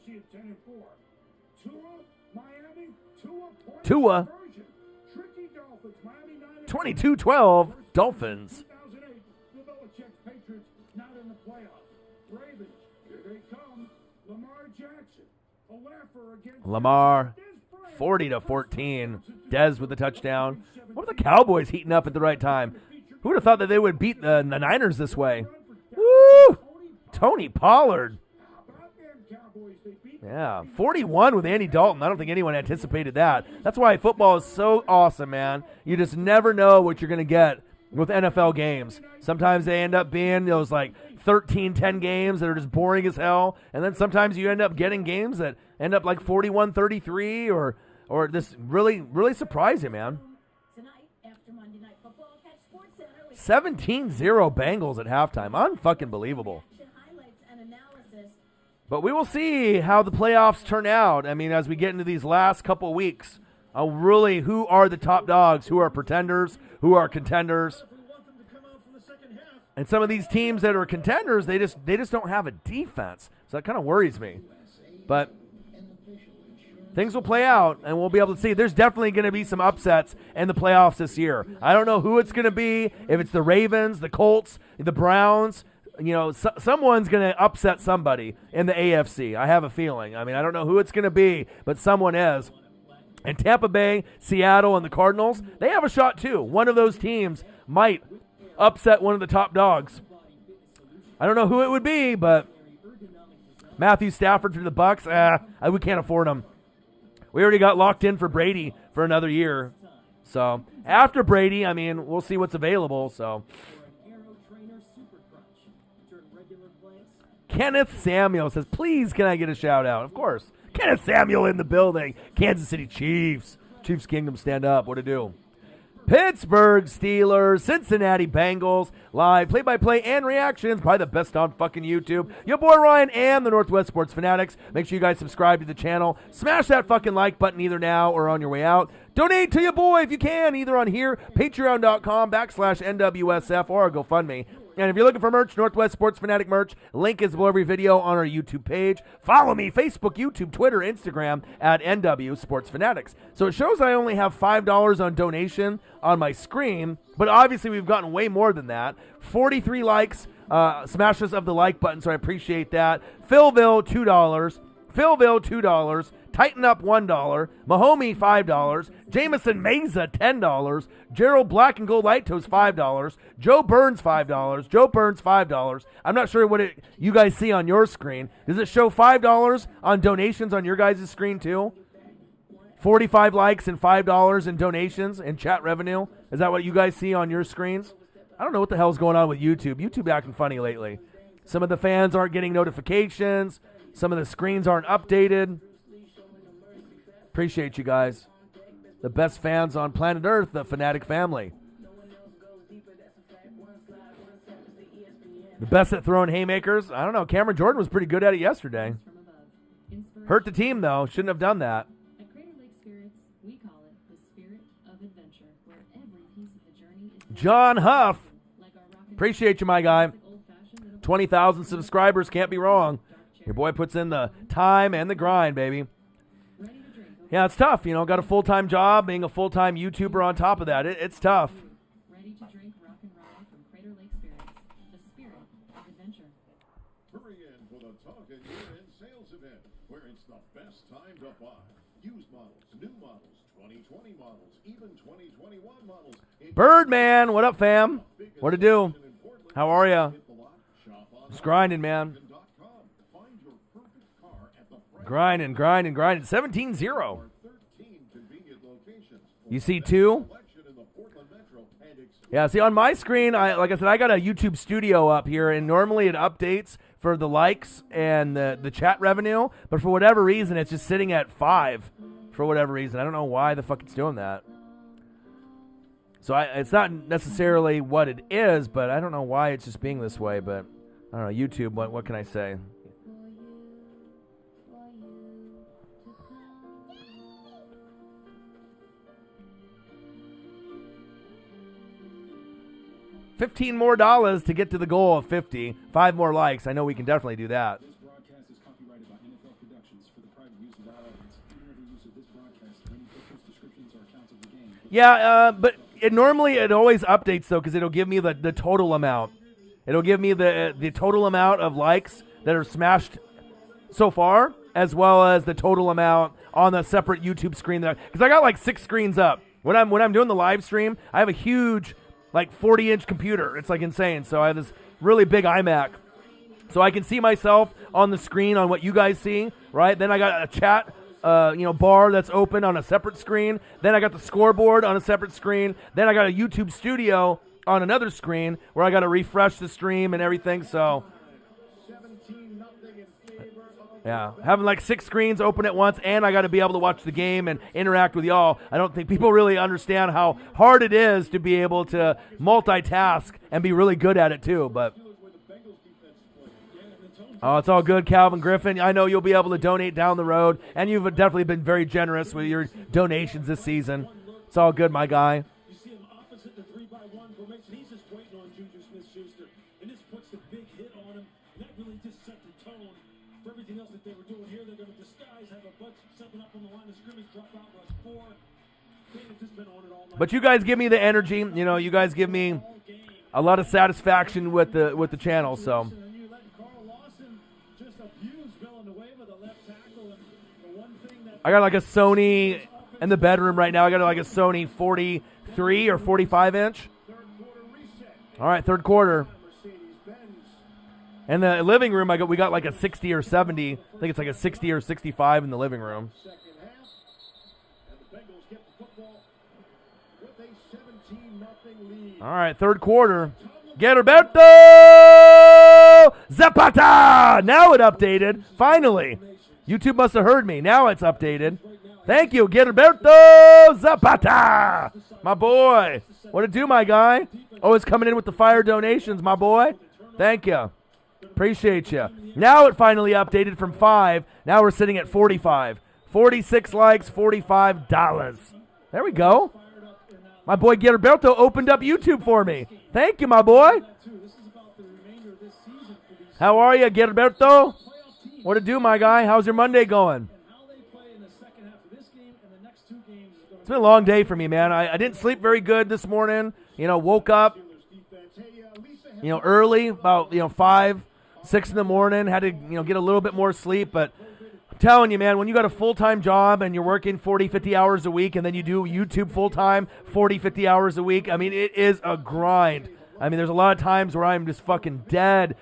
Tua. 22-12, Dolphins. Lamar, 40-14. Dez with the touchdown. What are the Cowboys heating up at the right time? Who would have thought that they would beat the Niners this way? Woo! Tony Pollard. Yeah, 41 with Andy Dalton. I don't think anyone anticipated that. That's why football is so awesome, man. You just never know what you're going to get with NFL games. Sometimes they end up being those 13-10 games that are just boring as hell, and then sometimes you end up getting games that end up 41-33 or this really surprising, man. 17-0 Bengals at halftime. Unfucking believable. But we will see how the playoffs turn out. As we get into these last couple weeks, who are the top dogs, who are pretenders, who are contenders. And some of these teams that are contenders, they just don't have a defense. So that kind of worries me. But things will play out, and we'll be able to see. There's definitely going to be some upsets in the playoffs this year. I don't know who it's going to be, if it's the Ravens, the Colts, the Browns. Someone's going to upset somebody in the AFC. I have a feeling. I don't know who it's going to be, but someone is. And Tampa Bay, Seattle, and the Cardinals, they have a shot too. One of those teams might upset one of the top dogs. I don't know who it would be, but Matthew Stafford for the Bucks, we can't afford him. We already got locked in for Brady for another year. So after Brady, we'll see what's available. So Kenneth Samuel says, please, can I get a shout out? Of course. Kenneth Samuel in the building. Kansas City Chiefs. Chiefs Kingdom, stand up. What to do? Pittsburgh Steelers, Cincinnati Bengals, live play-by-play and reactions by the best on fucking YouTube. Your boy Ryan and the Northwest Sports Fanatics. Make sure you guys subscribe to the channel. Smash that fucking like button either now or on your way out. Donate to your boy if you can, either on here, patreon.com/NWSF, or GoFundMe. And if you're looking for merch, Northwest Sports Fanatic merch, link is below every video on our YouTube page. Follow me, Facebook, YouTube, Twitter, Instagram, at NW Sports Fanatics. So it shows I only have $5 on donation on my screen, but obviously we've gotten way more than that. 43 likes, smashes of the like button, so I appreciate that. Philville, $2. Philville, $2. Tighten Up, $1. Mahomie, $5. Jameson Meza, $10. Gerald Black and Gold Light Toast, $5. Joe Burns, $5. Joe Burns, $5. I'm not sure what you guys see on your screen. Does it show $5 on donations on your guys' screen too? 45 likes and $5 in donations and chat revenue. Is that what you guys see on your screens? I don't know what the hell's going on with YouTube. YouTube acting funny lately. Some of the fans aren't getting notifications. Some of the screens aren't updated. Appreciate you guys. The best fans on planet Earth, the Fanatic family. The best at throwing haymakers? I don't know. Cameron Jordan was pretty good at it yesterday. Hurt the team, though. Shouldn't have done that. At Crater Lake Spirits, we call it the spirit of adventure, where every piece of the journey is John Huff. like our rock and Appreciate you, my guy. old-fashioned 20,000 subscribers. Can't be wrong. Your boy puts in the time and the grind, baby. ready to drink. Yeah, it's tough. Got a full-time job, being a full-time YouTuber on top of that. It's tough. Ready to drink rock and ride from Crater Lake Spirits, the spirit of adventure. Hurry in for the Talking Year-End Sales Event, where it's the best time to buy. Used models, new models, 2020 models, even 2021 models. Birdman, what up, fam? What to do? How are ya? Just grinding, man. Find your perfect car at the price Grinding. 17-0. 13 convenient locations. You see two? Selection in the Portland Metro and Yeah, see, on my screen, like I said, I got a YouTube studio up here, and normally it updates for the likes and the chat revenue, but for whatever reason, it's just sitting at 5 for whatever reason. I don't know why the fuck it's doing that. So it's not necessarily what it is, but I don't know why it's just being this way, but I don't know, YouTube, what can I say? $15 more to get to the goal of 50. 5 more likes. I know we can definitely do that. This broadcast is copyrighted by NFL Productions for the private use of all audience. Even every use of this broadcast, any pictures, descriptions, or accounts of the game. Yeah, but it always updates, though, because it'll give me the total amount. It'll give me the total amount of likes that are smashed so far, as well as the total amount on the separate YouTube screen. Because I got like 6 screens up. When I'm doing the live stream, I have a huge, like 40-inch computer. It's like insane. So I have this really big iMac. So I can see myself on the screen on what you guys see, right? Then I got a chat bar that's open on a separate screen. Then I got the scoreboard on a separate screen. Then I got a YouTube studio on another screen where I got to refresh the stream and everything. So, yeah, having like 6 screens open at once, and I got to be able to watch the game and interact with y'all. I don't think people really understand how hard it is to be able to multitask and be really good at it too. But oh, it's all good, Calvin Griffin. I know you'll be able to donate down the road, and you've definitely been very generous with your donations this season. It's all good, my guy. You see him opposite the 3-by-1 formation. He's just waiting on Juju Smith-Schuster, and this puts the big hit on him. And that really just set the tone for everything else that they were doing here. They're going to disguise, have a bunch 7 up on the line of scrimmage, drop out, rush 4. They've just been on it all night. But you guys give me the energy. You guys give me a lot of satisfaction with the channel. So. And you let Carl Lawson just abuse Villanueva, the left tackle, and the one thing that I got like a Sony in the bedroom right now. I got like a Sony 43 or 45 inch. third quarter reset. All right, third quarter. Mercedes-Benz. In the living room, we got like a 60 or 70. I think it's like a 60 or 65 in the living room. Second half, and the Bengals get the football with a 17-0 lead. All right, third quarter. Gerberto Zapata. Now it updated. Finally. YouTube must have heard me. Now it's updated. Thank you, Gerberto Zapata. My boy. What it do, my guy? Always coming in with the fire donations, my boy. Thank you. Appreciate you. Now it finally updated from 5. Now we're sitting at 45. 46 likes, $45. There we go. My boy Gerberto opened up YouTube for me. Thank you, my boy. How are you, Gerberto? What it do, my guy? How's your Monday going? It's been a long day for me, man. I didn't sleep very good this morning. Woke up, early, about, 5, 6 in the morning. Had to, get a little bit more sleep. But I'm telling you, man, when you got a full-time job and you're working 40, 50 hours a week, and then you do YouTube full-time 40, 50 hours a week, I mean, it is a grind. I mean, there's a lot of times where I'm just fucking dead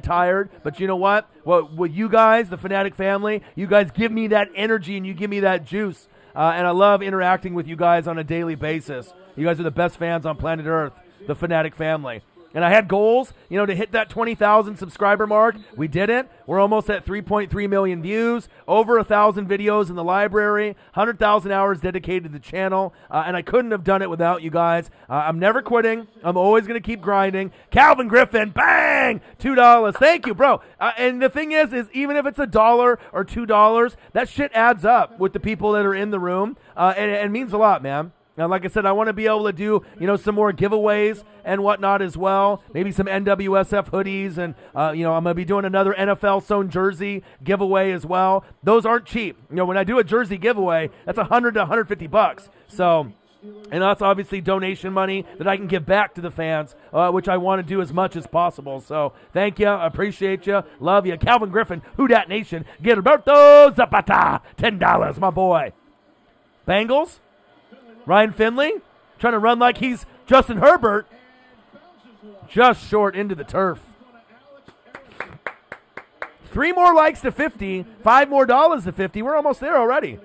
tired. But you know what? With you guys, the Fanatic family, you guys give me that energy and you give me that juice. And I love interacting with you guys on a daily basis. You guys are the best fans on planet Earth, the Fanatic family. And I had goals, to hit that 20,000 subscriber mark. We didn't. We're almost at 3.3 million views, over 1,000 videos in the library, 100,000 hours dedicated to the channel, and I couldn't have done it without you guys. I'm never quitting. I'm always going to keep grinding. Calvin Griffin, bang, $2. Thank you, bro. And the thing is even if it's $1 or $2, that shit adds up with the people that are in the room, and it means a lot, man. Now, like I said, I want to be able to do, some more giveaways and whatnot as well. Maybe some NWSF hoodies, and, I'm going to be doing another NFL sewn jersey giveaway as well. Those aren't cheap. When I do a jersey giveaway, that's $100 to $150. So, and that's obviously donation money that I can give back to the fans, which I want to do as much as possible. So, thank you. I appreciate you. Love you. Calvin Griffin, Who Dat Nation, Gilberto Zapata, $10, my boy. Bengals. Ryan Finley, trying to run like he's Justin Herbert, just short into the turf. 3 more likes to 50, $5 more to 50. We're almost there already.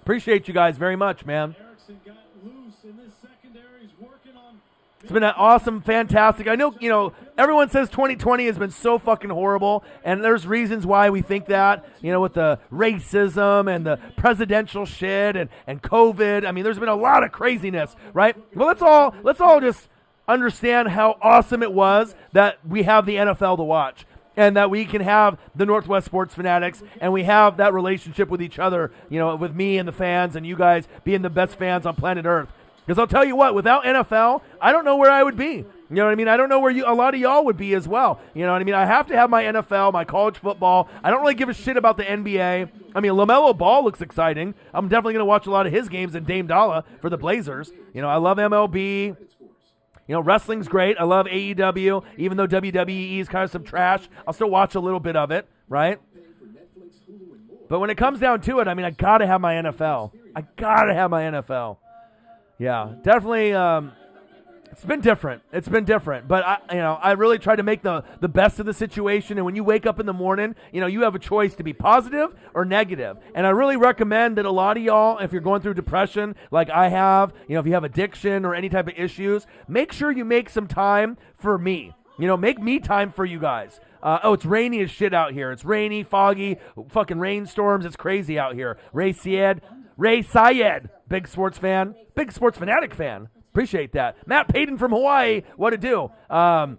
Appreciate you guys very much, man. It's been an awesome, fantastic. I know, everyone says 2020 has been so fucking horrible, and there's reasons why we think that, with the racism and the presidential shit and COVID. I mean, there's been a lot of craziness, right? Well, let's all just understand how awesome it was that we have the NFL to watch, and that we can have the Northwest Sports Fanatics, and we have that relationship with each other, with me and the fans, and you guys being the best fans on planet Earth. Because I'll tell you what, without NFL, I don't know where I would be. You know what I mean? I don't know where a lot of y'all would be as well. You know what I mean? I have to have my NFL, my college football. I don't really give a shit about the NBA. I mean, LaMelo Ball looks exciting. I'm definitely going to watch a lot of his games and Dame Dollar for the Blazers. I love MLB. Wrestling's great. I love AEW. Even though WWE is kind of some trash, I'll still watch a little bit of it, right? But when it comes down to it, I mean, I got to have my NFL. I got to have my NFL. Yeah, definitely. It's been different. But I really try to make the best of the situation. And when you wake up in the morning, you have a choice to be positive or negative. And I really recommend that a lot of y'all, if you're going through depression like I have, if you have addiction or any type of issues, make sure you make some time for me. Make me time for you guys. It's rainy as shit out here. It's rainy, foggy, fucking rainstorms. It's crazy out here. Ray Syed, big sports fan, big sports fanatic fan. Appreciate that. Matt Payton from Hawaii, what to do? John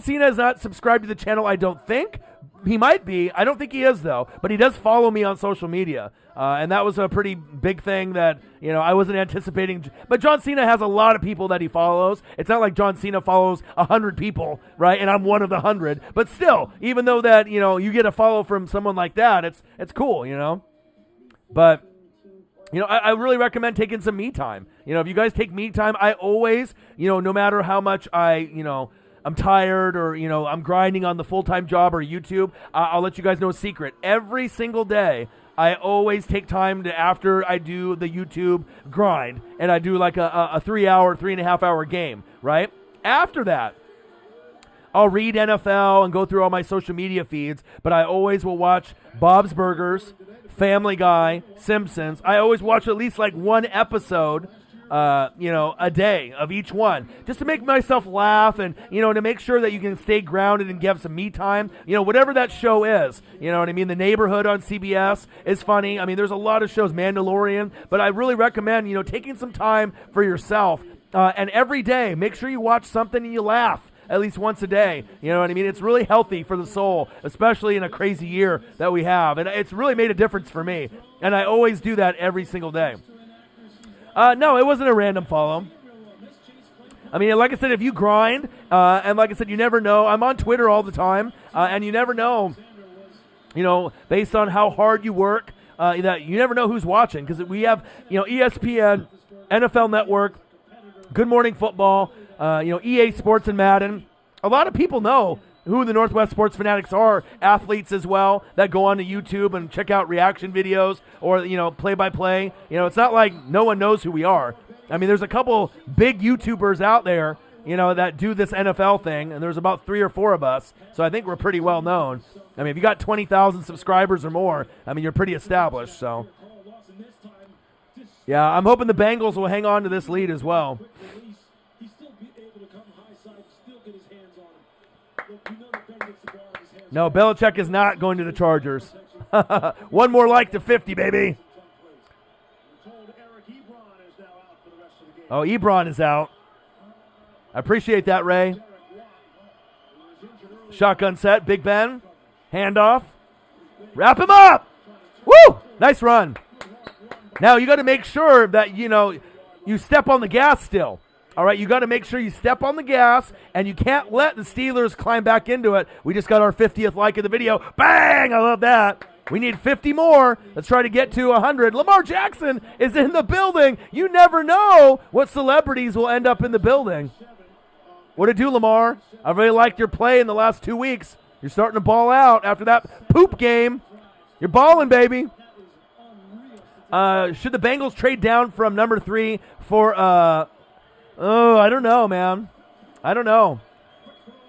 Cena is not subscribed to the channel, I don't think. He might be. I don't think he is, though. But he does follow me on social media. And that was a pretty big thing that, I wasn't anticipating. But John Cena has a lot of people that he follows. It's not like John Cena follows 100 people, right? And I'm one of the 100. But still, even though that, you get a follow from someone like that, it's cool, But, I really recommend taking some me time. If you guys take me time, I always, no matter how much I'm tired or, I'm grinding on the full-time job or YouTube, I'll let you guys know a secret. Every single day, I always take time to, after I do the YouTube grind, and I do like a 3.5 hour game, right? After that, I'll read NFL and go through all my social media feeds, but I always will watch Bob's Burgers, Family Guy, Simpsons. I always watch at least like one episode, a day of each one, just to make myself laugh and, to make sure that you can stay grounded and have some me time, whatever that show is, you know what I mean? The Neighborhood on CBS is funny. I mean, there's a lot of shows, Mandalorian, but I really recommend, taking some time for yourself, and every day, make sure you watch something and you laugh. At least once a day, you know what I mean? It's really healthy for the soul, especially in a crazy year that we have. And it's really made a difference for me. And I always do that every single day. No, it wasn't a random follow. I mean, like I said, if you grind, and like I said, you never know. I'm on Twitter all the time, and you never know, based on how hard you work, that you never know who's watching. Because we have, ESPN, NFL Network, Good Morning Football, EA Sports and Madden. A lot of people know who the Northwest Sports Fanatics are, athletes as well, that go onto YouTube and check out reaction videos or, play-by-play. It's not like no one knows who we are. I mean, there's a couple big YouTubers out there, that do this NFL thing, and there's about 3 or 4 of us, so I think we're pretty well known. I mean, if you got 20,000 subscribers or more, I mean, you're pretty established, so. Yeah, I'm hoping the Bengals will hang on to this lead as well. No, Belichick is not going to the Chargers. One more like to 50, baby. Oh, Ebron is out. I appreciate that, Ray. Shotgun set, Big Ben. Handoff. Wrap him up. Woo! Nice run. Now, you got to make sure that, you step on the gas still. All right, you got to make sure you step on the gas, and you can't let the Steelers climb back into it. We just got our 50th like of the video. Bang! I love that. We need 50 more. Let's try to get to 100. Lamar Jackson is in the building. You never know what celebrities will end up in the building. What it do, Lamar? I really liked your play in the last 2 weeks. You're starting to ball out after that poop game. You're balling, baby. Should the Bengals trade down from number 3 for, I don't know, man. I don't know.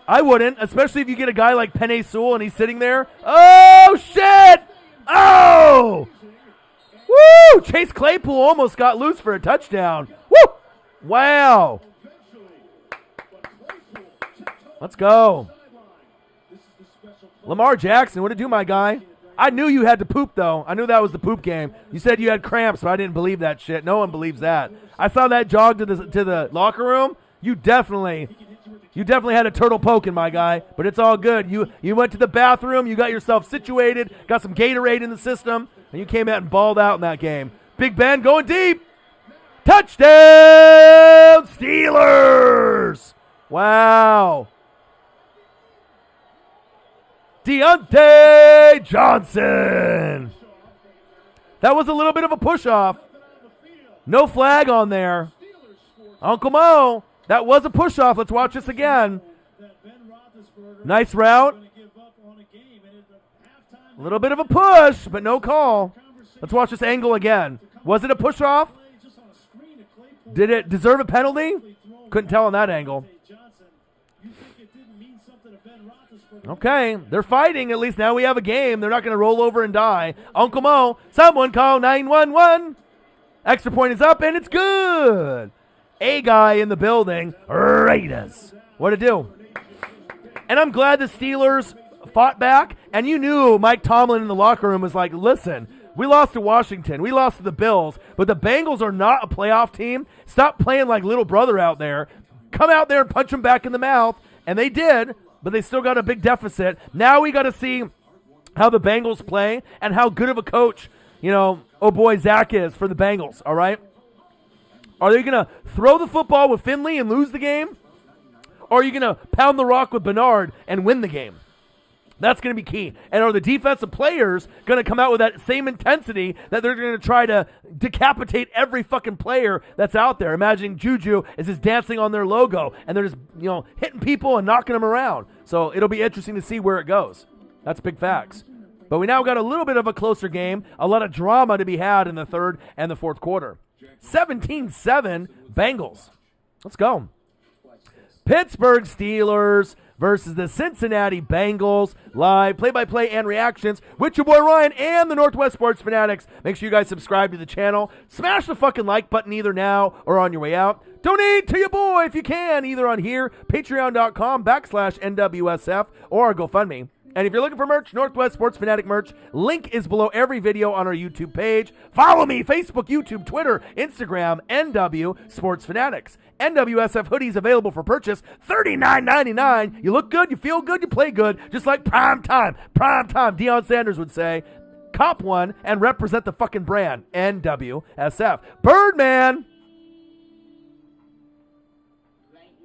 I wouldn't, especially if you get a guy like Penei Sewell and he's sitting there. Oh, shit! Oh! Woo! Chase Claypool almost got loose for a touchdown. Woo! Wow. Let's go. Lamar Jackson, what did do, my guy? I knew you had to poop, though. I knew that was the poop game. You said you had cramps, but I didn't believe that shit. No one believes that. I saw that jog to the locker room. You definitely had a turtle poking, my guy, but it's all good. You went to the bathroom, you got yourself situated, got some Gatorade in the system, and you came out and balled out in that game. Big Ben going deep. Touchdown, Steelers! Wow. Deontay Johnson. That was a little bit of a push-off. No flag on there. Uncle Mo, that was a push-off. Let's watch this again. Nice route. A little bit of a push, but no call. Let's watch this angle again. Was it a push-off? Did it deserve a penalty? Couldn't tell on that angle. Okay, they're fighting. At least now we have a game. They're not going to roll over and die. Uncle Mo, someone call 911. Extra point is up, and it's good. A guy in the building. Raiders. What'd it do? And I'm glad the Steelers fought back, and you knew Mike Tomlin in the locker room was like, listen, we lost to Washington. We lost to the Bills, but the Bengals are not a playoff team. Stop playing like little brother out there. Come out there and punch them back in the mouth, and they did. But they still got a big deficit. Now we got to see how the Bengals play and how good of a coach, Zach is for the Bengals, all right? Are they going to throw the football with Finley and lose the game? Or are you going to pound the rock with Bernard and win the game? That's going to be key. And are the defensive players going to come out with that same intensity that they're going to try to decapitate every fucking player that's out there? Imagine Juju is just dancing on their logo, and they're just, hitting people and knocking them around. So it'll be interesting to see where it goes. That's big facts. But we now got a little bit of a closer game, a lot of drama to be had in the third and the fourth quarter. 17-7 Bengals. Let's go. Pittsburgh Steelers versus the Cincinnati Bengals. Live play-by-play and reactions with your boy Ryan and the Northwest Sports Fanatics. Make sure you guys subscribe to the channel. Smash the fucking like button either now or on your way out. Donate to your boy if you can, either on here, patreon.com/NWSF, or our GoFundMe. And if you're looking for merch, Northwest Sports Fanatic merch, link is below every video on our YouTube page. Follow me, Facebook, YouTube, Twitter, Instagram, NW Sports Fanatics. NWSF hoodies available for purchase, $39.99. You look good, you feel good, you play good, just like prime time. Prime time, Deion Sanders would say. Cop one and represent the fucking brand, NWSF. Birdman.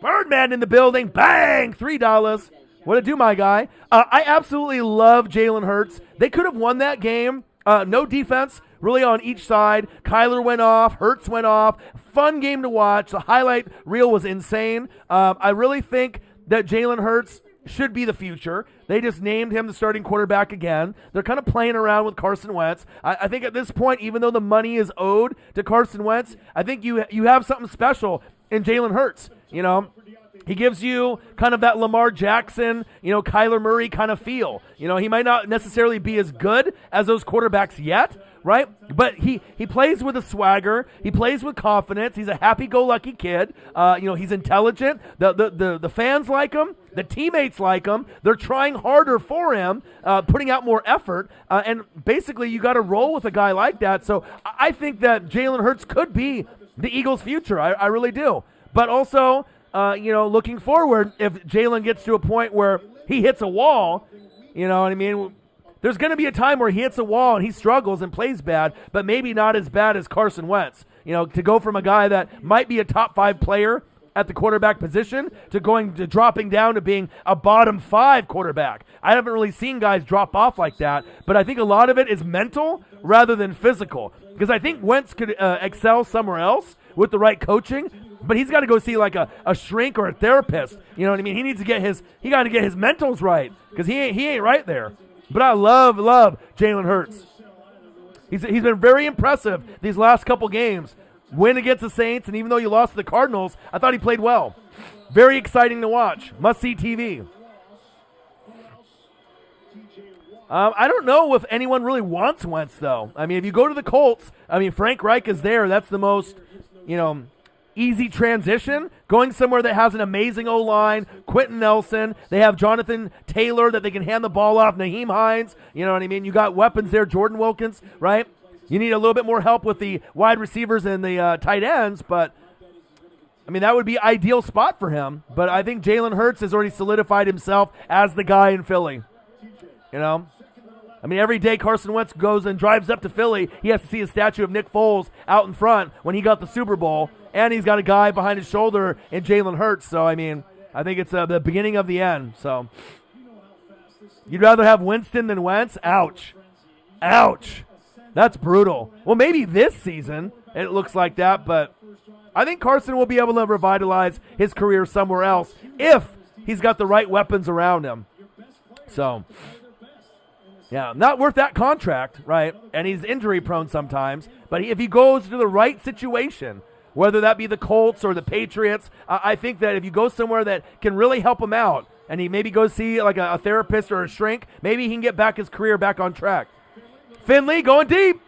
Birdman in the building. Bang! $3. What'd it do, my guy? I absolutely love Jalen Hurts. They could have won that game. No defense really on each side. Kyler went off. Hurts went off. Fun game to watch. The highlight reel was insane. I really think that Jalen Hurts should be the future. They just named him the starting quarterback again. They're kind of playing around with Carson Wentz. I think at this point, even though the money is owed to Carson Wentz, I think you have something special in Jalen Hurts. He gives you kind of that Lamar Jackson, Kyler Murray kind of feel. He might not necessarily be as good as those quarterbacks yet, right? But he plays with a swagger. He plays with confidence. He's a happy-go-lucky kid. He's intelligent. The fans like him. The teammates like him. They're trying harder for him, putting out more effort. And basically, you got to roll with a guy like that. So I think that Jalen Hurts could be the Eagles' future. I really do. But also, looking forward, if Jalen gets to a point where he hits a wall, you know what I mean? There's going to be a time where he hits a wall and he struggles and plays bad, but maybe not as bad as Carson Wentz. To go from a guy that might be a top 5 player at the quarterback position to dropping down to being a bottom 5 quarterback. I haven't really seen guys drop off like that, but I think a lot of it is mental rather than physical. Because I think Wentz could excel somewhere else with the right coaching, but he's got to go see like a shrink or a therapist. You know what I mean? He got to get his mentals right because he ain't right there. But I love Jalen Hurts. He's been very impressive these last couple games. Win against the Saints, and even though you lost to the Cardinals, I thought he played well. Very exciting to watch. Must-see TV. I don't know if anyone really wants Wentz, though. I mean, if you go to the Colts, Frank Reich is there. That's the most, easy transition. Going somewhere that has an amazing O-line, Quentin Nelson. They have Jonathan Taylor that they can hand the ball off, Naheem Hines. You know what I mean? You got weapons there, Jordan Wilkins, right? You need a little bit more help with the wide receivers and the tight ends, but, that would be ideal spot for him. But I think Jalen Hurts has already solidified himself as the guy in Philly. Every day Carson Wentz goes and drives up to Philly, he has to see a statue of Nick Foles out in front when he got the Super Bowl, and he's got a guy behind his shoulder in Jalen Hurts. So, I think it's the beginning of the end. So, you'd rather have Winston than Wentz? Ouch. Ouch. That's brutal. Well, maybe this season it looks like that, but I think Carson will be able to revitalize his career somewhere else if he's got the right weapons around him. So, yeah, not worth that contract, right? And he's injury-prone sometimes. But if he goes to the right situation, whether that be the Colts or the Patriots, I think that if you go somewhere that can really help him out, and he maybe goes see like a therapist or a shrink, maybe he can get his career back on track. Finley going deep.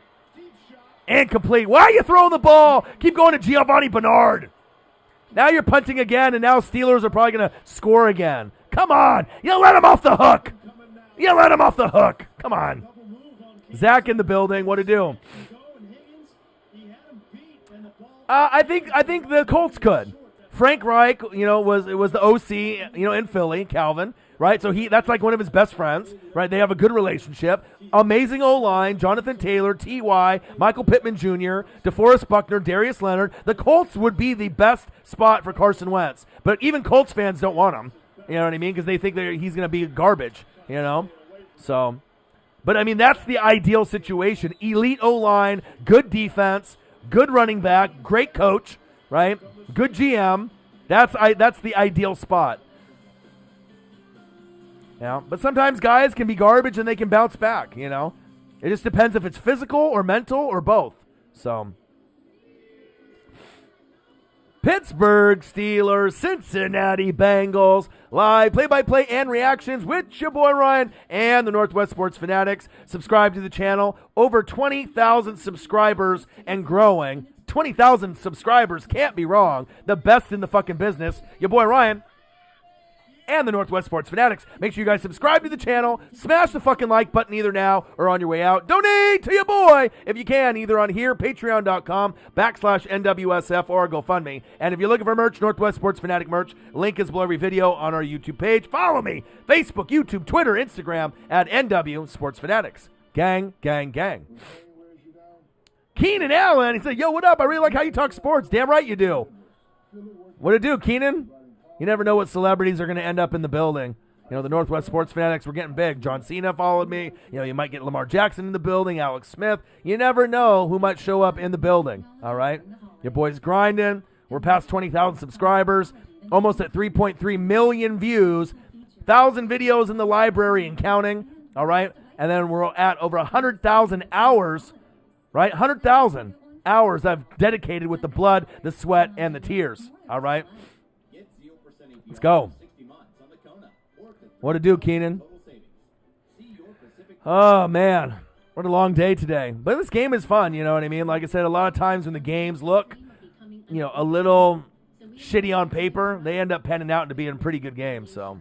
Incomplete. Why are you throwing the ball? Keep going to Giovanni Bernard. Now you're punting again, and now Steelers are probably going to score again. Come on. You let him off the hook. You let him off the hook. Come on. Zach in the building. What to do? I think the Colts could. Frank Reich, was the OC, in Philly, Calvin, right? So that's like one of his best friends, right? They have a good relationship. Amazing O-line, Jonathan Taylor, T.Y., Michael Pittman Jr., DeForest Buckner, Darius Leonard. The Colts would be the best spot for Carson Wentz. But even Colts fans don't want him, you know what I mean? Because they think he's going to be garbage, So, but that's the ideal situation. Elite O-line, good defense, good running back, great coach, right? Good GM. That's the ideal spot. Yeah, but sometimes guys can be garbage and they can bounce back, It just depends if it's physical or mental or both. So, Pittsburgh Steelers, Cincinnati Bengals, live play-by-play and reactions with your boy Ryan and the Northwest Sports Fanatics. Subscribe to the channel. Over 20,000 subscribers and growing. 20,000 subscribers, can't be wrong. The best in the fucking business. Your boy Ryan and the Northwest Sports Fanatics. Make sure you guys subscribe to the channel. Smash the fucking like button either now or on your way out. Donate to your boy if you can, either on here, patreon.com/NWSF or GoFundMe. And if you're looking for merch, Northwest Sports Fanatic merch, link is below every video on our YouTube page. Follow me, Facebook, YouTube, Twitter, Instagram at NW Sports Fanatics. Gang, gang, gang. Keenan Allen, he said, yo, what up? I really like how you talk sports. Damn right you do. What it do, Keenan? You never know what celebrities are going to end up in the building. The Northwest Sports Fanatics were getting big. John Cena followed me. You might get Lamar Jackson in the building, Alex Smith. You never know who might show up in the building, all right? Your boy's grinding. We're past 20,000 subscribers, almost at 3.3 million views, 1,000 videos in the library and counting, all right? And then we're at over 100,000 hours, right? 100,000 hours I've dedicated with the blood, the sweat, and the tears, all right? Let's go. What to do, Keenan? Oh, man. What a long day today. But this game is fun, you know what I mean? Like I said, a lot of times when the games look, a little shitty on paper, they end up panning out into being pretty good games, so.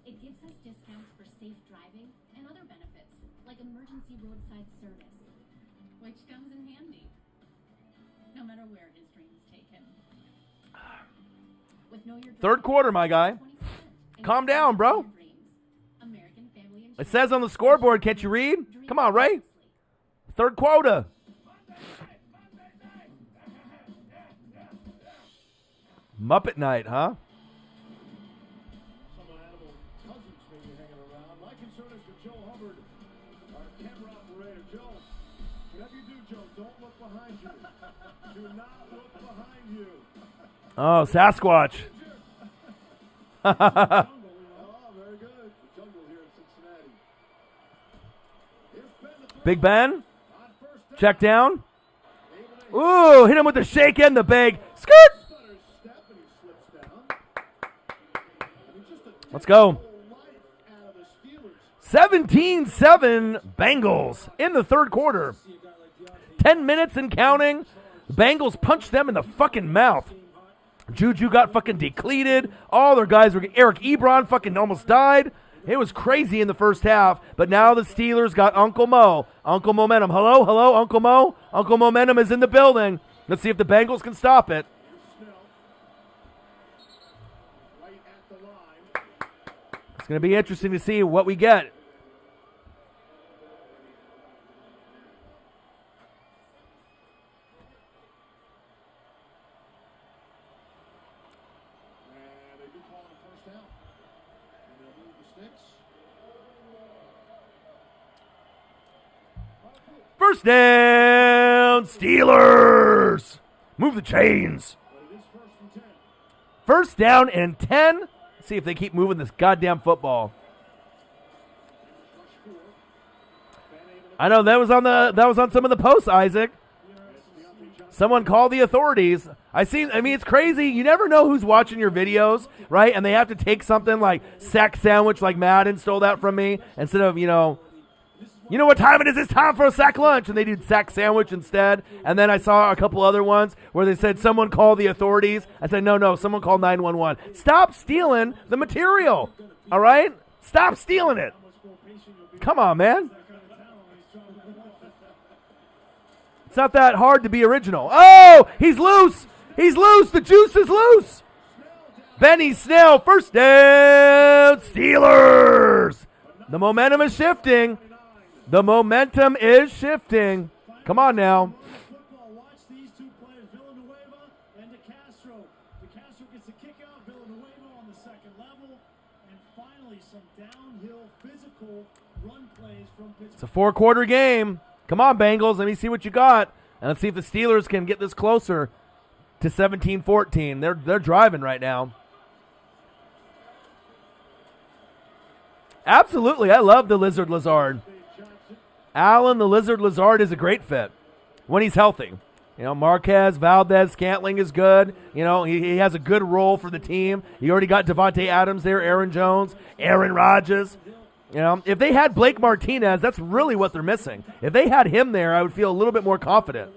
It gives us discounts for safe driving and other benefits, like emergency roadside service, which comes in handy, no matter where his dreams take him. With Know Your Third quarter, my guy. 20% Calm down, bro. American Family It says on the scoreboard, can't you read? Come on, Ray. Third quarter. Muppet Night, huh? Some animal cousins may be hanging around. My concern is for Joe Hubbard, our camera operator. Joe, whatever you do, Joe, don't look behind you. Do not look behind you. Oh, Sasquatch. Oh, very good. The jungle here in Cincinnati. Here's Ben the Big Ben. on first down. Check down. Able to Ooh, hit him with the shake and the big. Skirt. Stunner's step, and he slips down. I mean, just a Let's go. life out of the Steelers. 17-7 Bengals in the third quarter. 10 minutes and counting. The Bengals punched them in the fucking mouth. Juju got fucking depleted. All their guys were. Eric Ebron fucking almost died. It was crazy in the first half, but now the Steelers got Uncle Mo. Uncle Momentum. Hello, hello, Uncle Mo. Uncle Momentum is in the building. Let's see if the Bengals can stop it. Snell. Right at the line. It's going to be interesting to see what we get. And they do call it a first down. And they'll move the sticks. First down, Steelers. Move the chains. But it is first and 10. First down and 10. Let's see if they keep moving this goddamn football. Rush 4. Ben able to I know that was on some of the posts, Isaac. Deontay Johnson. Someone called the authorities. I mean, it's crazy. You never know who's watching your videos, right? And they have to take something like sack sandwich, like Madden stole that from me, instead of, you know what time it is? It's time for a sack lunch. And they did sack sandwich instead. And then I saw a couple other ones where they said someone called the authorities. I said, no, someone called 911. Stop stealing the material, all right? Stop stealing it. Come on, man. It's not that hard to be original. Oh, he's loose. He's loose. The juice is loose. Benny Snell, first down, Steelers. The momentum is shifting. The momentum is shifting. Come on now. Football. Watch these two players, Villanueva and DeCastro. DeCastro gets the kick out. Villanueva on the second level. And finally, some downhill physical run plays from Pittsburgh. It's a four-quarter game. Come on, Bengals. Let me see what you got. And let's see if the Steelers can get this closer to 17-14. They're driving right now. Absolutely. I love the Lizard Lazard. Allen, the Lizard Lazard, is a great fit when he's healthy. You know, Marquez, Valdez, Scantling is good. You know, he has a good role for the team. You already got Devontae Adams there, Aaron Jones, Aaron Rodgers. You know, if they had Blake Martinez, that's really what they're missing. If they had him there, I would feel a little bit more confident.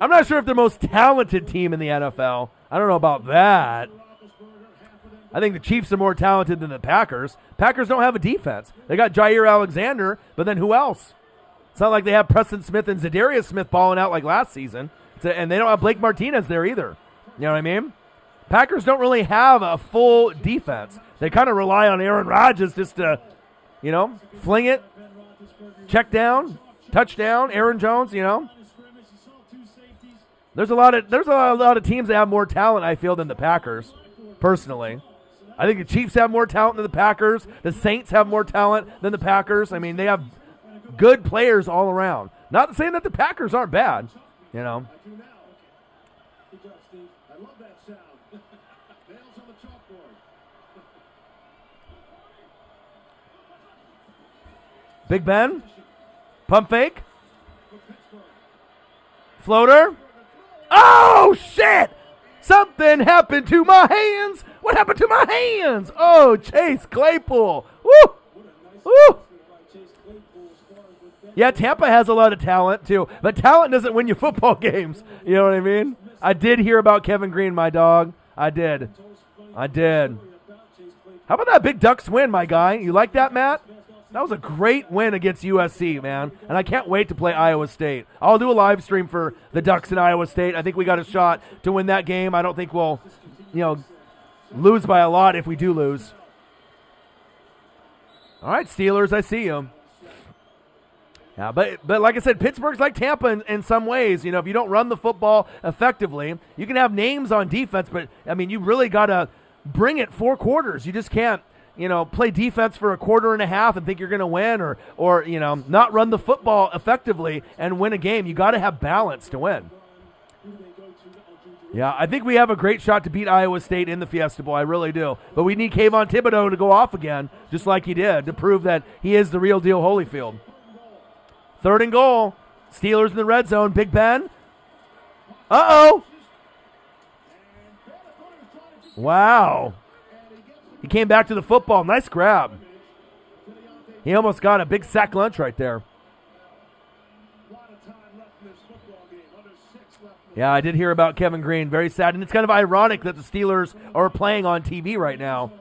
I'm not sure if they're the most talented team in the NFL. I don't know about that. I think the Chiefs are more talented than the Packers. Packers don't have a defense. They got Jair Alexander, but then who else? It's not like they have Preston Smith and Zadarius Smith balling out like last season. And they don't have Blake Martinez there either. You know what I mean? Packers don't really have a full defense. They kind of rely on Aaron Rodgers just to, you know, fling it, check down, touchdown, Aaron Jones, you know. There's a lot of teams that have more talent, I feel, than the Packers, personally. I think the Chiefs have more talent than the Packers. The Saints have more talent than the Packers. I mean, they have good players all around. Not saying that the Packers aren't bad, you know. I do now. Good job, Steve. I love that sound. Nails on the chalkboard. Big Ben, pump fake, floater. Oh, shit! Something happened to my hands. What happened to my hands? Oh, Chase Claypool. Woo! Woo! Yeah, Tampa has a lot of talent, too. But talent doesn't win you football games. You know what I mean? I did hear about Kevin Greene, my dog. I did. How about that big Ducks win, my guy? You like that, Matt? That was a great win against USC, man. And I can't wait to play Iowa State. I'll do a live stream for the Ducks in Iowa State. I think we got a shot to win that game. I don't think we'll, lose by a lot if we do lose. All right, Steelers, I see you. Yeah, but like I said, Pittsburgh's like Tampa in some ways. If you don't run the football effectively, you can have names on defense, but, you really got to bring it 4 quarters. You just can't, play defense for a quarter and a half and think you're going to win or not run the football effectively and win a game. You got to have balance to win. Yeah, I think we have a great shot to beat Iowa State in the Fiesta Bowl. I really do. But we need Kayvon Thibodeau to go off again, just like he did, to prove that he is the real deal Holyfield. 3rd and goal. Steelers in the red zone. Big Ben. Uh-oh. Wow. He came back to the football. Nice grab. He almost got a big sack lunch right there. Yeah, I did hear about Kevin Greene. Very sad. And it's kind of ironic that the Steelers are playing on TV right now.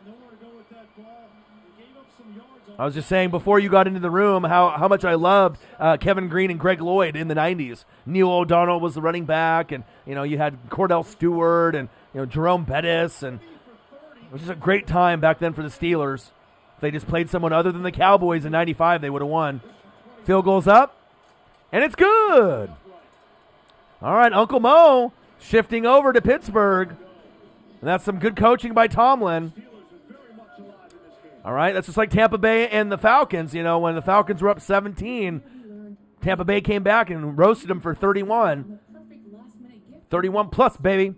I was just saying before you got into the room how much I loved Kevin Greene and Greg Lloyd in the 90s. Neil O'Donnell was the running back, and you had Cordell Stewart and Jerome Bettis, and it was just a great time back then for the Steelers. If they just played someone other than the Cowboys in 95, they would have won. Field goal's up, and it's good. All right, Uncle Mo shifting over to Pittsburgh. And that's some good coaching by Tomlin. All right, that's just like Tampa Bay and the Falcons. When the Falcons were up 17, Tampa Bay came back and roasted them for 31. 31 plus, baby.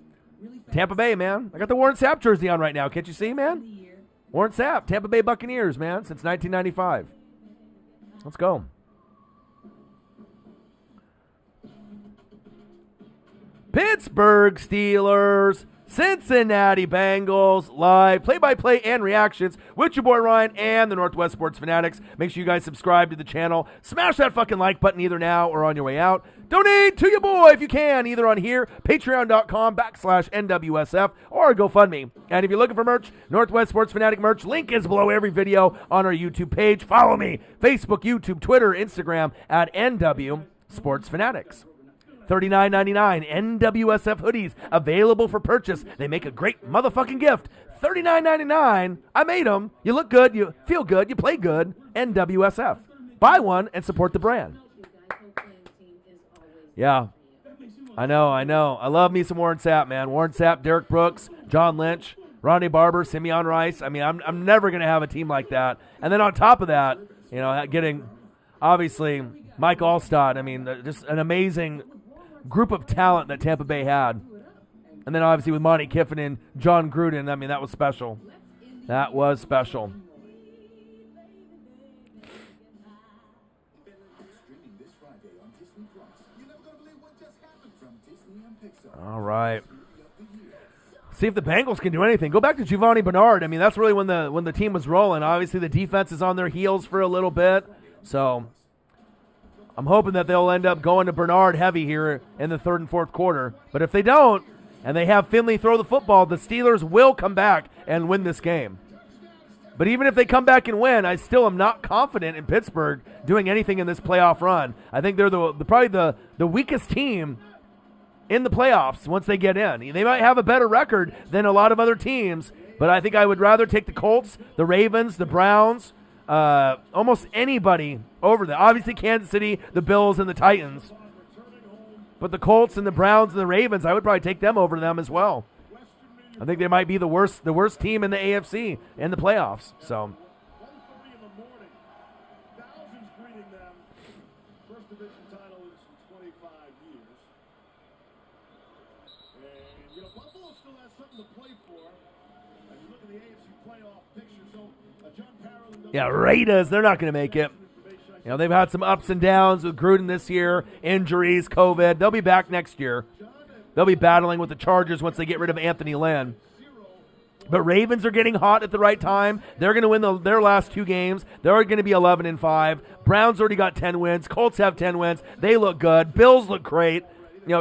Tampa Bay, man. I got the Warren Sapp jersey on right now. Can't you see, man? Warren Sapp, Tampa Bay Buccaneers, man, since 1995. Let's go. Pittsburgh Steelers, Cincinnati Bengals, live play-by-play and reactions with your boy Ryan and the Northwest Sports Fanatics. Make sure you guys subscribe to the channel. Smash that fucking like button either now or on your way out. Donate to your boy if you can, either on here, patreon.com/NWSF, or GoFundMe. And if you're looking for merch, Northwest Sports Fanatic merch, link is below every video on our YouTube page. Follow me, Facebook, YouTube, Twitter, Instagram, at NW Sports Fanatics. $39.99 NWSF hoodies available for purchase. They make a great motherfucking gift. $39.99. I made them. You look good. You feel good. You play good. NWSF. Buy one and support the brand. Yeah. I know. I love me some Warren Sapp, man. Warren Sapp, Derek Brooks, John Lynch, Ronnie Barber, Simeon Rice. I mean, I'm never going to have a team like that. And then on top of that, getting, obviously, Mike Allstott. I mean, just an amazing group of talent that Tampa Bay had. And then obviously with Monty Kiffin and John Gruden, I mean, that was special. That was special. All right. See if the Bengals can do anything. Go back to Giovanni Bernard. I mean, that's really when the team was rolling. Obviously the defense is on their heels for a little bit. So I'm hoping that they'll end up going to Bernard heavy here in the 3rd and 4th quarter. But if they don't, and they have Finley throw the football, the Steelers will come back and win this game. But even if they come back and win, I still am not confident in Pittsburgh doing anything in this playoff run. I think they're probably the weakest team in the playoffs once they get in. They might have a better record than a lot of other teams, but I think I would rather take the Colts, the Ravens, the Browns, almost anybody over there. Obviously Kansas City, the Bills, and the Titans. But the Colts and the Browns and the Ravens, I would probably take them over them as well. I think they might be the worst team in the AFC in the playoffs. So 1:30 in the morning. Thousands greeting them. First division title in 25 years. And Buffalo still has something to play for. As you look at the AFC playoff picture, so John Carroll and yeah, Raiders, they're not going to make it. They've had some ups and downs with Gruden this year, injuries, COVID. They'll be back next year. They'll be battling with the Chargers once they get rid of Anthony Lynn. But Ravens are getting hot at the right time. They're going to win their last 2 games. They're going to be 11-5. Browns already got 10 wins. Colts have 10 wins. They look good. Bills look great.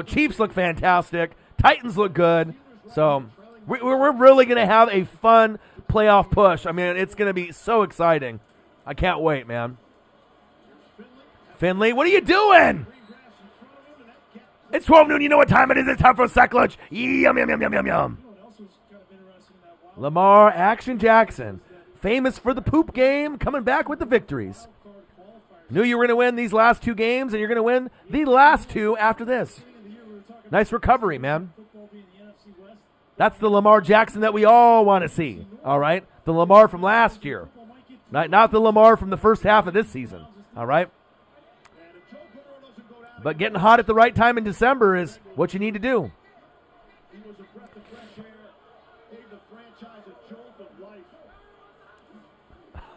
Chiefs look fantastic. Titans look good. So we're really going to have a fun playoff push. I mean, it's going to be so exciting. I can't wait, man. Finley, what are you doing? It's 12 noon. You know what time it is. It's time for a sack lunch. Yum, yum, yum, yum, yum, yum. Lamar Action Jackson, famous for the poop game, coming back with the victories. Knew you were going to win these last 2 games, and you're going to win the last 2 after this. Nice recovery, man. That's the Lamar Jackson that we all want to see, all right? The Lamar from last year, not the Lamar from the first half of this season, all right? But getting hot at the right time in December is what you need to do.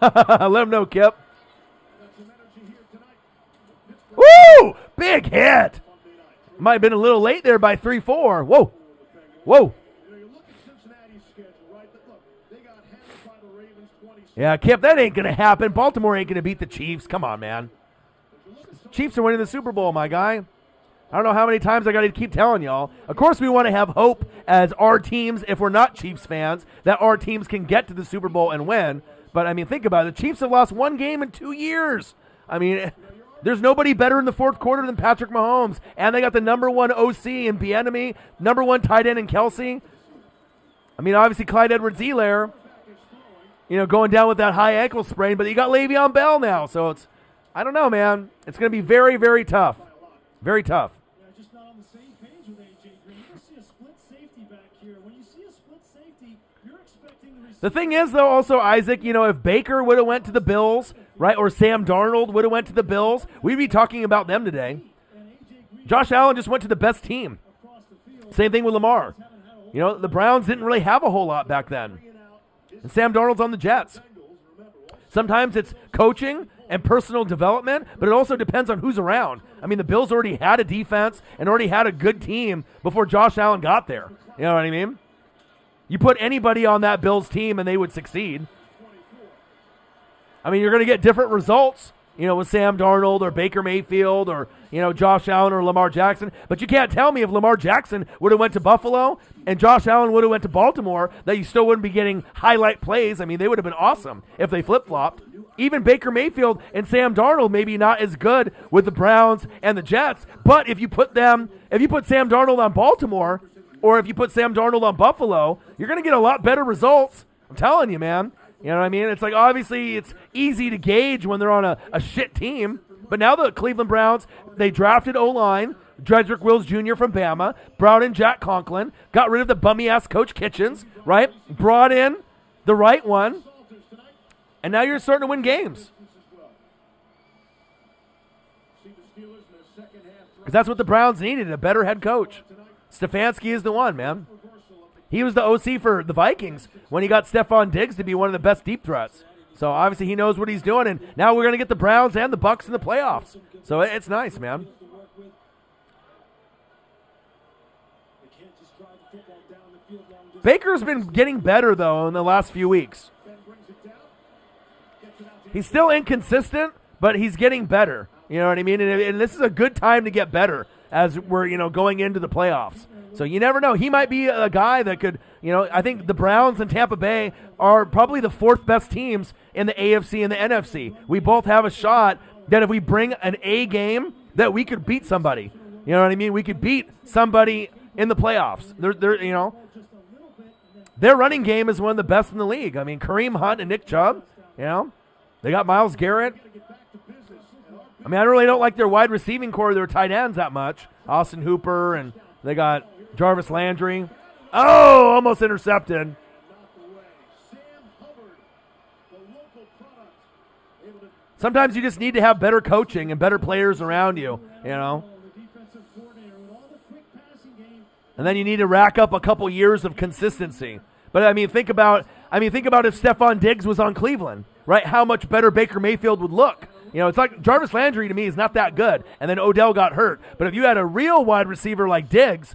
Let him know, Kip. Woo! Big hit. Might have been a little late there by 3-4. Whoa. Whoa. Yeah, Kip, that ain't going to happen. Baltimore ain't going to beat the Chiefs. Come on, man. Chiefs are winning the Super Bowl, my guy. I don't know how many times I got to keep telling y'all. Of course, we want to have hope as our teams, if we're not Chiefs fans, that our teams can get to the Super Bowl and win. But, I mean, think about it. The Chiefs have lost 1 game in 2 years. I mean, there's nobody better in the fourth quarter than Patrick Mahomes. And they got the number 1 OC in Bieniemy, number 1 tight end in Kelsey. I mean, obviously, Clyde Edwards-Helaire, going down with that high ankle sprain. But you got Le'Veon Bell now. So it's, I don't know, man. It's going to be very, very tough. Very tough. Yeah, just not on the same page with AJ Green. You see a split safety back here. When you see a split safety, you're expecting the thing is, though, also, Isaac, if Baker would have went to the Bills, right, or Sam Darnold would have went to the Bills, we'd be talking about them today. Josh Allen just went to the best team. Same thing with Lamar. The Browns didn't really have a whole lot back then. And Sam Darnold's on the Jets. Sometimes it's coaching and personal development, but it also depends on who's around. I mean, the Bills already had a defense and already had a good team before Josh Allen got there. You know what I mean? You put anybody on that Bills team and they would succeed. I mean, you're going to get different results, with Sam Darnold or Baker Mayfield or, Josh Allen or Lamar Jackson. But you can't tell me if Lamar Jackson would have went to Buffalo and Josh Allen would have went to Baltimore that you still wouldn't be getting highlight plays. I mean, they would have been awesome if they flip-flopped. Even Baker Mayfield and Sam Darnold maybe not as good with the Browns and the Jets. But if you put Sam Darnold on Baltimore or if you put Sam Darnold on Buffalo, you're going to get a lot better results. I'm telling you, man. You know what I mean? It's like, obviously, it's easy to gauge when they're on a shit team. But now the Cleveland Browns, they drafted O-line, Jedrick Wills Jr. from Bama, brought in Jack Conklin, got rid of the bummy-ass Coach Kitchens, right? Brought in the right one, and now you're starting to win games. Because that's what the Browns needed, a better head coach. Stefanski is the one, man. He was the OC for the Vikings when he got Stephon Diggs to be one of the best deep threats. So obviously he knows what he's doing, and now we're going to get the Browns and the Bucs in the playoffs. So it's nice, man. Baker's been getting better, though, in the last few weeks. He's still inconsistent, but he's getting better. You know what I mean? And this is a good time to get better as we're, going into the playoffs. So you never know. He might be a guy that could, I think the Browns and Tampa Bay are probably the 4th best teams in the AFC and the NFC. We both have a shot that if we bring an A game, that we could beat somebody. You know what I mean? We could beat somebody in the playoffs. Their running game is one of the best in the league. I mean, Kareem Hunt and Nick Chubb, they got Myles Garrett. I mean, I really don't like their wide receiving core, their tight ends that much. Austin Hooper, and they got Jarvis Landry. Oh, almost intercepted. Sometimes you just need to have better coaching and better players around you, And then you need to rack up a couple years of consistency. But think about if Stephon Diggs was on Cleveland, right? How much better Baker Mayfield would look. It's like Jarvis Landry to me is not that good, and then Odell got hurt. But if you had a real wide receiver like Diggs,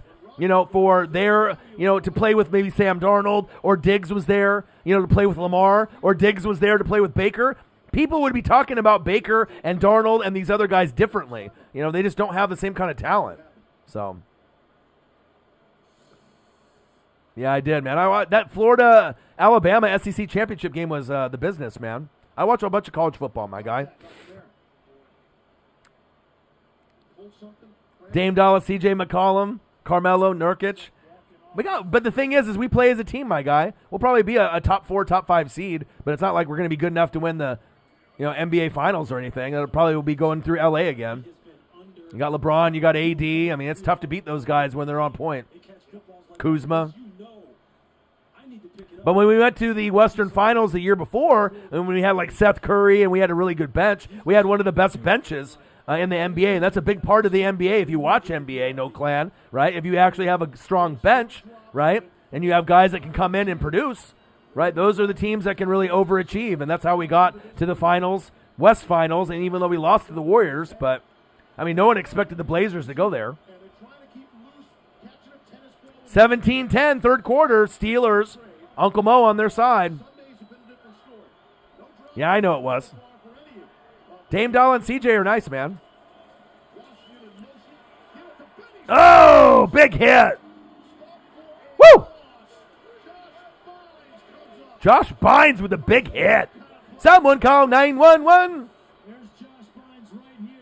for their, to play with maybe Sam Darnold, or Diggs was there, to play with Lamar, or Diggs was there to play with Baker, people would be talking about Baker and Darnold and these other guys differently. They just don't have the same kind of talent. So, yeah, I did, man. That Florida-Alabama SEC championship game was the business, man. I watch a bunch of college football, my guy. Dame Dollar, C.J. McCollum, Carmelo, Nurkic. But the thing is we play as a team, my guy. We'll probably be a top 4, top 5 seed, but it's not like we're going to be good enough to win the NBA Finals or anything. It'll probably will be going through L.A. again. You got LeBron, you got AD. I mean, it's tough to beat those guys when they're on point. Kuzma. But when we went to the Western Finals the year before, and when we had like Seth Curry and we had a really good bench, we had one of the best benches in the NBA, and that's a big part of the NBA. If you watch NBA, no clan, right? If you actually have a strong bench, right, and you have guys that can come in and produce, right, those are the teams that can really overachieve, and that's how we got to the finals, West Finals, and even though we lost to the Warriors, but, I mean, no one expected the Blazers to go there. 17-10, third quarter, Steelers, Uncle Mo on their side. Yeah, I know it was. Dame Doll and CJ are nice, man. Oh, big hit. Woo! Josh Bynes with a big hit. Someone call 911.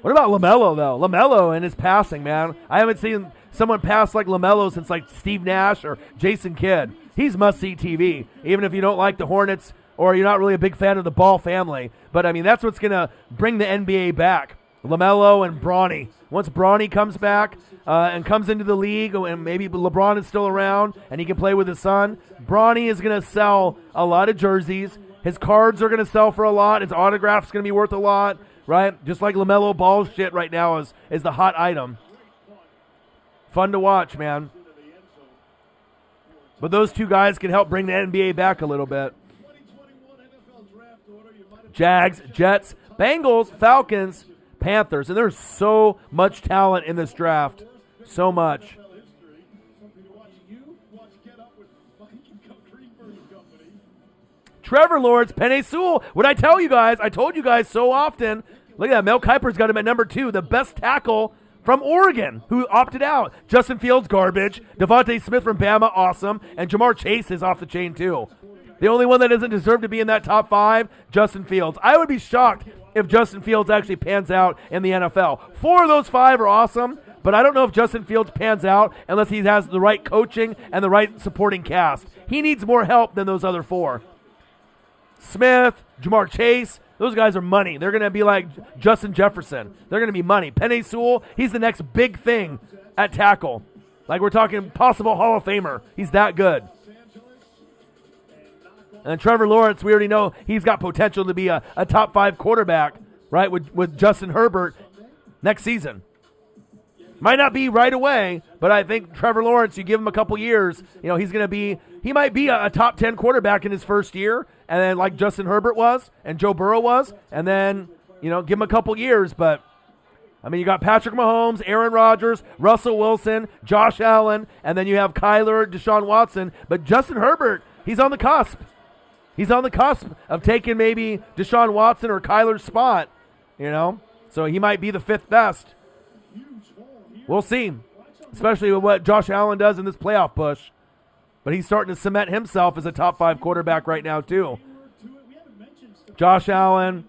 What about LaMelo, though? LaMelo and his passing, man. I haven't seen someone pass like LaMelo since like Steve Nash or Jason Kidd. He's must-see TV, even if you don't like the Hornets or you're not really a big fan of the Ball family. But, I mean, that's what's going to bring the NBA back. LaMelo and Bronny. Once Bronny comes back and comes into the league, and maybe LeBron is still around and he can play with his son, Bronny is going to sell a lot of jerseys. His cards are going to sell for a lot. His autograph's going to be worth a lot, right? Just like LaMelo Ball shit right now is the hot item. Fun to watch, man. But those two guys can help bring the NBA back a little bit. Jags, Jets, Bengals, Falcons, Panthers. And there's so much talent in this draft. So much. Trevor Lawrence, Penei Sewell. What I tell you guys, I told you guys so often. Look at that. Mel Kiper's got him at number 2. The best tackle from Oregon, who opted out. Justin Fields, garbage. Devontae Smith from Bama, awesome. And Jamar Chase is off the chain, too. The only one that doesn't deserve to be in that top 5, Justin Fields. I would be shocked if Justin Fields actually pans out in the NFL. 4 of those 5 are awesome, but I don't know if Justin Fields pans out unless he has the right coaching and the right supporting cast. He needs more help than those other 4. Smith, Jamar Chase, those guys are money. They're going to be like Justin Jefferson. They're going to be money. Penei Sewell, he's the next big thing at tackle. Like we're talking possible Hall of Famer. He's that good. And Trevor Lawrence, we already know he's got potential to be a top 5 quarterback, right, with Justin Herbert next season. Might not be right away, but I think Trevor Lawrence, you give him a couple years, he might be a top 10 quarterback in his first year, and then like Justin Herbert was and Joe Burrow was, and then, give him a couple years. But, I mean, you got Patrick Mahomes, Aaron Rodgers, Russell Wilson, Josh Allen, and then you have Kyler, Deshaun Watson. But Justin Herbert, he's on the cusp. He's on the cusp of taking maybe Deshaun Watson or Kyler's spot, So he might be the 5th best. We'll see, especially with what Josh Allen does in this playoff push. But he's starting to cement himself as a top 5 quarterback right now, too. Josh Allen,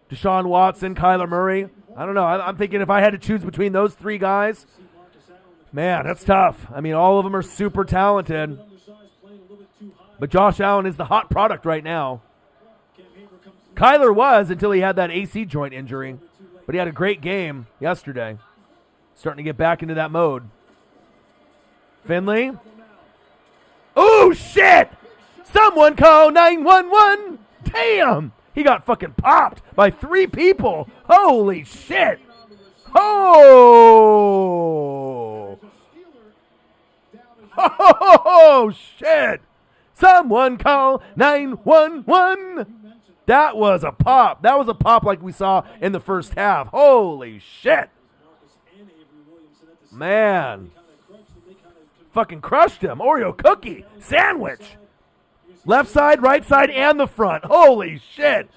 Deshaun Watson, Kyler Murray. I don't know. I'm thinking if I had to choose between those 3 guys, man, that's tough. I mean, all of them are super talented. But Josh Allen is the hot product right now. Kyler was until he had that AC joint injury. But he had a great game yesterday. Starting to get back into that mode. Finley. Oh, shit! Someone call 911! Damn! He got fucking popped by 3 people. Holy shit! Oh! Oh, shit! Someone call 911! That was a pop. That was a pop like we saw in the first half. Holy shit! Man. Fucking crushed him. Oreo cookie. Sandwich. Left side, right side, and the front. Holy shit.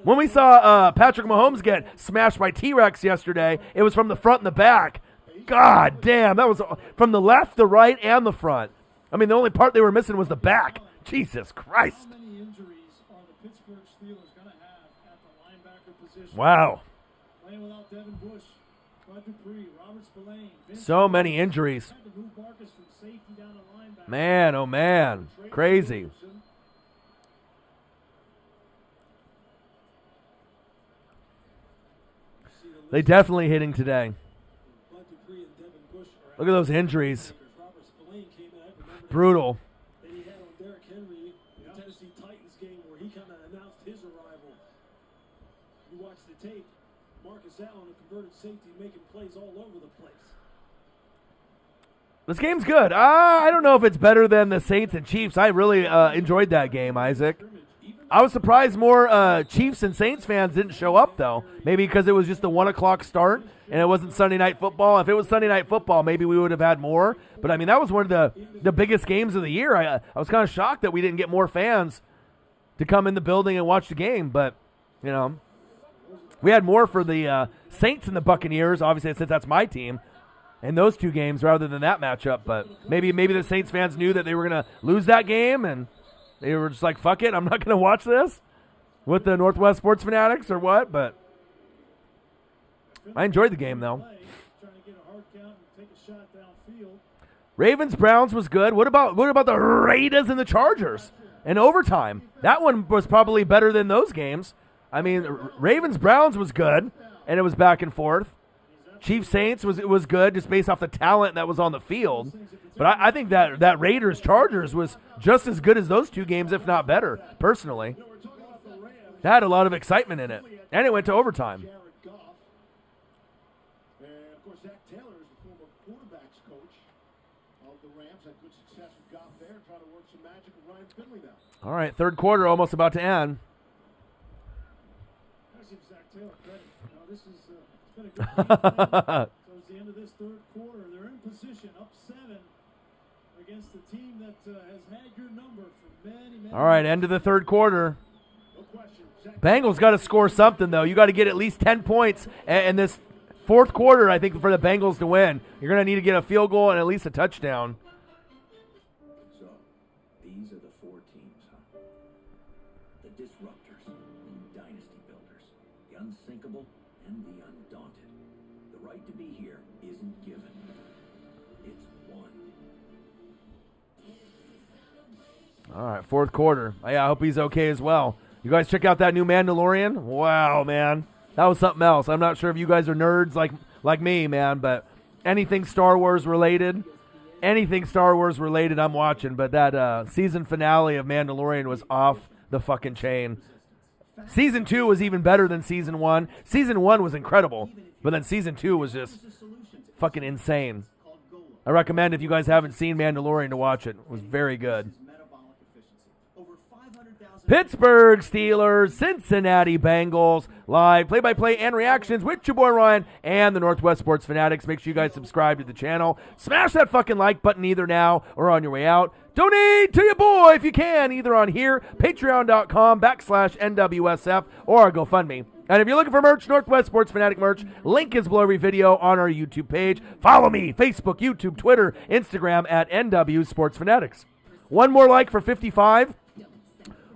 When we saw Patrick Mahomes get smashed by T-Rex yesterday, it was from the front and the back. God damn. That was from the left, the right, and the front. I mean, the only part they were missing was the back. Jesus Christ. How many injuries are the Pittsburgh Steelers going to have at the linebacker position? Wow. Playing without Devin Bush, Bud Dupree, Robert Spillane, Vince So many injuries. had to move Marcus from safety down to linebacker. Man, oh man. Crazy. They definitely hitting today. Bud Dupree and Devin Bush are Look at those injuries. Robert Spillane came in. I remember Brutal. that he had on Derrick Henry in the Tennessee Titans game where he kind of announced his arrival. You watch the tape, Marcus Allen, a converted safety, making plays all over the place. This game's good. I don't know if it's better than the Saints and Chiefs. I really enjoyed that game, Isaac. I was surprised more Chiefs and Saints fans didn't show up, though. Maybe because it was just the 1 o'clock start and it wasn't Sunday Night Football. If it was Sunday Night Football, maybe we would have had more. But, I mean, that was one of the biggest games of the year. I was kind of shocked that we didn't get more fans to come in the building and watch the game. But, you know, we had more for the Saints and the Buccaneers, obviously, since that's my team, in those two games rather than that matchup. But maybe the Saints fans knew that they were going to lose that game and they were just like, fuck it, I'm not going to watch this with the Northwest Sports Fanatics or what. But I enjoyed the game, though. Trying to get a hard count and take a shot downfield. Ravens-Browns was good. What about the Raiders and the Chargers in overtime? That one was probably better than those games. I mean, Ravens-Browns was good, and it was back and forth. Chiefs-Saints was good just based off the talent that was on the field. But I think that Raiders-Chargers was just as good as those two games, if not better, personally. That had a lot of excitement in it, and it went to overtime. Jared Goff. And, of course, Zach Taylor is the former quarterbacks coach of the Rams. Had good success with Goff there, trying to work some magic with Ryan Finley now. All right, third quarter almost about to end. I give Zach Taylor credit. You know, this is it's been a good game. Towards the end of this third quarter, they're in position, up 7 against the team that has had your number for many All right, end of the third quarter. No question. Zach Bengals got to score something, though. You got to get at least 10 points in this fourth quarter, I think, for the Bengals to win. You're going to need to get a field goal and at least a touchdown. So, these are the 4 teams, huh? The disruptors and dynasty builders, the unsinkable and the undaunted. The right to be here isn't given. It's won. All right, fourth quarter. Yeah, I hope he's okay as well. You guys check out that new Mandalorian? Wow, man. That was something else. I'm not sure if you guys are nerds like me, man, but anything Star Wars related, I'm watching. But that season finale of Mandalorian was off the fucking chain. Season 2 was even better than Season 1. Season 1 was incredible, but then Season 2 was just fucking insane. I recommend if you guys haven't seen Mandalorian to watch it. It was very good. Pittsburgh Steelers, Cincinnati Bengals, live play-by-play and reactions with your boy Ryan and the Northwest Sports Fanatics. Make sure you guys subscribe to the channel. Smash that fucking like button either now or on your way out. Donate to your boy if you can, either on here, patreon.com/NWSF, or our GoFundMe. And if you're looking for merch, Northwest Sports Fanatic merch, link is below every video on our YouTube page. Follow me, Facebook, YouTube, Twitter, Instagram at NW Sports Fanatics. One more like for 55.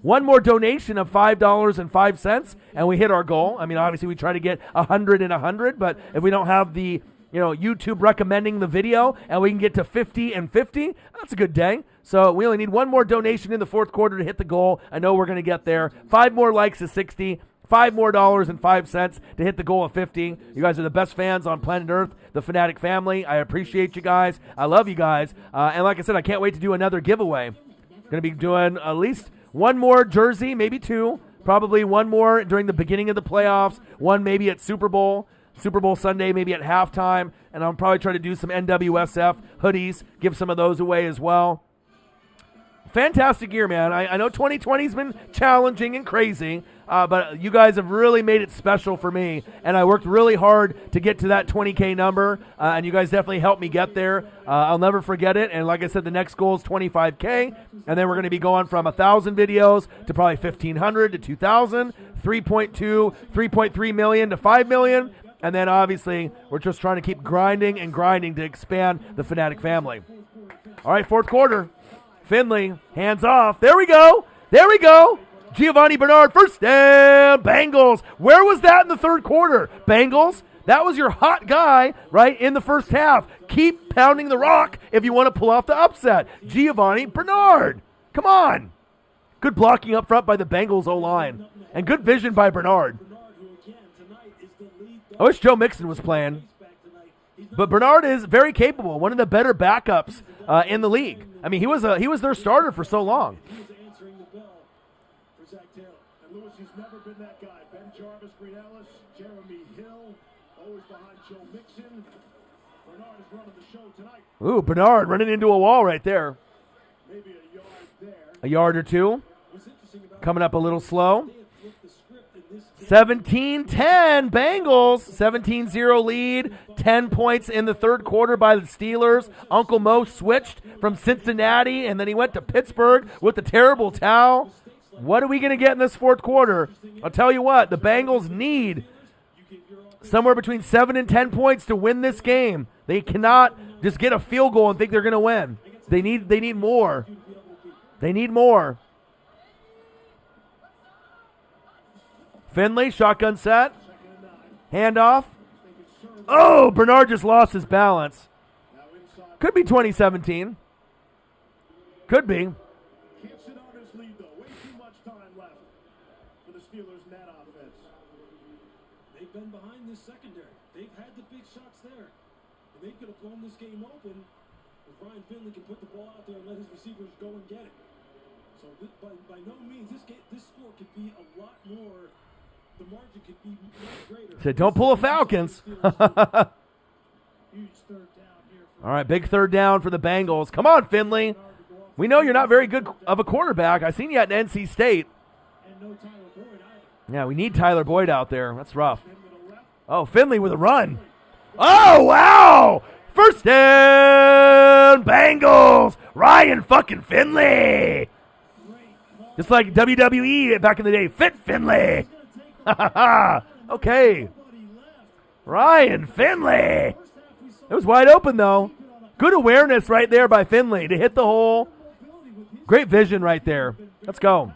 One more donation of $5.05, and we hit our goal. I mean, obviously, we try to get 100 and 100, but if we don't have the, YouTube recommending the video, and we can get to 50 and 50, that's a good day. So we only need one more donation in the fourth quarter to hit the goal. I know we're going to get there. 5 more likes is 60. $5 more and 5 cents to hit the goal of 50. You guys are the best fans on planet Earth, the Fanatic family. I appreciate you guys. I love you guys. And like I said, I can't wait to do another giveaway. Going to be doing at least one more jersey, maybe 2. Probably one more during the beginning of the playoffs. One maybe at Super Bowl Sunday, maybe at halftime. And I'll probably try to do some NWSF hoodies, give some of those away as well. Fantastic year, man. I know 2020's been challenging and crazy. but you guys have really made it special for me, and I worked really hard to get to that 20K number, and you guys definitely helped me get there. I'll never forget it, and like I said, the next goal is 25K, and then we're going to be going from 1,000 videos to probably 1,500 to 2,000, 3.2, 3.3 million to 5 million, and then obviously we're just trying to keep grinding and grinding to expand the Fanatic family. All right, fourth quarter. Finley, hands off. There we go. There we go. Giovanni Bernard, first down, Bengals. Where was that in the third quarter? Bengals, that was your hot guy, right, in the first half. Keep pounding the rock if you want to pull off the upset. Giovanni Bernard, come on. Good blocking up front by the Bengals O-line. And good vision by Bernard. I wish Joe Mixon was playing. But Bernard is very capable, one of the better backups in the league. I mean, he was their starter for so long. And Lewis, he's never been that guy. Ben Jarvis, Greene, Jeremy Hill, always behind Joe Mixon. Bernard is running the show tonight. Ooh, Bernard running into a wall right there. Maybe a yard there. A yard or two. Coming up a little slow. 17-10 Bengals. 17-0 lead. 10 points in the third quarter by the Steelers. Uncle Mo switched from Cincinnati, and then he went to Pittsburgh with the terrible towel. What are we going to get in this fourth quarter? I'll tell you what, the Bengals need somewhere between 7 and 10 points to win this game. They cannot just get a field goal and think they're going to win. They need more. They need more. Finley, shotgun set. Handoff. Oh, Bernard just lost his balance. Could be 2017. Could be. Can't sit on his lead, though. Way too much time left for the Steelers' net offense. They've been behind this secondary. They've had the big shots there. And they could have blown this game open if Ryan Finley can put the ball out there and let his receivers go and get it. So by no means, this score could be a lot more. The margin could be much greater. Said, don't pull a Falcons. Huge third down here. All right, big third down for the Bengals. Come on, Finley. We know you're not very good of a quarterback. I seen you at NC State. And no Tyler Boyd either. Yeah, we need Tyler Boyd out there. That's rough. Oh, Finley with a run. Oh, wow. First down, Bengals. Ryan fucking Finley. Just like WWE back in the day. Fit Finley. Okay. Ryan Finley. It was wide open, though. Good awareness right there by Finley to hit the hole. Great vision right there. Let's go.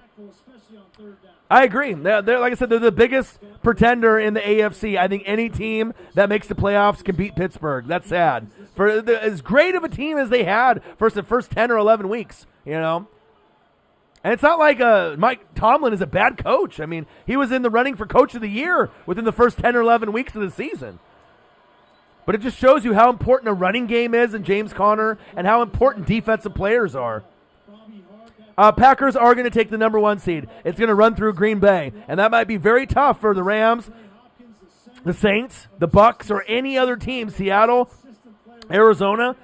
I agree. They're, like I said, they're the biggest pretender in the AFC. I think any team that makes the playoffs can beat Pittsburgh. That's sad. For as great of a team as they had for the first 10 or 11 weeks, you know. And it's not like Mike Tomlin is a bad coach. I mean, he was in the running for Coach of the Year within the first 10 or 11 weeks of the season. But it just shows you how important a running game is in James Conner and how important defensive players are. Packers are going to take the number 1 seed. It's going to run through Green Bay. And that might be very tough for the Rams, the Saints, the Bucks, or any other team, Seattle, Arizona.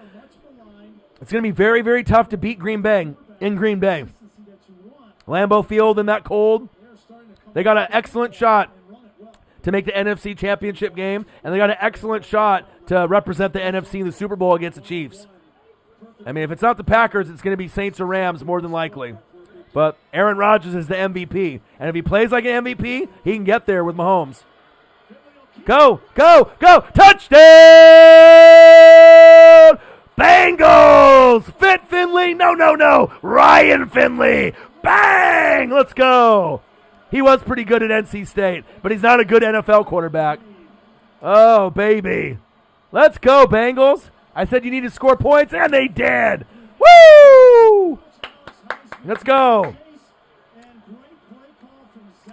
It's going to be very, very tough to beat Green Bay in Green Bay. Lambeau Field in that cold. They got an excellent shot to make the NFC Championship game, and they got an excellent shot to represent the NFC in the Super Bowl against the Chiefs. I mean, if it's not the Packers, it's going to be Saints or Rams more than likely. But Aaron Rodgers is the MVP, and if he plays like an MVP, he can get there with Mahomes. Go, go, go! Touchdown! Bengals! Fit Finley? No, no, no! Ryan Finley! Bang! Let's go! He was pretty good at NC State, but he's not a good NFL quarterback. Oh, baby. Let's go, Bengals. I said you need to score points, and they did. Woo! Let's go.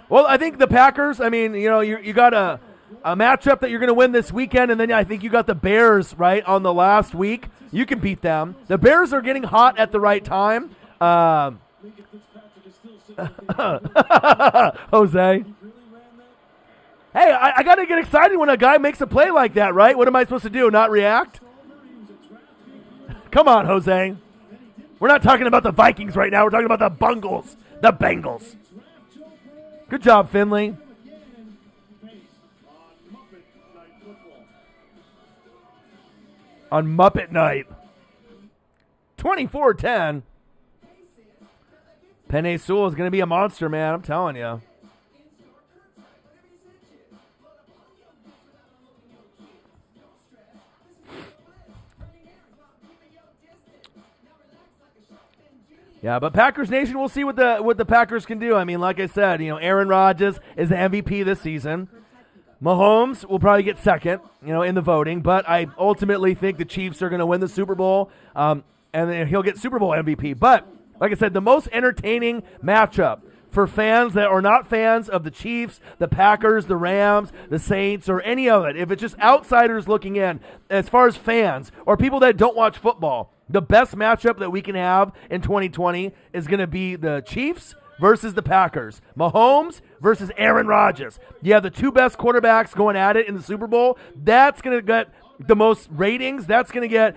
Well, I think the Packers, I mean, you know, you got a matchup that you're going to win this weekend, and then I think you got the Bears, right, on the last week. You can beat them. The Bears are getting hot at the right time. Jose. Hey, I got to get excited when a guy makes a play like that, right? What am I supposed to do, not react? Come on, Jose. We're not talking about the Vikings right now. We're talking about the Bengals. The Bengals. Good job, Finley. Again, Pace on Muppet Night Football. On Muppet Night. 24-10. Penei Sewell is going to be a monster, man. I'm telling you. Yeah, but Packers Nation, we'll see what the Packers can do. I mean, like I said, Aaron Rodgers is the MVP this season. Mahomes will probably get second, in the voting, but I ultimately think the Chiefs are going to win the Super Bowl, and then he'll get Super Bowl MVP. But, like I said, the most entertaining matchup for fans that are not fans of the Chiefs, the Packers, the Rams, the Saints, or any of it, if it's just outsiders looking in, as far as fans or people that don't watch football, the best matchup that we can have in 2020 is going to be the Chiefs versus the Packers. Mahomes versus Aaron Rodgers. You have the two best quarterbacks going at it in the Super Bowl. That's going to get the most ratings. That's going to get,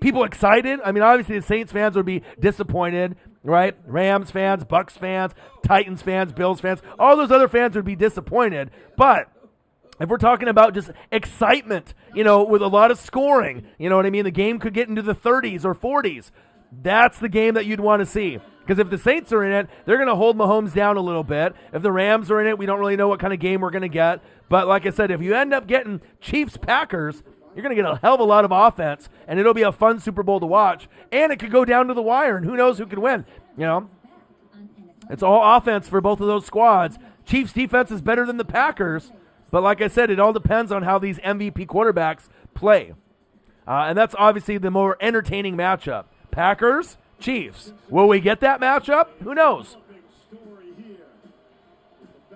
people excited. I mean, obviously the Saints fans would be disappointed, right? Rams fans, Bucks fans, Titans fans, Bills fans, all those other fans would be disappointed. But if we're talking about just excitement, with a lot of scoring, you know what I mean? The game could get into the 30s or 40s. That's the game that you'd want to see. Because if the Saints are in it, they're going to hold Mahomes down a little bit. If the Rams are in it, we don't really know what kind of game we're going to get. But like I said, if you end up getting Chiefs-Packers, you're going to get a hell of a lot of offense, and it'll be a fun Super Bowl to watch. And it could go down to the wire, and who knows who could win, It's all offense for both of those squads. Chiefs' defense is better than the Packers. But like I said, it all depends on how these MVP quarterbacks play. And that's obviously the more entertaining matchup. Packers, Chiefs. Will we get that matchup? Who knows?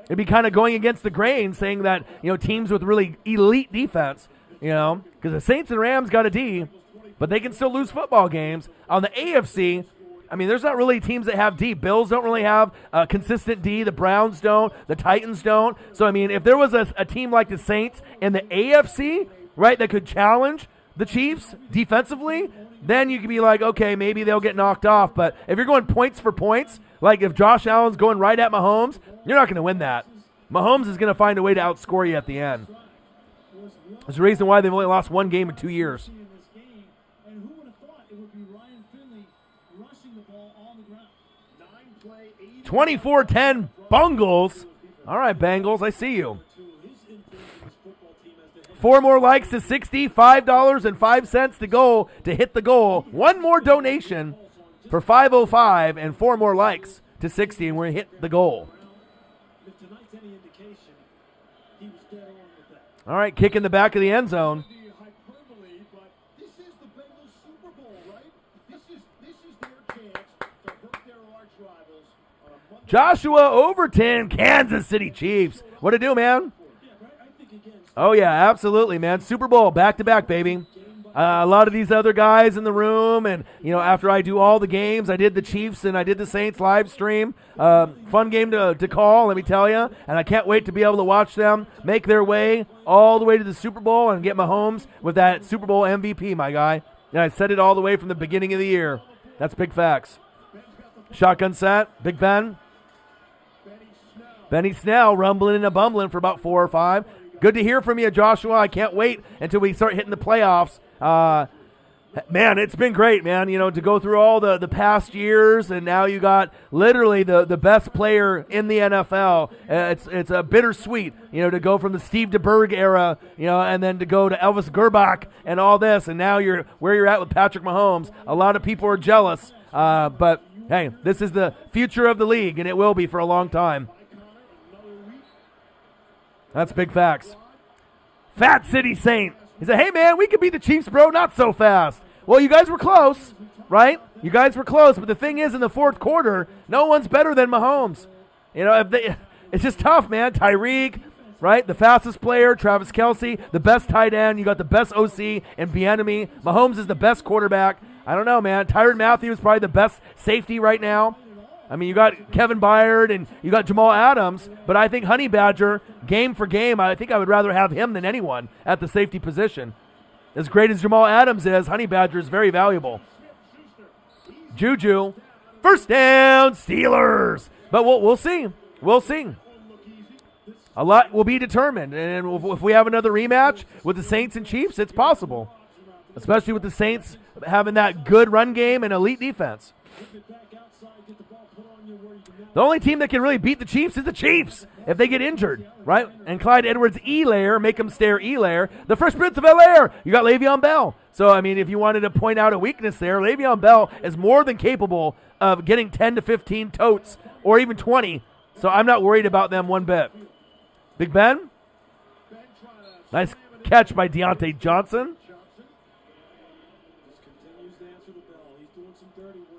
It'd be kind of going against the grain, saying that, teams with really elite defense, because the Saints and Rams got a D, but they can still lose football games. On the AFC, I mean, there's not really teams that have D. Bills don't really have a consistent D. The Browns don't. The Titans don't. So, I mean, if there was a team like the Saints in the AFC, right, that could challenge the Chiefs defensively, then you could be like, okay, maybe they'll get knocked off. But if you're going points for points, like if Josh Allen's going right at Mahomes, you're not going to win that. Mahomes is going to find a way to outscore you at the end. There's a reason why they've only lost one game in 2 years. 24-10 Bengals. All right, Bengals, I see you. 4 more likes to 60, $5.05 to go to hit the goal. One more donation for 505 and 4 more likes to 60, and we're hit the goal. All right, kick in the back of the end zone. Joshua Overton, Kansas City Chiefs. What to do, man? Oh, yeah, absolutely, man. Super Bowl, back-to-back, baby. A lot of these other guys in the room, and, after I do all the games, I did the Chiefs and I did the Saints live stream. Fun game to call, let me tell you. And I can't wait to be able to watch them make their way all the way to the Super Bowl and get Mahomes with that Super Bowl MVP, my guy. And I said it all the way from the beginning of the year. That's big facts. Shotgun set, Big Ben. Benny Snell rumbling and bumbling for about 4 or 5. Good to hear from you, Joshua. I can't wait until we start hitting the playoffs. Man, it's been great, man, to go through all the past years, and now you got literally the best player in the NFL. It's a bittersweet, to go from the Steve DeBerg era, and then to go to Elvis Gerbach and all this, and now you're where you're at with Patrick Mahomes. A lot of people are jealous, but, hey, this is the future of the league, and it will be for a long time. That's big facts. Fat City Saint. He said, hey, man, we could beat the Chiefs, bro. Not so fast. Well, you guys were close, right? You guys were close. But the thing is, in the fourth quarter, no one's better than Mahomes. It's just tough, man. Tyreek, right? The fastest player, Travis Kelce, the best tight end. You got the best OC and Bieniemy. Mahomes is the best quarterback. I don't know, man. Tyrann Mathieu is probably the best safety right now. I mean, you got Kevin Byard and you got Jamal Adams, but I think Honey Badger, game for game, I think I would rather have him than anyone at the safety position. As great as Jamal Adams is, Honey Badger is very valuable. Juju, first down, Steelers. But we'll see. we'll see. A lot will be determined, and if we have another rematch with the Saints and Chiefs, it's possible, especially with the Saints having that good run game and elite defense. The only team that can really beat the Chiefs is the Chiefs if they get injured, right? And Clyde Edwards-Helaire, make him stare Helaire, the Fresh Prince of Bel-Air. You got Le'Veon Bell. So, I mean, if you wanted to point out a weakness there, Le'Veon Bell is more than capable of getting 10 to 15 totes or even 20. So I'm not worried about them one bit. Big Ben. Nice catch by Deontay Johnson.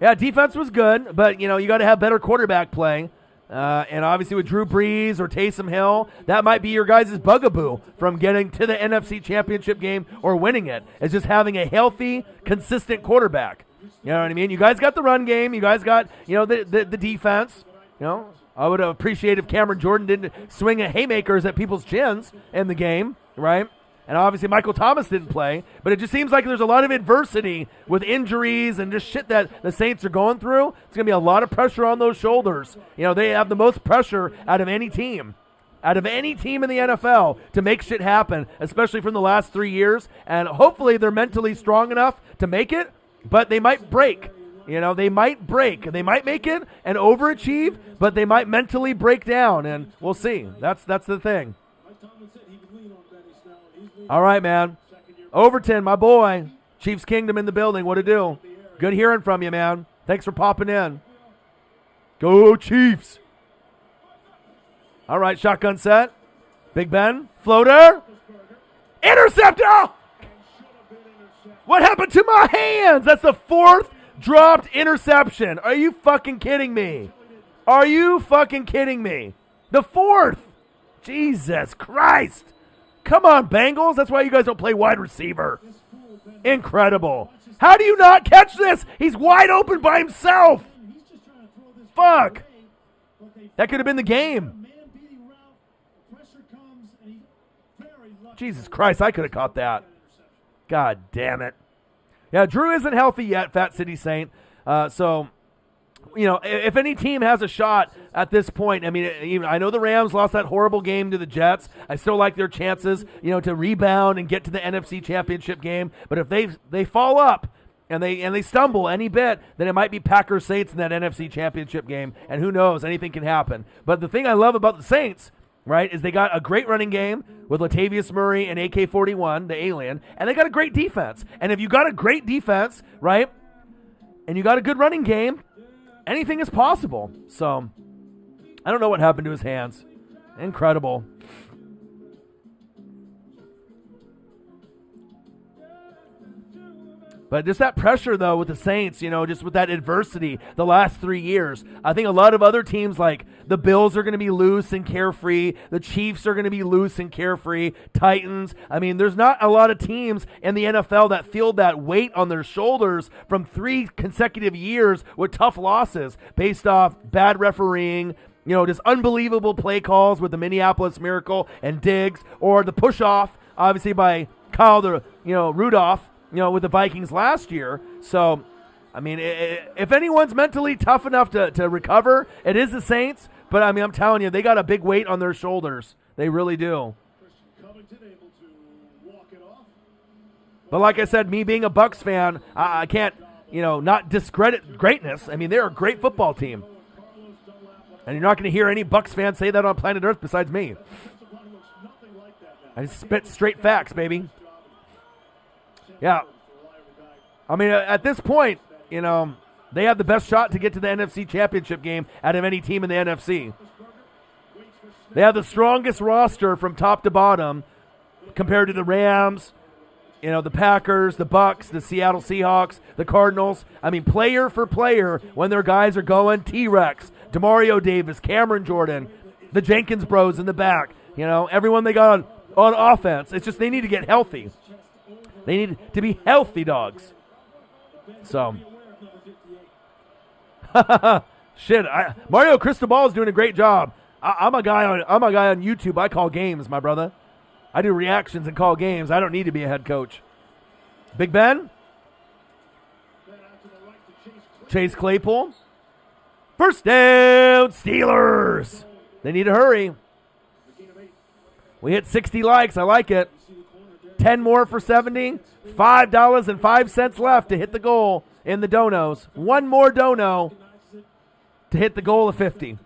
Yeah, defense was good, but, you got to have better quarterback play. And obviously with Drew Brees or Taysom Hill, that might be your guys' bugaboo from getting to the NFC Championship game or winning it. It's just having a healthy, consistent quarterback. You know what I mean? You guys got the run game. You guys got, the defense. I would have appreciated if Cameron Jordan didn't swing at haymakers at people's chins in the game, right? And obviously Michael Thomas didn't play, but it just seems like there's a lot of adversity with injuries and just shit that the Saints are going through. It's going to be a lot of pressure on those shoulders. They have the most pressure out of any team in the NFL to make shit happen, especially from the last 3 years. And hopefully they're mentally strong enough to make it, but they might break. They might break. They might make it and overachieve, but they might mentally break down, and we'll see. That's the thing. All right, man. Overton, my boy. Chiefs Kingdom in the building. What to do? Good hearing from you, man. Thanks for popping in. Go Chiefs. All right, shotgun set. Big Ben. Floater. Interceptor! What happened to my hands? That's the fourth dropped interception. Are you fucking kidding me? Are you fucking kidding me? The fourth. Jesus Christ. Come on, Bengals. That's why you guys don't play wide receiver. Incredible. How do you not catch this? He's wide open by himself. Fuck. That could have been the game. Jesus Christ, I could have caught that. God damn it. Yeah, Drew isn't healthy yet, Fat City Saint. If any team has a shot at this point, I know the Rams lost that horrible game to the Jets. I still like their chances, to rebound and get to the NFC Championship game. But if they fall up and they stumble any bit, then it might be Packers Saints in that NFC Championship game. And who knows, anything can happen. But the thing I love about the Saints, right, is they got a great running game with Latavius Murray and AK-41, the alien, and they got a great defense. And if you got a great defense, right, and you got a good running game, anything is possible. So, I don't know what happened to his hands. Incredible. But just that pressure, though, with the Saints, just with that adversity the last 3 years. I think a lot of other teams, like the Bills, are going to be loose and carefree. The Chiefs are going to be loose and carefree. Titans. There's not a lot of teams in the NFL that feel that weight on their shoulders from 3 consecutive years with tough losses based off bad refereeing, just unbelievable play calls with the Minneapolis Miracle and Diggs, or the push-off, obviously, by Kyle Rudolph, with the Vikings last year. So, if anyone's mentally tough enough to recover, it is the Saints. But, I'm telling you, they got a big weight on their shoulders. They really do. But like I said, me being a Bucs fan, I can't, not discredit greatness. They're a great football team. And you're not going to hear any Bucs fans say that on planet Earth besides me. I just spit straight facts, baby. Yeah. At this point, they have the best shot to get to the NFC Championship game out of any team in the NFC. They have the strongest roster from top to bottom compared to the Rams, the Packers, the Bucs, the Seattle Seahawks, the Cardinals. Player for player, when their guys are going, T-Rex, Demario Davis, Cameron Jordan, the Jenkins bros in the back, everyone they got on offense. It's just they need to get healthy. They need to be healthy dogs. So, shit. Mario Cristobal is doing a great job. I'm a guy on YouTube. I call games, my brother. I do reactions and call games. I don't need to be a head coach. Big Ben. Chase Claypool. First down, Steelers. They need to hurry. We hit 60 likes. I like it. 10 more for 70. $5.05 left to hit the goal in the donos. One more dono to hit the goal of 50.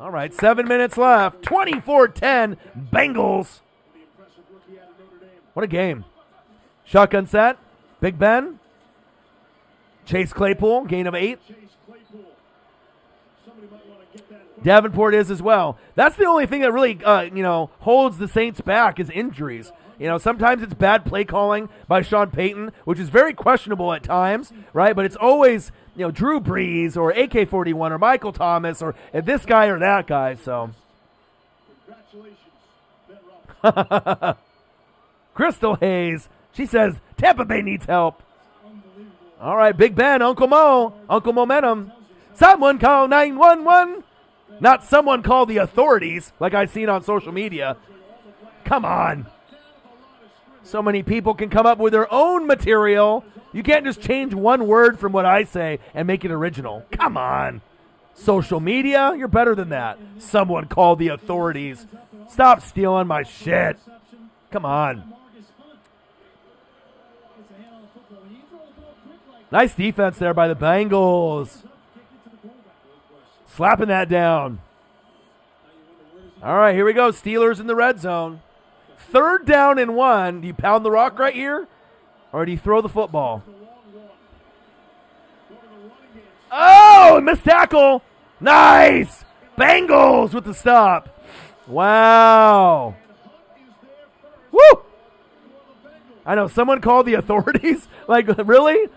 All right, 7 minutes left. 24-10, Bengals. What a game. Shotgun set. Big Ben. Chase Claypool, gain of 8. Davenport is as well. That's the only thing that really, holds the Saints back is injuries. Sometimes it's bad play calling by Sean Payton, which is very questionable at times, right? But it's always, Drew Brees or AK-41 or Michael Thomas or this guy or that guy. So, Crystal Hayes, she says Tampa Bay needs help. All right, Big Ben, Uncle Momentum. Someone call 911. Not someone call the authorities like I've seen on social media. Come on. So many people can come up with their own material. You can't just change one word from what I say and make it original. Come on. Social media, you're better than that. Someone call the authorities. Stop stealing my shit. Come on. Nice defense there by the Bengals. Slapping that down. All right, here we go. Steelers in the red zone. 3rd down and 1. Do you pound the rock right here? Or do you throw the football? Oh, missed tackle. Nice. Bengals with the stop. Wow. Woo. I know, someone called the authorities. Like, really?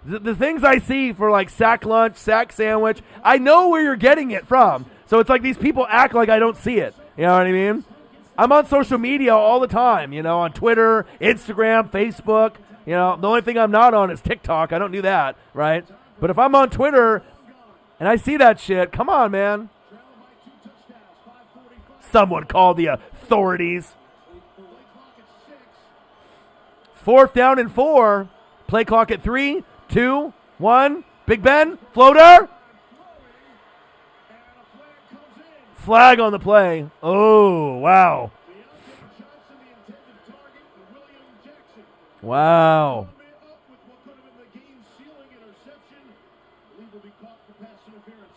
The things I see for like sack lunch, sack sandwich, I know where you're getting it from. So it's like these people act like I don't see it. You know what I mean? I'm on social media all the time, on Twitter, Instagram, Facebook. The only thing I'm not on is TikTok. I don't do that, right? But if I'm on Twitter and I see that shit, come on, man. Someone call the authorities. 4th down and 4. Play clock at 3, 2, 1. Big Ben, floater. Flag on the play. Oh, wow. Wow.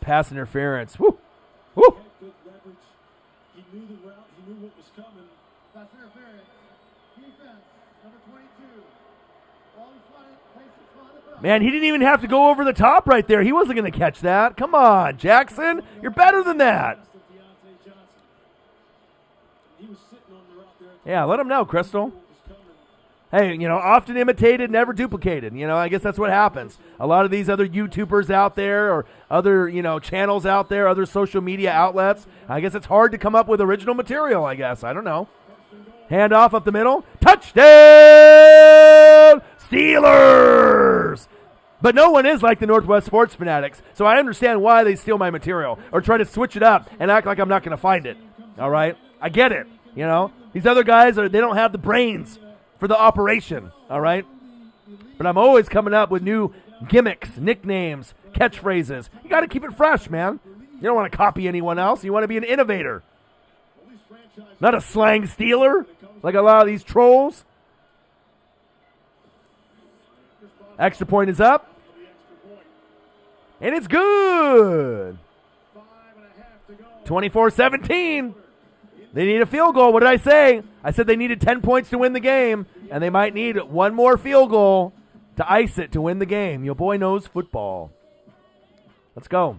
Pass interference. Woo. Woo. He knew the route. He knew what was coming. Pass interference. Defense, number 22. Man, he didn't even have to go over the top right there. He wasn't going to catch that. Come on, Jackson. You're better than that. Yeah, let him know, Crystal. Hey, often imitated, never duplicated. I guess that's what happens. A lot of these other YouTubers out there or other, channels out there, other social media outlets, I guess it's hard to come up with original material, I guess. I don't know. Hand off up the middle. Touchdown! Steelers! But no one is like the Northwest Sports Fanatics, so I understand why they steal my material or try to switch it up and act like I'm not going to find it. All right? I get it. These other guys, they don't have the brains for the operation. All right? But I'm always coming up with new gimmicks, nicknames, catchphrases. You got to keep it fresh, man. You don't want to copy anyone else. You want to be an innovator. Not a slang stealer like a lot of these trolls. Extra point is up. And it's good. 24-17. They need a field goal. What did I say? I said they needed 10 points to win the game, and they might need one more field goal to ice it to win the game. Your boy knows football. Let's go.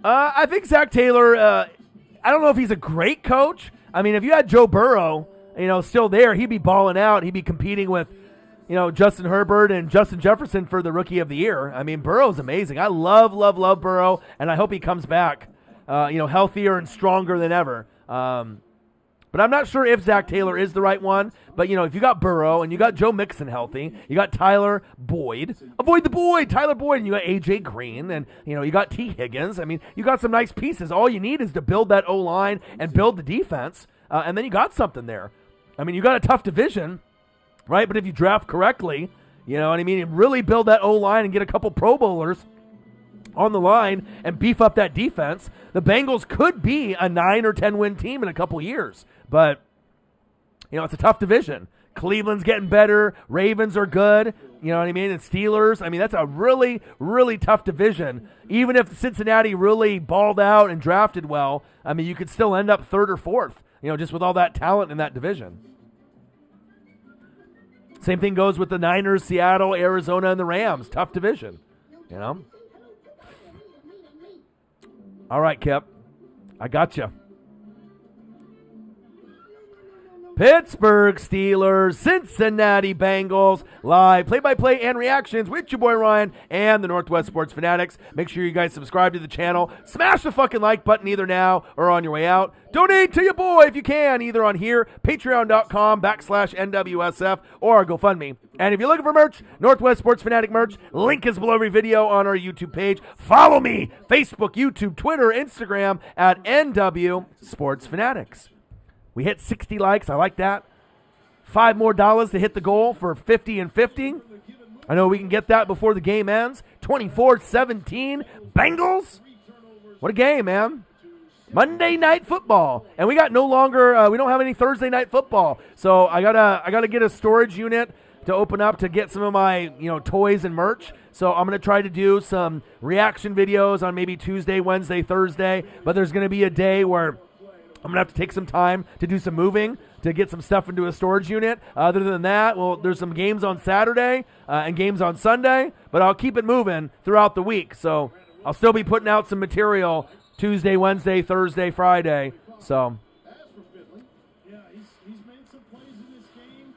I think Zach Taylor, I don't know if he's a great coach. I mean, if you had Joe Burrow, still there, he'd be balling out. He'd be competing with, Justin Herbert and Justin Jefferson for the Rookie of the Year. I mean, Burrow's amazing. I love Burrow, and I hope he comes back, healthier and stronger than ever. But I'm not sure if Zach Taylor is the right one. But, if you got Burrow and you got Joe Mixon healthy, you got Tyler Boyd. Avoid the Boyd, Tyler Boyd, and you got A.J. Greene, and, you got T. Higgins. I mean, you got some nice pieces. All you need is to build that O-line and build the defense, and then you got something there. I mean, you got a tough division, right? But if you draft correctly, you know what I mean, and really build that O-line and get a couple Pro Bowlers on the line and beef up that defense, the Bengals could be a 9 or 10 win team in a couple years. But, it's a tough division. Cleveland's getting better. Ravens are good. You know what I mean? And Steelers. I mean, that's a really, really tough division. Even if Cincinnati really balled out and drafted well, I mean, you could still end up 3rd or 4th, just with all that talent in that division. Same thing goes with the Niners, Seattle, Arizona, and the Rams. Tough division, All right, Kip. I got you. Pittsburgh Steelers, Cincinnati Bengals, live play-by-play and reactions with your boy Ryan and the Northwest Sports Fanatics. Make sure you guys subscribe to the channel. Smash the fucking like button either now or on your way out. Donate to your boy if you can, either on here, patreon.com/NWSF, or our GoFundMe. And if you're looking for merch, Northwest Sports Fanatic merch, link is below every video on our YouTube page. Follow me, Facebook, YouTube, Twitter, Instagram, at NW Sports Fanatics. We hit 60 likes. I like that. $5 more to hit the goal for 50 and 50. I know we can get that before the game ends. 24-17 Bengals. What a game, man. Monday Night Football. And we got we don't have any Thursday Night Football. So I gotta get a storage unit to open up to get some of my, toys and merch. So I'm going to try to do some reaction videos on maybe Tuesday, Wednesday, Thursday. But there's going to be a day where I'm going to have to take some time to do some moving to get some stuff into a storage unit. Other than that, there's some games on Saturday and games on Sunday, but I'll keep it moving throughout the week. So I'll still be putting out some material Tuesday, Wednesday, Thursday, Friday. So As for Finley, he's made some plays in this game.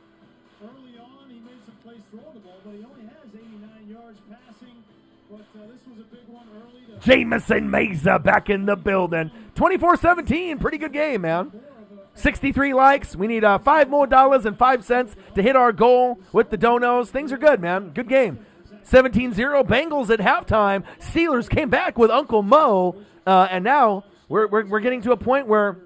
Early on, he made some plays throwing the ball, but he only has 89 yards passing. But this was a big one early. Jamison Mesa back in the building. 24-17, pretty good game, man. 63 likes. We need $5 more and 5 cents to hit our goal with the donos. Things are good, man. Good game. 17-0 Bengals at halftime. Steelers came back with Uncle Mo, and now we're getting to a point where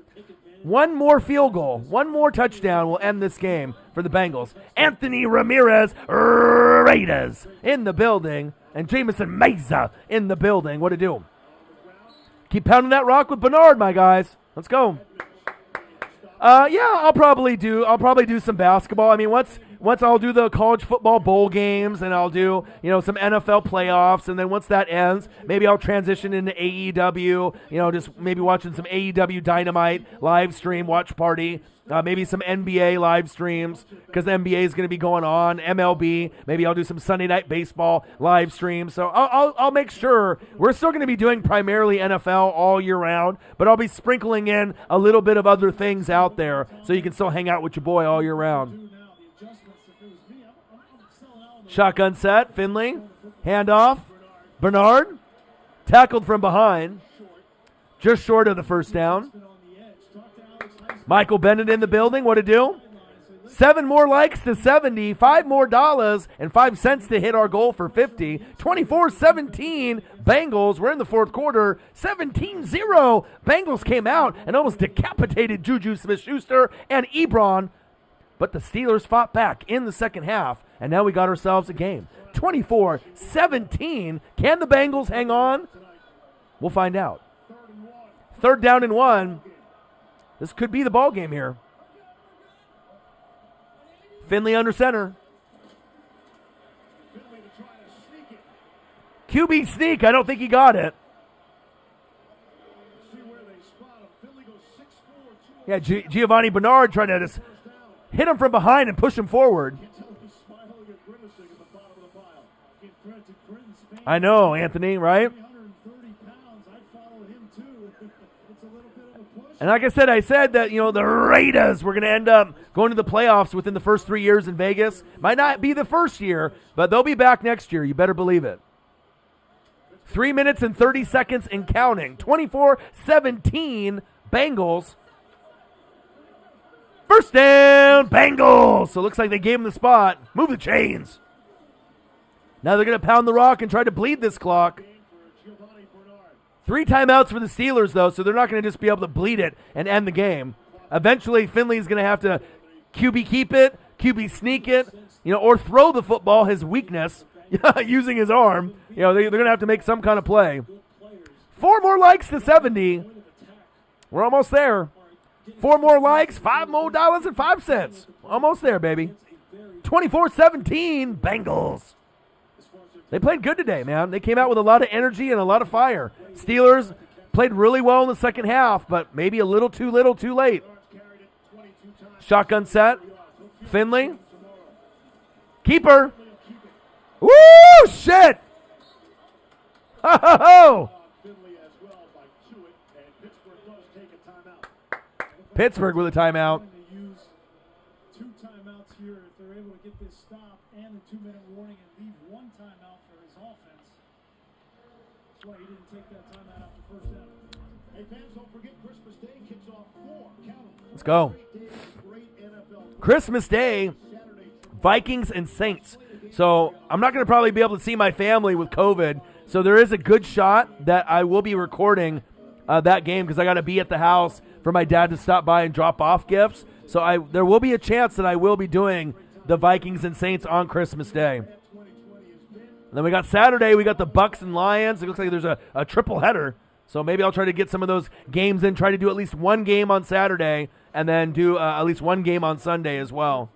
one more field goal, one more touchdown will end this game for the Bengals. Anthony Ramirez, Raiders in the building, and Jamison Mesa in the building. What to do? Keep pounding that rock with Bernard, my guys. Let's go. I'll probably do some basketball. I mean, once I'll do the college football bowl games, and I'll do some NFL playoffs, and then once that ends, maybe I'll transition into AEW. Just maybe watching some AEW Dynamite live stream watch party. Maybe some NBA live streams because the NBA is going to be going on. MLB. Maybe I'll do some Sunday Night Baseball live streams. So I'll make sure we're still going to be doing primarily NFL all year round, but I'll be sprinkling in a little bit of other things out there so you can still hang out with your boy all year round. Shotgun set. Finley. Handoff. Bernard. Tackled from behind. Just short of the first down. Michael Bennett in the building. What to do? 7 more likes to 70. $5 more and 5 cents to hit our goal for 50. 24-17 Bengals. We're in the fourth quarter. 17-0. Bengals came out and almost decapitated Juju Smith-Schuster and Ebron. But the Steelers fought back in the second half, and now we got ourselves a game. 24-17. Can the Bengals hang on? We'll find out. 3rd down and 1. This could be the ball game here. Finley under center. QB sneak. I don't think he got it. Yeah, Giovanni Bernard trying to just hit him from behind and push him forward. I know, Anthony, right? And like I said that, the Raiders were going to end up going to the playoffs within the first 3 years in Vegas. Might not be the first year, but they'll be back next year. You better believe it. 3 minutes and 30 seconds and counting. 24-17 Bengals. First down, Bengals. So it looks like they gave him the spot. Move the chains. Now they're going to pound the rock and try to bleed this clock. 3 timeouts for the Steelers, though, so they're not going to just be able to bleed it and end the game. Eventually, Finley's going to have to QB keep it, QB sneak it, or throw the football, his weakness, using his arm. They're going to have to make some kind of play. 4 more likes to 70. We're almost there. 4 more likes, $5 more and 5 cents. Almost there, baby. 24-17, Bengals. They played good today, man. They came out with a lot of energy and a lot of fire. Steelers played really well in the second half, but maybe a little too late. Shotgun set. Finley. Keeper. Woo, shit. Ho. Pittsburgh with a timeout. Use 2 timeouts here if they're able to get this stop and the 2-minute warning and leave 1 timeout for his offense. That's why he didn't take that timeout after first down. Hey fans, don't forget Christmas Day kicks off 4. Count 'em. Let's go. Christmas Day, Vikings and Saints. So I'm not going to probably be able to see my family with COVID. So there is a good shot that I will be recording that game because I got to be at the house for my dad to stop by and drop off gifts. So there will be a chance that I will be doing the Vikings and Saints on Christmas Day. And then we got Saturday, we got the Bucks and Lions. It looks like there's a triple header. So maybe I'll try to get some of those games in, try to do at least 1 game on Saturday, and then do at least 1 game on Sunday as well.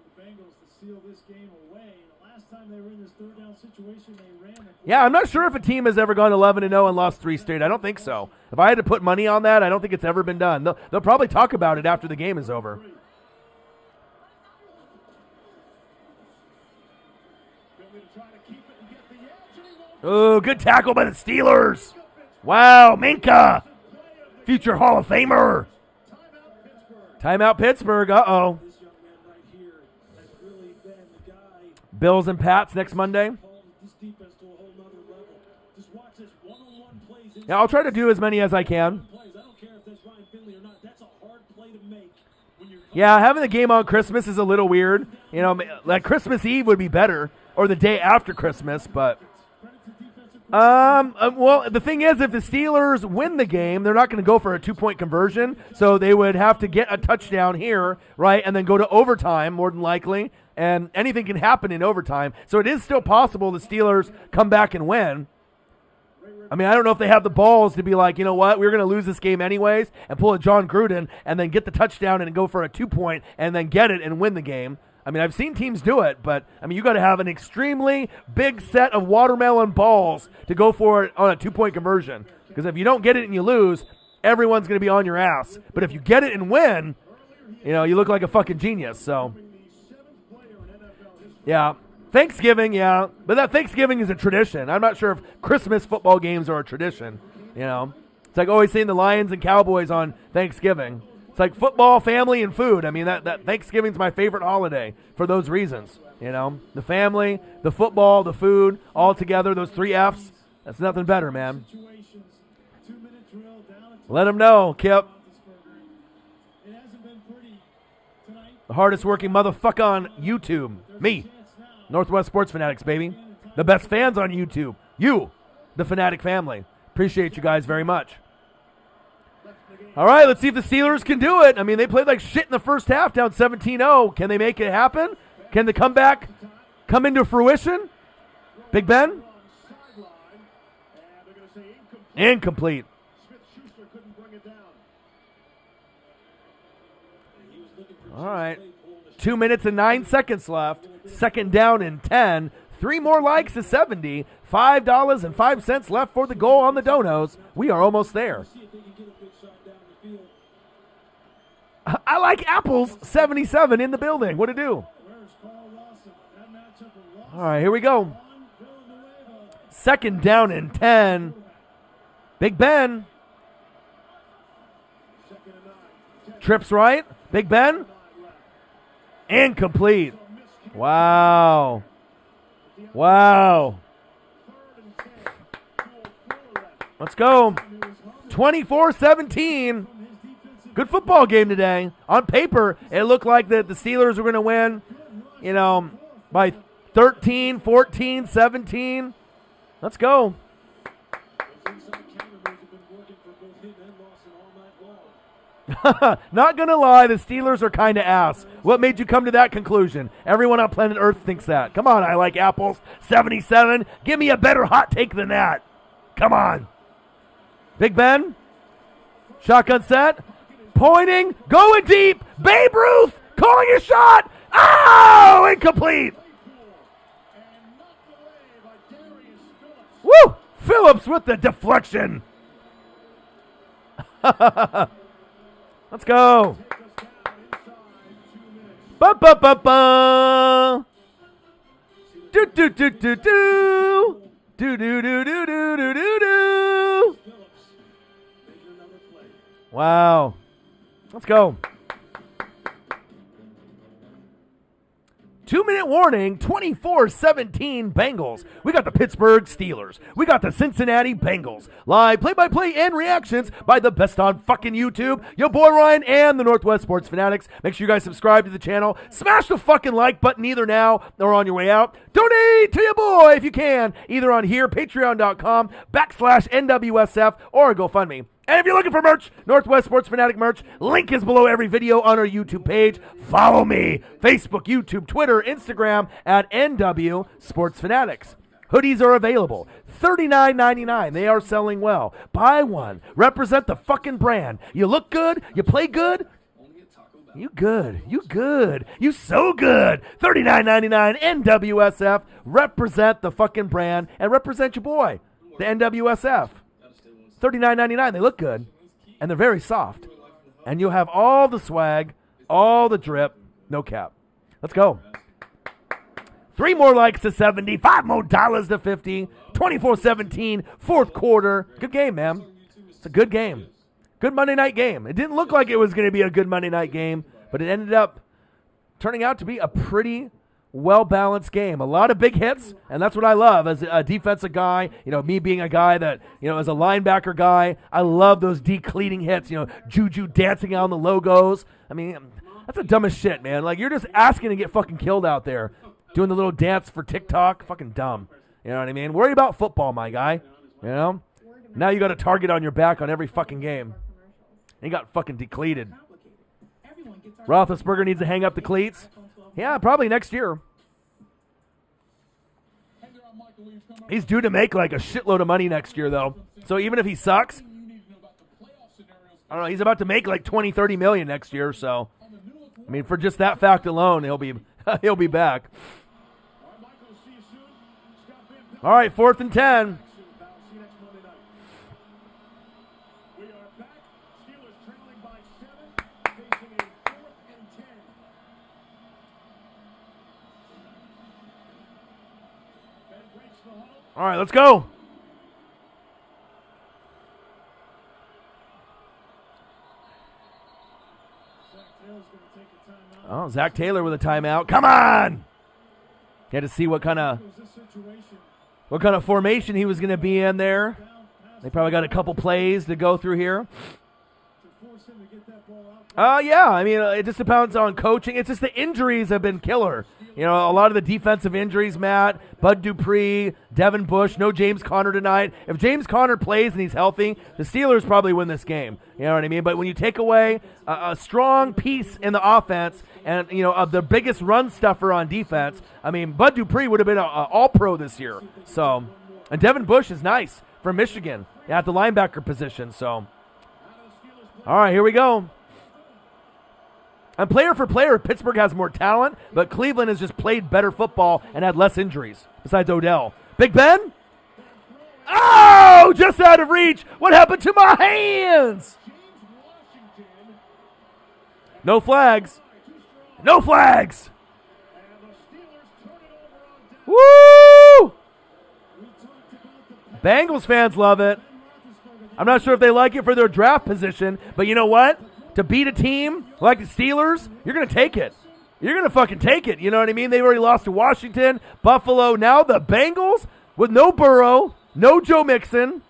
Yeah, I'm not sure if a team has ever gone 11-0 and lost 3 straight. I don't think so. If I had to put money on that, I don't think it's ever been done. They'll probably talk about it after the game is over. Oh, good tackle by the Steelers. Wow, Minka. Future Hall of Famer. Timeout Pittsburgh. Uh-oh. Bills and Pats next Monday. Yeah, I'll try to do as many as I can. Yeah, having the game on Christmas is a little weird. Like Christmas Eve would be better, or the day after Christmas, but... Well, the thing is, if the Steelers win the game, they're not going to go for a 2-point conversion, so they would have to get a touchdown here, right, and then go to overtime, more than likely, and anything can happen in overtime. So it is still possible the Steelers come back and win. I mean, I don't know if they have the balls to be like, you know what, we're going to lose this game anyways, and pull a John Gruden, and then get the touchdown and go for a 2-point, and then get it and win the game. I mean, I've seen teams do it, but, I mean, you got to have an extremely big set of watermelon balls to go for it on a 2-point conversion. Because if you don't get it and you lose, everyone's going to be on your ass. But if you get it and win, you look like a fucking genius. So, yeah. Thanksgiving, yeah. But that Thanksgiving is a tradition. I'm not sure if Christmas football games are a tradition, It's like always seeing the Lions and Cowboys on Thanksgiving. It's like football, family, and food. I mean, that Thanksgiving's my favorite holiday for those reasons. The family, the football, the food, all together, those 3 Fs. That's nothing better, man. Let them know, Kip. The hardest working motherfucker on YouTube. Me. Northwest Sports Fanatics, baby. The best fans on YouTube. You, the Fanatic family. Appreciate you guys very much. All right, let's see if the Steelers can do it. I mean, they played like shit in the first half, down 17-0. Can they make it happen? Can the comeback come into fruition? Big Ben? Incomplete. All right. 2 minutes and 9 seconds left. Second down and 10. 3 more likes to 70. $5.05 left for the goal on the donos. We are almost there. I like apples. 77 in the building. What to do? All right, here we go. Second down and 10. Big Ben. Trips right. Big Ben. Incomplete. Wow. Wow. Let's go. 24-17. Good football game today. On paper, it looked like the Steelers were going to win, by 13, 14, 17. Let's go. Not going to lie, the Steelers are kind of ass. What made you come to that conclusion? Everyone on planet Earth thinks that. Come on, I like apples. 77. Give me a better hot take than that. Come on. Big Ben. Shotgun set. Pointing. Going deep. Babe Ruth calling a shot. Oh, incomplete. Woo! Phillips with the deflection. Let's go. Ba-ba-ba-ba. Do-do-do-do-do. Do-do-do-do-do-do-do. Wow. Let's go. 2-minute warning, 24-17 Bengals. We got the Pittsburgh Steelers. We got the Cincinnati Bengals. Live play-by-play and reactions by the best on fucking YouTube, your boy Ryan and the Northwest Sports Fanatics. Make sure you guys subscribe to the channel. Smash the fucking like button either now or on your way out. Donate to your boy if you can, either on here, patreon.com/NWSF or GoFundMe. And if you're looking for merch, Northwest Sports Fanatic merch, link is below every video on our YouTube page. Follow me, Facebook, YouTube, Twitter, Instagram at NW Sports Fanatics. Hoodies are available, $39.99. They are selling well. Buy one, represent the fucking brand. You look good, you play good, you good, you good, you so good. $39.99 NWSF, represent the fucking brand and represent your boy, the NWSF. $39.99. They look good, and they're very soft. And you'll have all the swag, all the drip, no cap. Let's go. 3 more likes to 70, 5 more dollars to 50, 24-17, fourth quarter. Good game, man. It's a good game. Good Monday night game. It didn't look like it was going to be a good Monday night game, but it ended up turning out to be a pretty well-balanced game. A lot of big hits, and that's what I love as a defensive guy. Me being a guy that, as a linebacker guy, I love those decleating hits. Juju dancing on the logos. I mean, that's the dumbest shit, man. Like, you're just asking to get fucking killed out there, doing the little dance for TikTok. Fucking dumb. You know what I mean? Worry about football, my guy. Now you got a target on your back on every fucking game. And you got fucking decleated. Roethlisberger needs to hang up the cleats. Yeah, probably next year. He's due to make like a shitload of money next year, though. So even if he sucks, I don't know, he's about to make like 20, 30 million next year. So, I mean, for just that fact alone, he'll be back. All right, 4th and 10. All right, let's go. Oh, Zach Taylor with a timeout. Come on. Had to see what kind of formation he was going to be in there. They probably got a couple plays to go through here. Yeah, I mean, it just depends on coaching. It's just the injuries have been killer. A lot of the defensive injuries, Matt, Bud Dupree, Devin Bush, no James Conner tonight. If James Conner plays and he's healthy, the Steelers probably win this game. You know what I mean? But when you take away a strong piece in the offense and, of the biggest run stuffer on defense, I mean, Bud Dupree would have been an all-pro this year. So, and Devin Bush is nice from Michigan at the linebacker position. So, all right, here we go. And player for player, Pittsburgh has more talent, but Cleveland has just played better football and had less injuries, besides Odell. Big Ben? Oh, just out of reach. What happened to my hands? No flags. No flags. Woo! Bengals fans love it. I'm not sure if they like it for their draft position, but you know what? To beat a team like the Steelers, you're going to take it. You're going to fucking take it. You know what I mean? They've already lost to Washington, Buffalo. Now the Bengals with no Burrow, no Joe Mixon,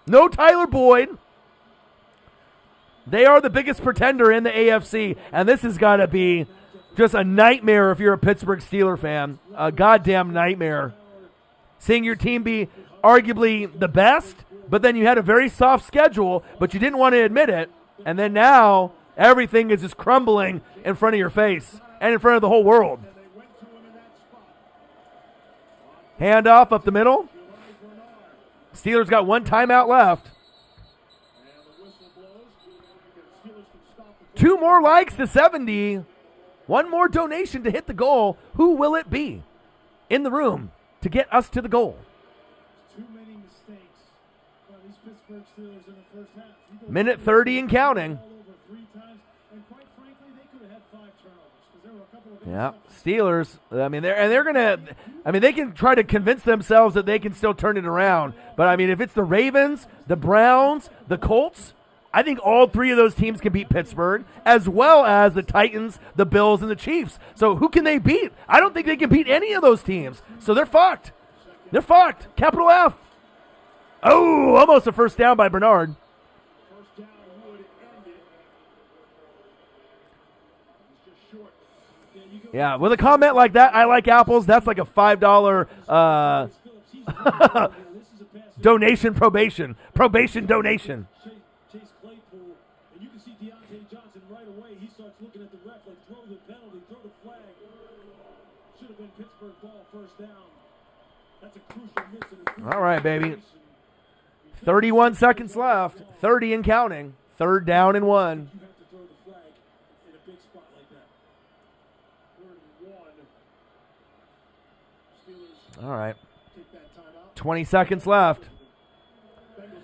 no Tyler Boyd. They are the biggest pretender in the AFC, and this has got to be just a nightmare if you're a Pittsburgh Steelers fan. A goddamn nightmare. Seeing your team be arguably the best, but then you had a very soft schedule, but you didn't want to admit it, and then now everything is just crumbling in front of your face and in front of the whole world. Handoff up the middle. Steelers got one timeout left. 2 more likes to 70. 1 more donation to hit the goal. Who will it be in the room to get us to the goal? Too many mistakes by these Pittsburgh Steelers in the first half. Minute 30 and counting. And quite frankly, they could have had 5 turnovers because there were a couple of Yeah, Steelers. I mean, they're gonna. I mean, they can try to convince themselves that they can still turn it around. But I mean, if it's the Ravens, the Browns, the Colts, I think all 3 of those teams can beat Pittsburgh, as well as the Titans, the Bills, and the Chiefs. So who can they beat? I don't think they can beat any of those teams. So they're fucked. They're fucked. Capital F. Oh, almost a first down by Bernard. First down would end it. It's just short. Yeah, with a comment like that, I like apples. That's like a $5 donation probation. Probation donation. Chase Claypool, and you can see Deontay Johnson right away. He starts looking at the ref like, throw the penalty, throw the flag. Should have been Pittsburgh ball, first down. That's a crucial miss. All right, baby. 31 seconds left. 30 and counting. 3rd down and 1. You have to throw the flag in a big spot like that. 3rd and 1. Steelers All right. take that timeout. 20 seconds left.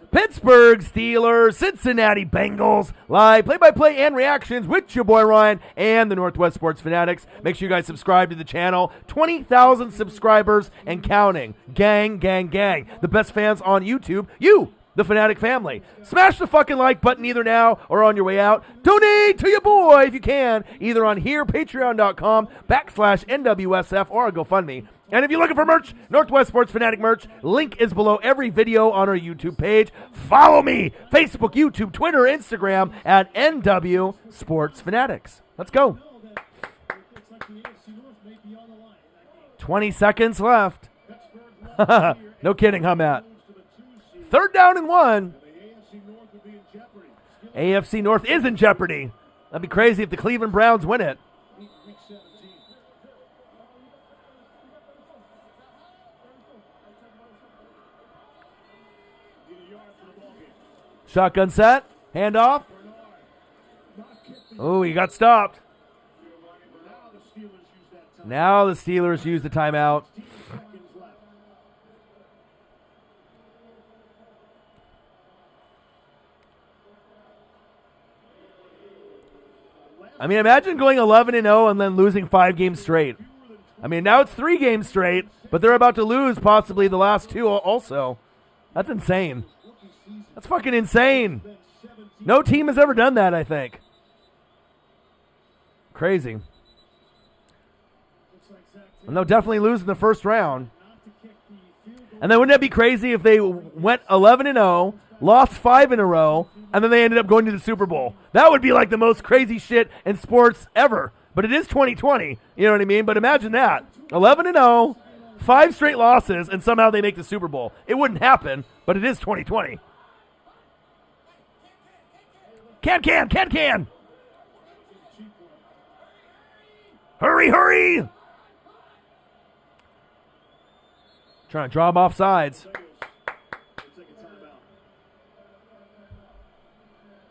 Pittsburgh Steelers, Cincinnati Bengals, live play-by-play and reactions with your boy Ryan and the Northwest Sports Fanatics. Make sure you guys subscribe to the channel. 20,000 subscribers and counting. Gang, gang, gang. The best fans on YouTube, you, the Fanatic family. Smash the fucking like button either now or on your way out. Donate to your boy if you can, either on here, patreon.com/NWSF or on GoFundMe. And if you're looking for merch, Northwest Sports Fanatic merch, link is below every video on our YouTube page. Follow me, Facebook, YouTube, Twitter, Instagram, at NW Sports Fanatics. Let's go. Looks like the AFC North may be on the line in that game. 20 seconds left. Pittsburgh No kidding, huh, Matt? moves to the 2 seed. 3rd down and 1. The AFC North would be in jeopardy. AFC North is in jeopardy. That'd be crazy if the Cleveland Browns win it. Week 17. Need a yard for the ball game. Shotgun set. Handoff. Oh, he got stopped. Now the Steelers use that time. Now the Steelers use the timeout. 15 seconds left. I mean, imagine going 11-0 and then losing 5 games straight. I mean, now it's 3 games straight, but they're about to lose possibly the last 2 also. That's insane. That's fucking insane. No team has ever done that, I think. Crazy. And they'll definitely lose in the first round. And then wouldn't that be crazy if they went 11-0, lost 5 in a row, and then they ended up going to the Super Bowl? That would be like the most crazy shit in sports ever. But it is 2020, you know what I mean? But imagine that. 11-0, 5 straight losses, and somehow they make the Super Bowl. It wouldn't happen, but it is 2020. Can. Hurry. Trying to draw him off sides. Take a timeout.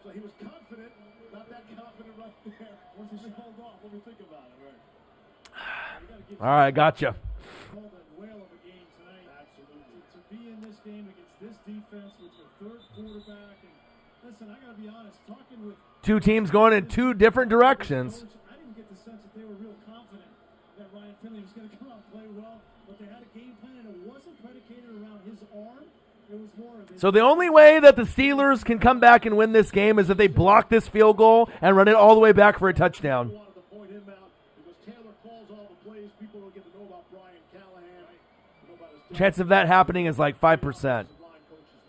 So he was confident, not that confident right there. Once he called off, what do you think about it, right? All right, gotcha. Called a whale of a game tonight. Absolutely. To be in this game against this defense with your 3rd quarterback, and listen, I gotta be honest, talking with 2 teams going in 2 different directions. I didn't get the sense that they were real confident that Ryan Finley was going to come out and play well, but they had a game plan, and it wasn't predicated around his arm. It was more of his. So the only way that the Steelers can come back and win this game is if they block this field goal and run it all the way back for a touchdown. Wanted to point him out because Taylor calls all the plays. People don't get to know about Brian Callahan. Know about his Chance of that happening is like 5%, line coaches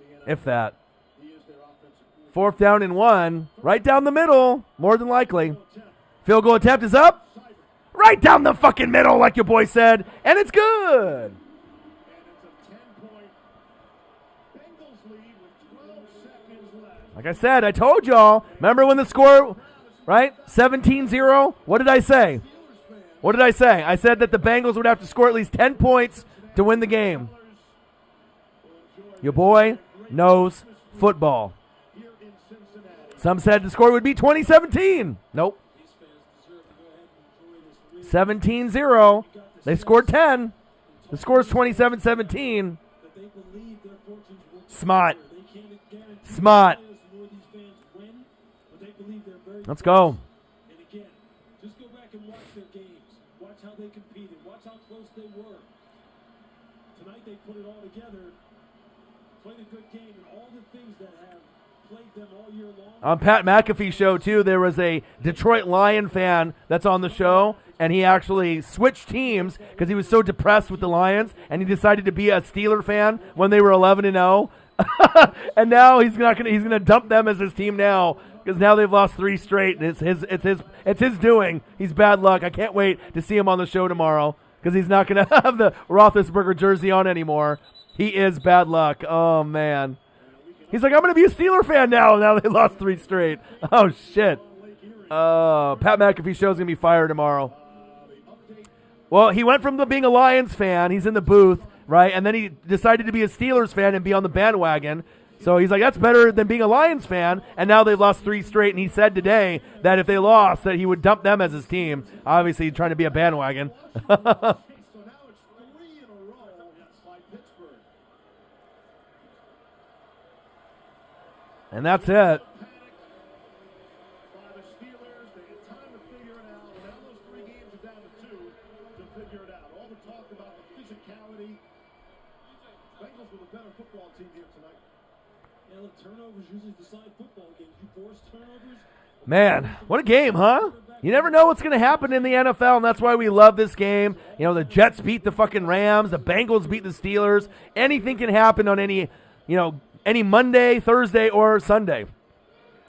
in the NFL. if that. He is their offensive 4th down and 1. Right down the middle, more than likely. Field goal attempt is up. Right down the fucking middle, like your boy said. And it's good. And it's a 10-point Bengals lead with 12 seconds left. Like I said, I told y'all. Remember when the score, right? 17-0? What did I say? What did I say? I said that the Bengals would have to score at least 10 points to win the game. Your boy knows football. Here in Cincinnati. Some said the score would be 2017. Nope. 17-0. They scored 10. The score is 27-17. Smart. Smart. Let's go. And again, just go back and watch their games. Watch how they competed. Watch how close they were. Tonight they put it all together, played a good game, and all the things that have plagued them all year long. On Pat McAfee's show, too, there was a Detroit Lion fan that's on the show, and he actually switched teams because he was so depressed with the Lions, and he decided to be a Steeler fan when they were 11-0. And now he's gonna dump them as his team now because now they've lost 3 straight, and it's his doing. He's bad luck. I can't wait to see him on the show tomorrow because he's not gonna have the Roethlisberger jersey on anymore. He is bad luck. Oh man. He's like, I'm going to be a Steeler fan now. Now they lost 3 straight. Oh, shit. Pat McAfee show's going to be fired tomorrow. Well, he went from being a Lions fan. He's in the booth, right? And then he decided to be a Steelers fan and be on the bandwagon. So he's like, that's better than being a Lions fan. And now they've lost 3 straight. And he said today that if they lost, that he would dump them as his team. Obviously, he's trying to be a bandwagon. So now it's 3 in a row by Pittsburgh. And that's it. Panic by the Steelers. They had time to figure it out. Now those 3 games are down to 2 to figure it out. All the talk about the physicality. Bengals with a better football team here tonight. Yeah, look, turnovers usually decide football games. You force turnovers. Man, what a game, huh? You never know what's going to happen in the NFL, and that's why we love this game. You know, the Jets beat the fucking Rams. The Bengals beat the Steelers. Anything can happen on any Monday, Thursday, or Sunday.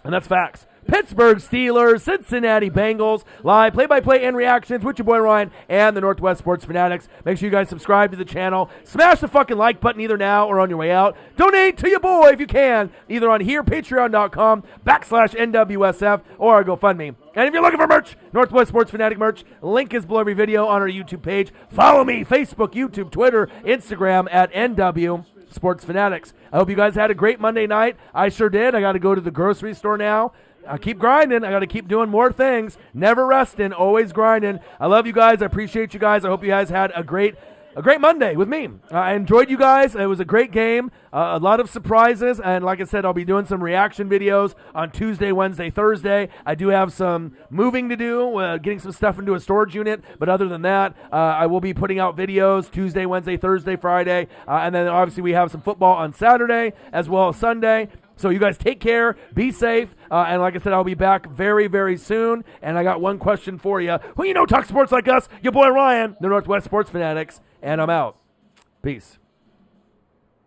And that's facts. Pittsburgh Steelers, Cincinnati Bengals, live play-by-play and reactions with your boy Ryan and the Northwest Sports Fanatics. Make sure you guys subscribe to the channel. Smash the fucking like button either now or on your way out. Donate to your boy if you can, either on here, patreon.com/NWSF, or our GoFundMe. And if you're looking for merch, Northwest Sports Fanatic merch, link is below every video on our YouTube page. Follow me, Facebook, YouTube, Twitter, Instagram at NW Sports Fanatics. I hope you guys had a great Monday night. I sure did. I got to go to the grocery store now. I keep grinding. I got to keep doing more things. Never resting, always grinding. I love you guys. I appreciate you guys. I hope you guys had a great Monday with me. I enjoyed you guys. It was a great game. A lot of surprises. And like I said, I'll be doing some reaction videos on Tuesday, Wednesday, Thursday. I do have some moving to do, getting some stuff into a storage unit. But other than that, I will be putting out videos Tuesday, Wednesday, Thursday, Friday. And then obviously we have some football on Saturday as well as Sunday. So you guys take care, be safe, and like I said, I'll be back very, very soon. And I got one question for you. Who you know talks sports like us? Your boy Ryan, the Northwest Sports Fanatics, and I'm out. Peace.